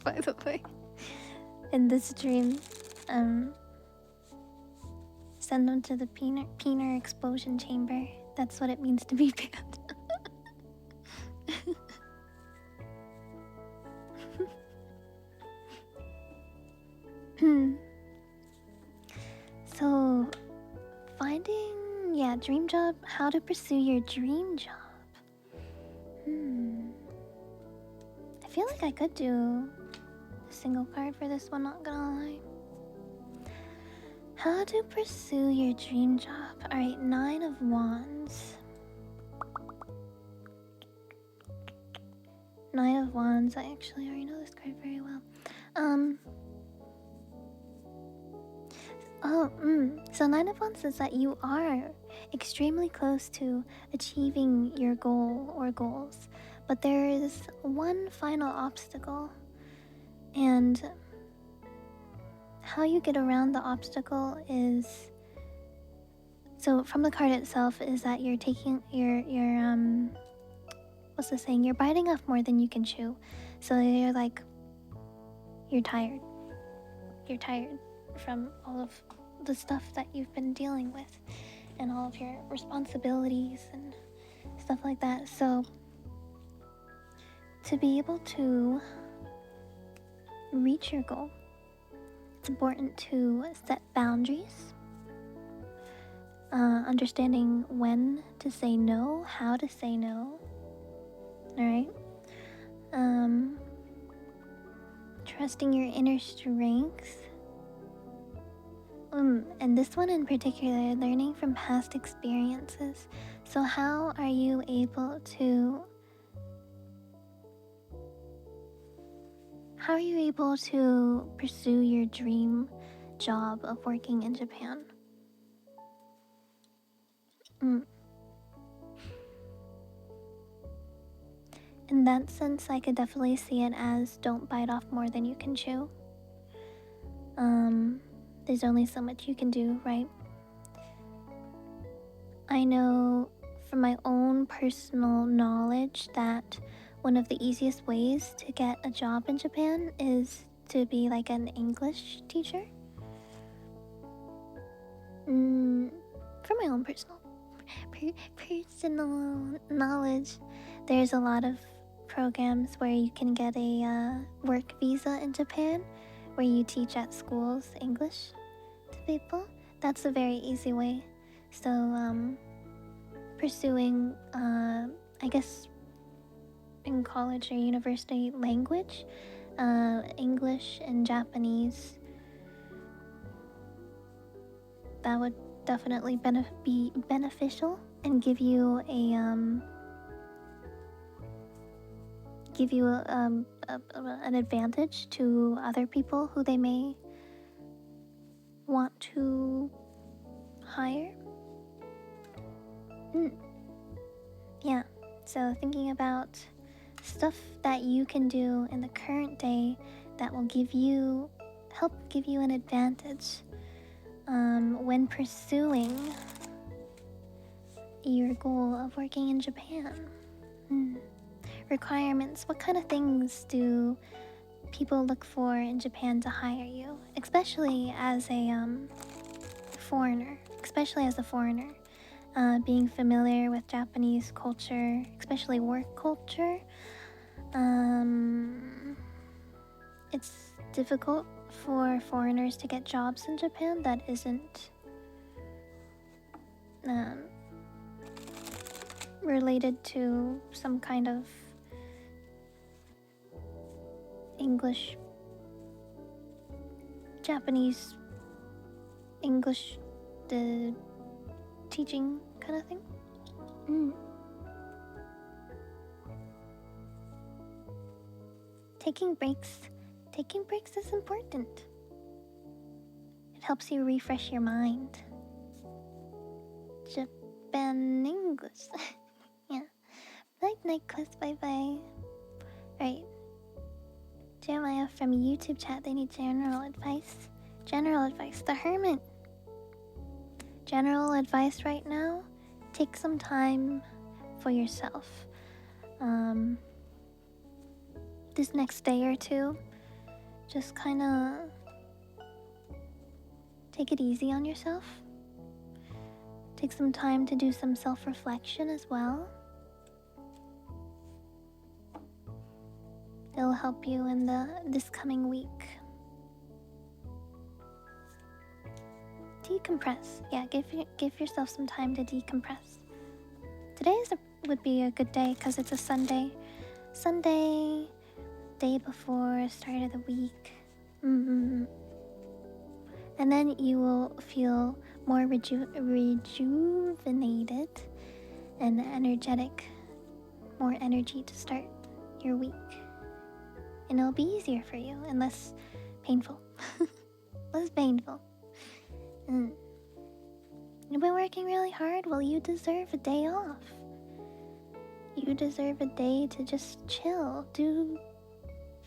By the way, in this stream, send them to the peener explosion chamber. That's what it means to be banned. So, finding, dream job, how to pursue your dream job. I feel like I could do a single card for this one, not gonna lie. How to pursue your dream job. Alright, 9 of Wands. 9 of Wands, I actually already know this card very well. So 9 of Wands says that you are extremely close to achieving your goal or goals, but there is one final obstacle, and how you get around the obstacle is, so from the card itself, is that you're taking what's the saying, you're biting off more than you can chew. So you're like, you're tired from all of the stuff that you've been dealing with and all of your responsibilities and stuff like that. So to be able to reach your goal, it's important to set boundaries, understanding when to say no, how to say no. All right. Trusting your inner strength. And this one in particular, learning from past experiences. So how are you able to pursue your dream job of working in Japan? In that sense, I could definitely see it as don't bite off more than you can chew. There's only so much you can do, right? I know from my own personal knowledge that one of the easiest ways to get a job in Japan is to be like an English teacher. From my own personal knowledge, there's a lot of programs where you can get a work visa in Japan, where you teach at schools English to people. That's a very easy way. So pursuing I guess in college or university language, English and Japanese, that would definitely be beneficial and give you an advantage to other people who they may want to hire. Yeah, so thinking about stuff that you can do in the current day that will help give you an advantage when pursuing your goal of working in Japan. Requirements. What kind of things do people look for in Japan to hire you, especially as a foreigner? Being familiar with Japanese culture, especially work culture. It's difficult for foreigners to get jobs in Japan that isn't related to some kind of English, Japanese, English, the teaching kind of thing. Taking breaks is important. It helps you refresh your mind. Japan English. Yeah. Night class, bye. Right. Jeremiah from YouTube chat, they need general advice. The Hermit. General advice right now, take some time for yourself. This next day or two, just kind of take it easy on yourself. Take some time to do some self-reflection as well. It'll help you in this coming week. Decompress. Yeah, give yourself some time to decompress. Today would be a good day because it's a Sunday. Sunday, day before start of the week. And then you will feel more rejuvenated and energetic. More energy to start your week. And it'll be easier for you and less painful. Less painful. You've been working really hard? Well, you deserve a day off. You deserve a day to just chill, do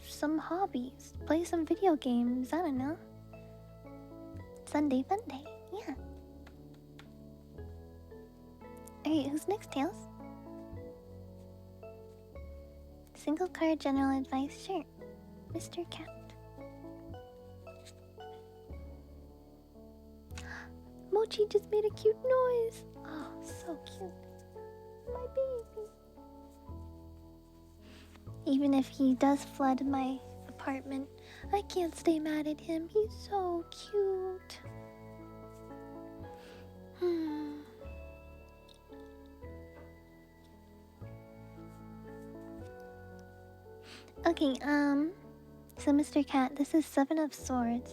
some hobbies, play some video games, I don't know. Sunday fun day, yeah. Alright, who's next, Tails? Single card general advice, sure. Mr. Cat. Mochi just made a cute noise. Oh, so cute. My baby. Even if he does flood my apartment, I can't stay mad at him. He's so cute. Okay, so Mr. Cat, this is 7 of Swords.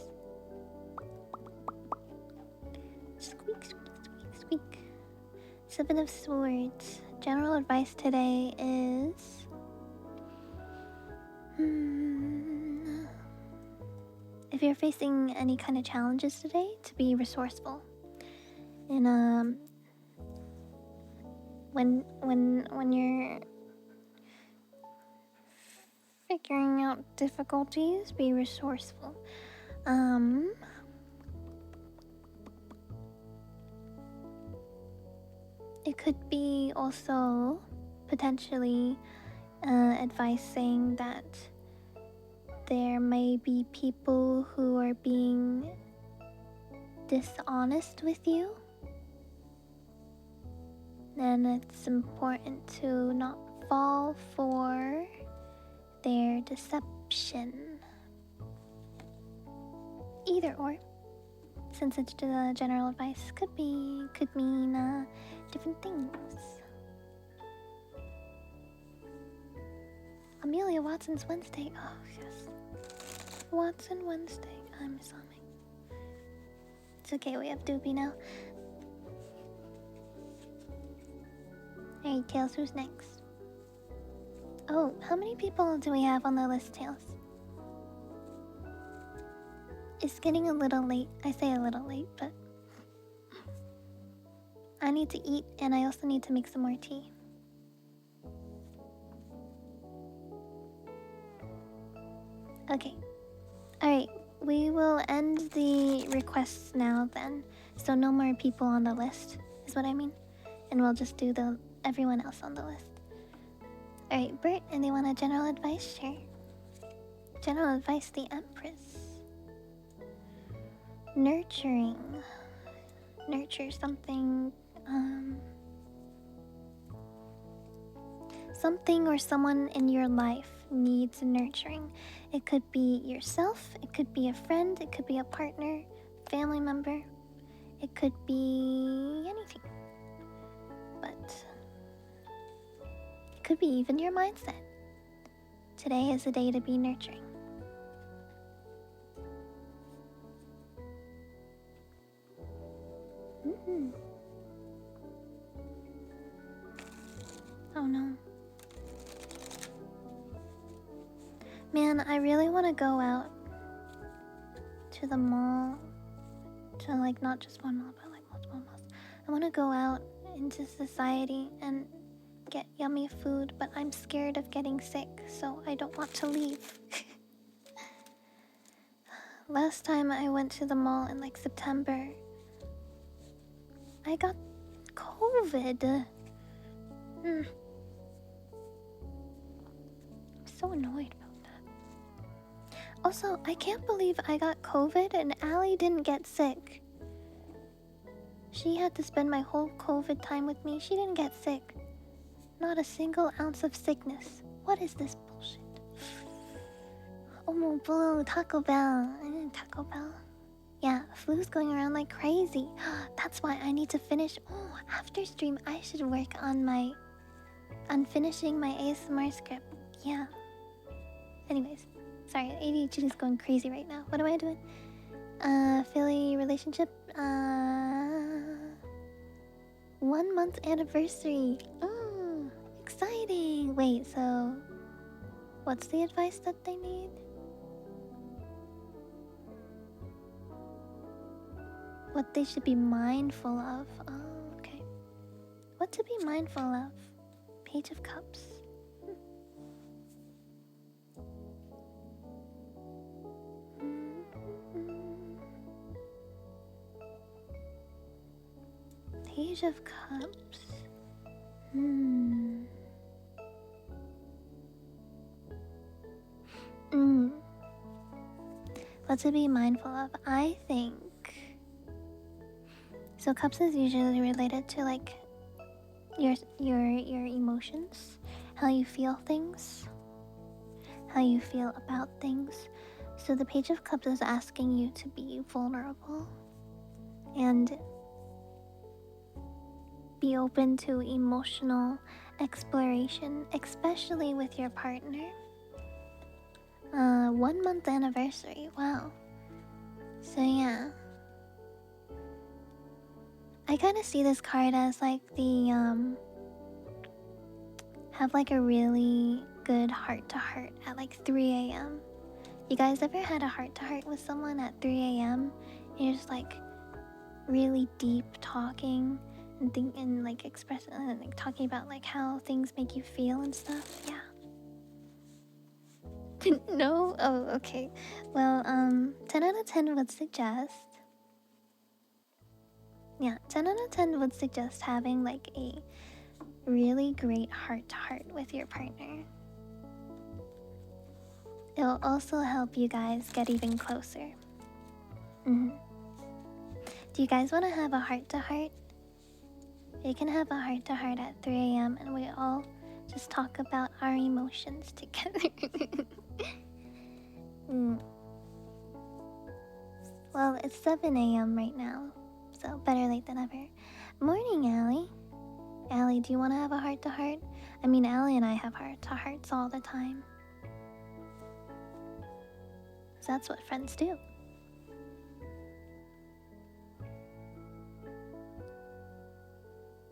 Squeak, squeak, squeak, squeak. 7 of Swords. General advice today is... if you're facing any kind of challenges today, to be resourceful. And when you're figuring out difficulties, be resourceful. It could be also potentially advice saying that there may be people who are being dishonest with you, and it's important to not fall for their deception. Either or, since it's general advice, could mean different things. Amelia Watson's Wednesday. Oh yes, Watson Wednesday. I'm assuming. It's okay. We have Doopy now. Alright, Tails. Who's next? Oh, how many people do we have on the list, Tails? It's getting a little late. I say a little late, but I need to eat, and I also need to make some more tea. Okay. Alright, we will end the requests now then. So no more people on the list, is what I mean. And we'll just do everyone else on the list. Alright, Bert, anyone a general advice? Sure. General advice, the Empress. Nurturing. Nurture something, something or someone in your life needs nurturing. It could be yourself, it could be a friend, it could be a partner, family member, it could be anything. But it could be even your mindset. Today is a day to be nurturing. Oh no. Man, I really want to go out to the mall. To like not just one mall, but like multiple malls. I want to go out into society and get yummy food, but I'm scared of getting sick, so I don't want to leave. Last time I went to the mall in like September, I got COVID. I'm so annoyed about that. Also, I can't believe I got COVID and Allie didn't get sick. She had to spend my whole COVID time with me. She didn't get sick. Not a single ounce of sickness. What is this bullshit? Oh, blue Taco Bell. Taco Bell. Yeah, flu's going around like crazy. That's why I need to finish. Oh, after stream, I should work on finishing my ASMR script. Yeah. Anyways, sorry, ADHD is going crazy right now. What am I doing? Philly relationship. 1 month anniversary. Oh, exciting. Wait, so what's the advice that they need? What they should be mindful of. Oh, okay. What to be mindful of? Page of Cups. Page of Cups. What to be mindful of? I think. So cups is usually related to like your emotions, how you feel things, how you feel about things. So the Page of Cups is asking you to be vulnerable and be open to emotional exploration, especially with your partner. 1 month anniversary, wow. So yeah, I kind of see this card as like the have like a really good heart to heart at like 3 a.m. You guys ever had a heart to heart with someone at 3 a.m? You're just like really deep talking and like expressing like talking about like how things make you feel and stuff. Yeah. No? Oh, okay. Well, 10 out of 10 would suggest. Yeah, 10 out of 10 would suggest having like a really great heart to heart with your partner. It'll also help you guys get even closer. Do you guys want to have a heart to heart? We can have a heart to heart at 3 a.m. and we all just talk about our emotions together. Well, it's 7 a.m. right now, so better late than ever. Morning, Allie. Allie, do you want to have a heart to heart? I mean, Allie and I have heart to hearts all the time. 'Cause that's what friends do.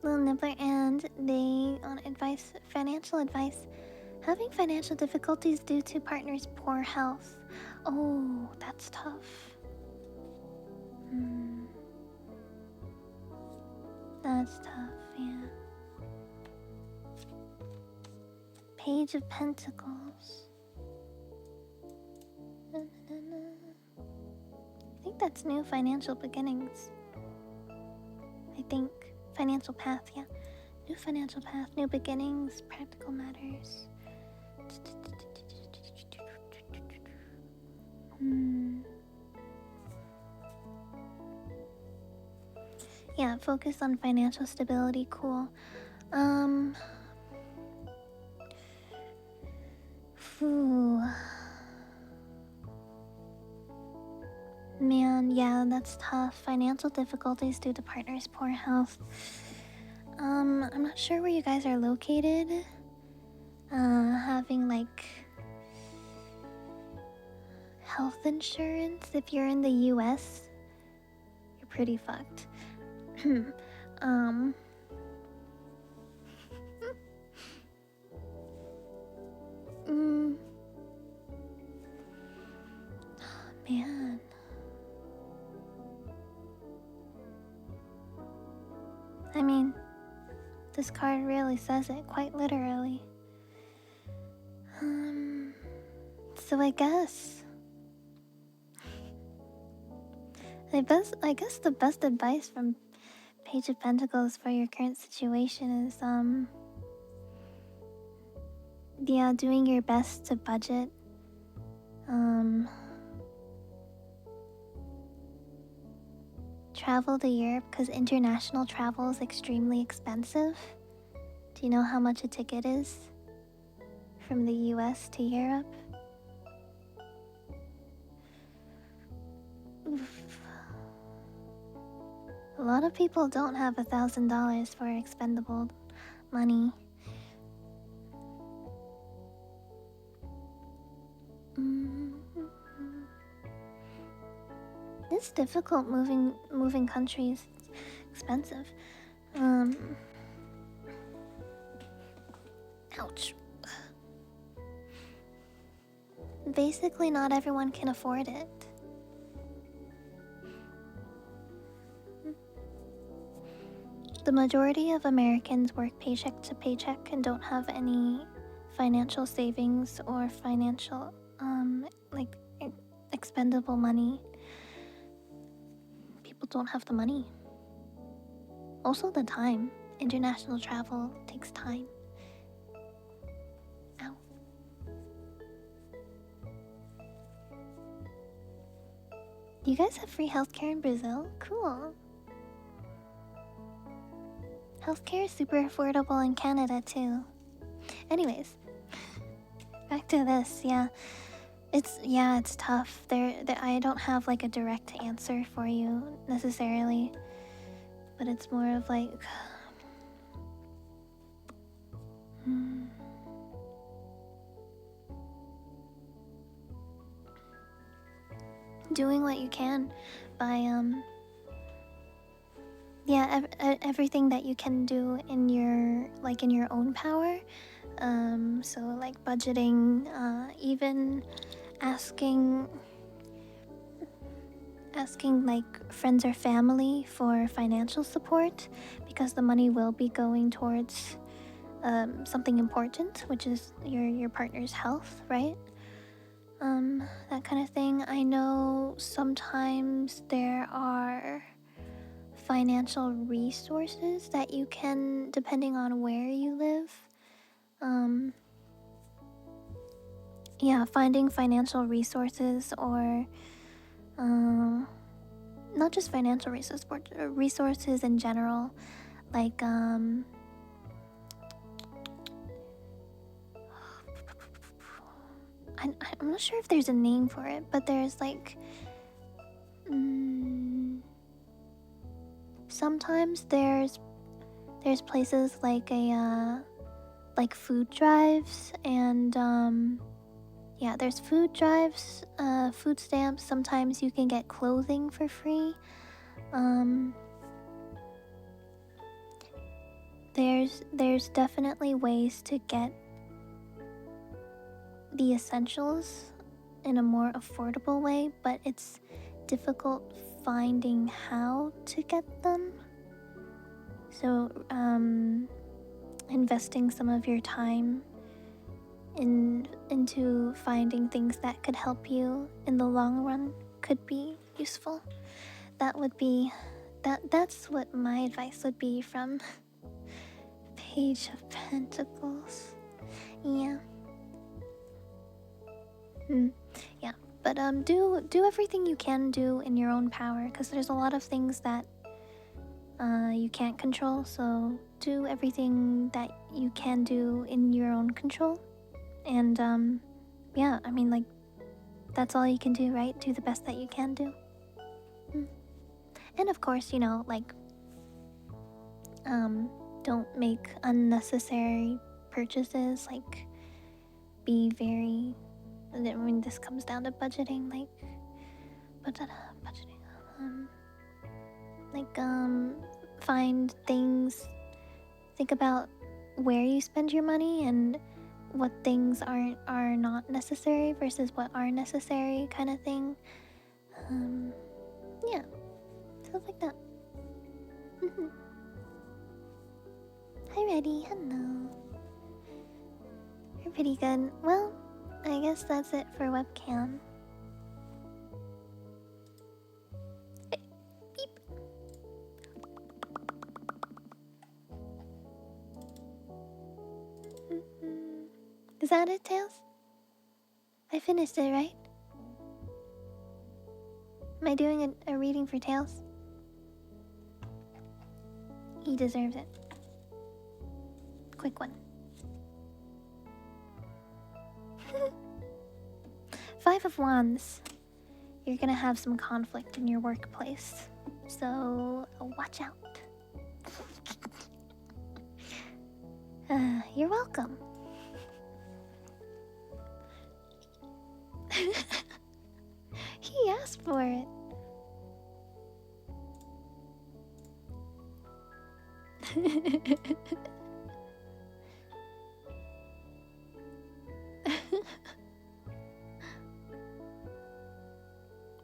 Little Nibbler, and they on advice, financial advice. Having financial difficulties due to partner's poor health. Oh, that's tough. That's tough, yeah. Page of Pentacles. I think that's new financial beginnings. I think financial path, yeah. New financial path, new beginnings, practical matters. Yeah, focus on financial stability, cool. Man, yeah, that's tough. Financial difficulties due to partner's poor health. I'm not sure where you guys are located. Having like health insurance, if you're in the US, you're pretty fucked. Man. I mean, this card really says it quite literally. So I guess the best advice from Page of Pentacles for your current situation is yeah, doing your best to budget. Travel to Europe because international travel is extremely expensive. Do you know how much a ticket is from the US to Europe? Oof. A lot of people don't have $1,000 for expendable money. It's difficult moving countries. It's expensive. Ouch. Basically, not everyone can afford it. The majority of Americans work paycheck to paycheck and don't have any financial savings or financial, like, expendable money. People don't have the money. Also the time. International travel takes time. Ow. You guys have free healthcare in Brazil? Cool. Healthcare is super affordable in Canada too. Anyways, back to this. Yeah, it's tough. I don't have like a direct answer for you necessarily, but it's more of like doing what you can by yeah, everything that you can do in your own power. So like budgeting, even asking like friends or family for financial support, because the money will be going towards something important, which is your partner's health, right? That kind of thing. I know sometimes there are financial resources that you can, depending on where you live. Yeah, finding financial resources or not just financial resources, but resources in general, like I'm not sure if there's a name for it, but there's like sometimes there's places like like food drives, and yeah, there's food drives, food stamps. Sometimes you can get clothing for free. There's definitely ways to get the essentials in a more affordable way, but it's difficult finding how to get them. So investing some of your time into finding things that could help you in the long run could be useful. That's what my advice would be from Page of Pentacles. Yeah. Yeah, but do everything you can do in your own power, because there's a lot of things that you can't control. So do everything that you can do in your own control, and yeah, I mean, like, that's all you can do, right? Do the best that you can do. And of course, like, don't make unnecessary purchases. Like, be very, I mean, this comes down to budgeting, like, budgeting, like, find things, think about where you spend your money and what things are not necessary versus what are necessary, kind of thing. Yeah, stuff like that. Hi, Reddy. Hello. You're pretty good. Well, I guess that's it for webcam. Beep. Is that it, Tails? I finished it, right? Am I doing a reading for Tails? He deserves it. Quick one. 5 of Wands. You're gonna have some conflict in your workplace. So, watch out. You're welcome. He asked for it.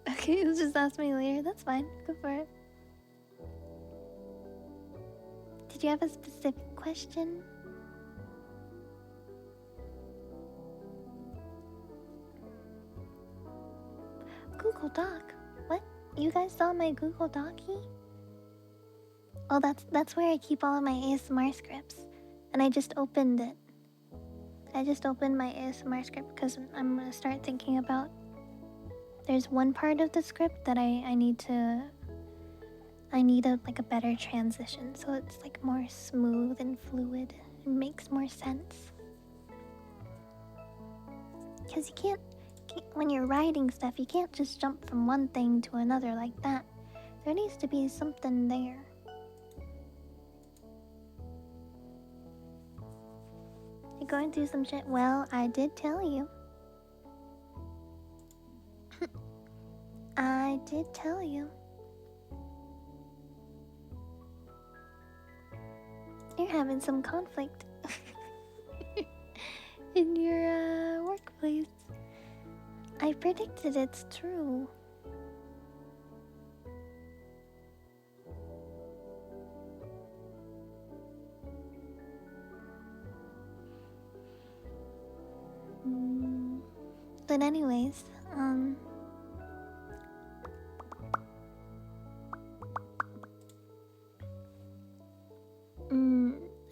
Okay, just ask me later. That's fine. Go for it. Did you have a specific question? Google Doc? What? You guys saw my Google Doc-y? Oh, that's where I keep all of my ASMR scripts. And I just opened it. I just opened my ASMR script because I'm gonna start thinking about... There's one part of the script that I need like a better transition, so it's like more smooth and fluid. It makes more sense. Because you can't, when you're writing stuff, you can't just jump from one thing to another like that. There needs to be something there. You're going through some shit? Well, I did tell you. I did tell you. You're having some conflict in your workplace. I predicted it's true. But anyways,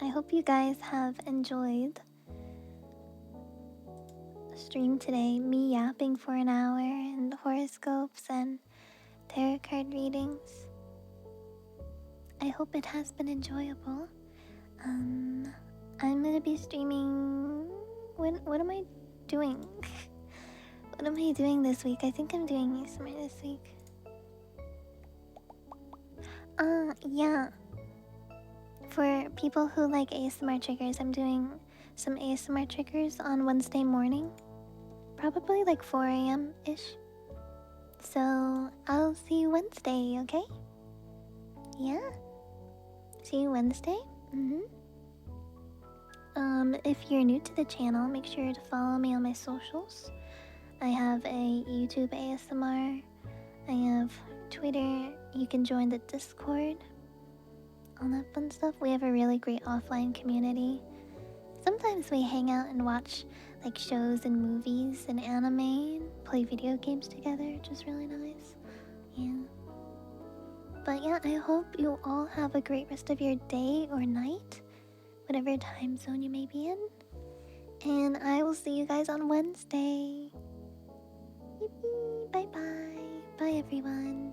I hope you guys have enjoyed the stream today. Me yapping for an hour and horoscopes and tarot card readings. I hope it has been enjoyable. I'm gonna be streaming. What am I doing? What am I doing this week? I think I'm doing ASMR this week. Yeah. For people who like ASMR triggers, I'm doing some ASMR triggers on Wednesday morning. Probably like 4 a.m.-ish. So, I'll see you Wednesday, okay? Yeah? See you Wednesday? If you're new to the channel, make sure to follow me on my socials. I have a YouTube ASMR. I have Twitter. You can join the Discord. All that fun stuff. We have a really great offline community. Sometimes we hang out and watch like shows and movies and anime and play video games together, which is really nice. Yeah. But yeah, I hope you all have a great rest of your day or night, whatever time zone you may be in. And I will see you guys on Wednesday. Bye bye. Bye everyone.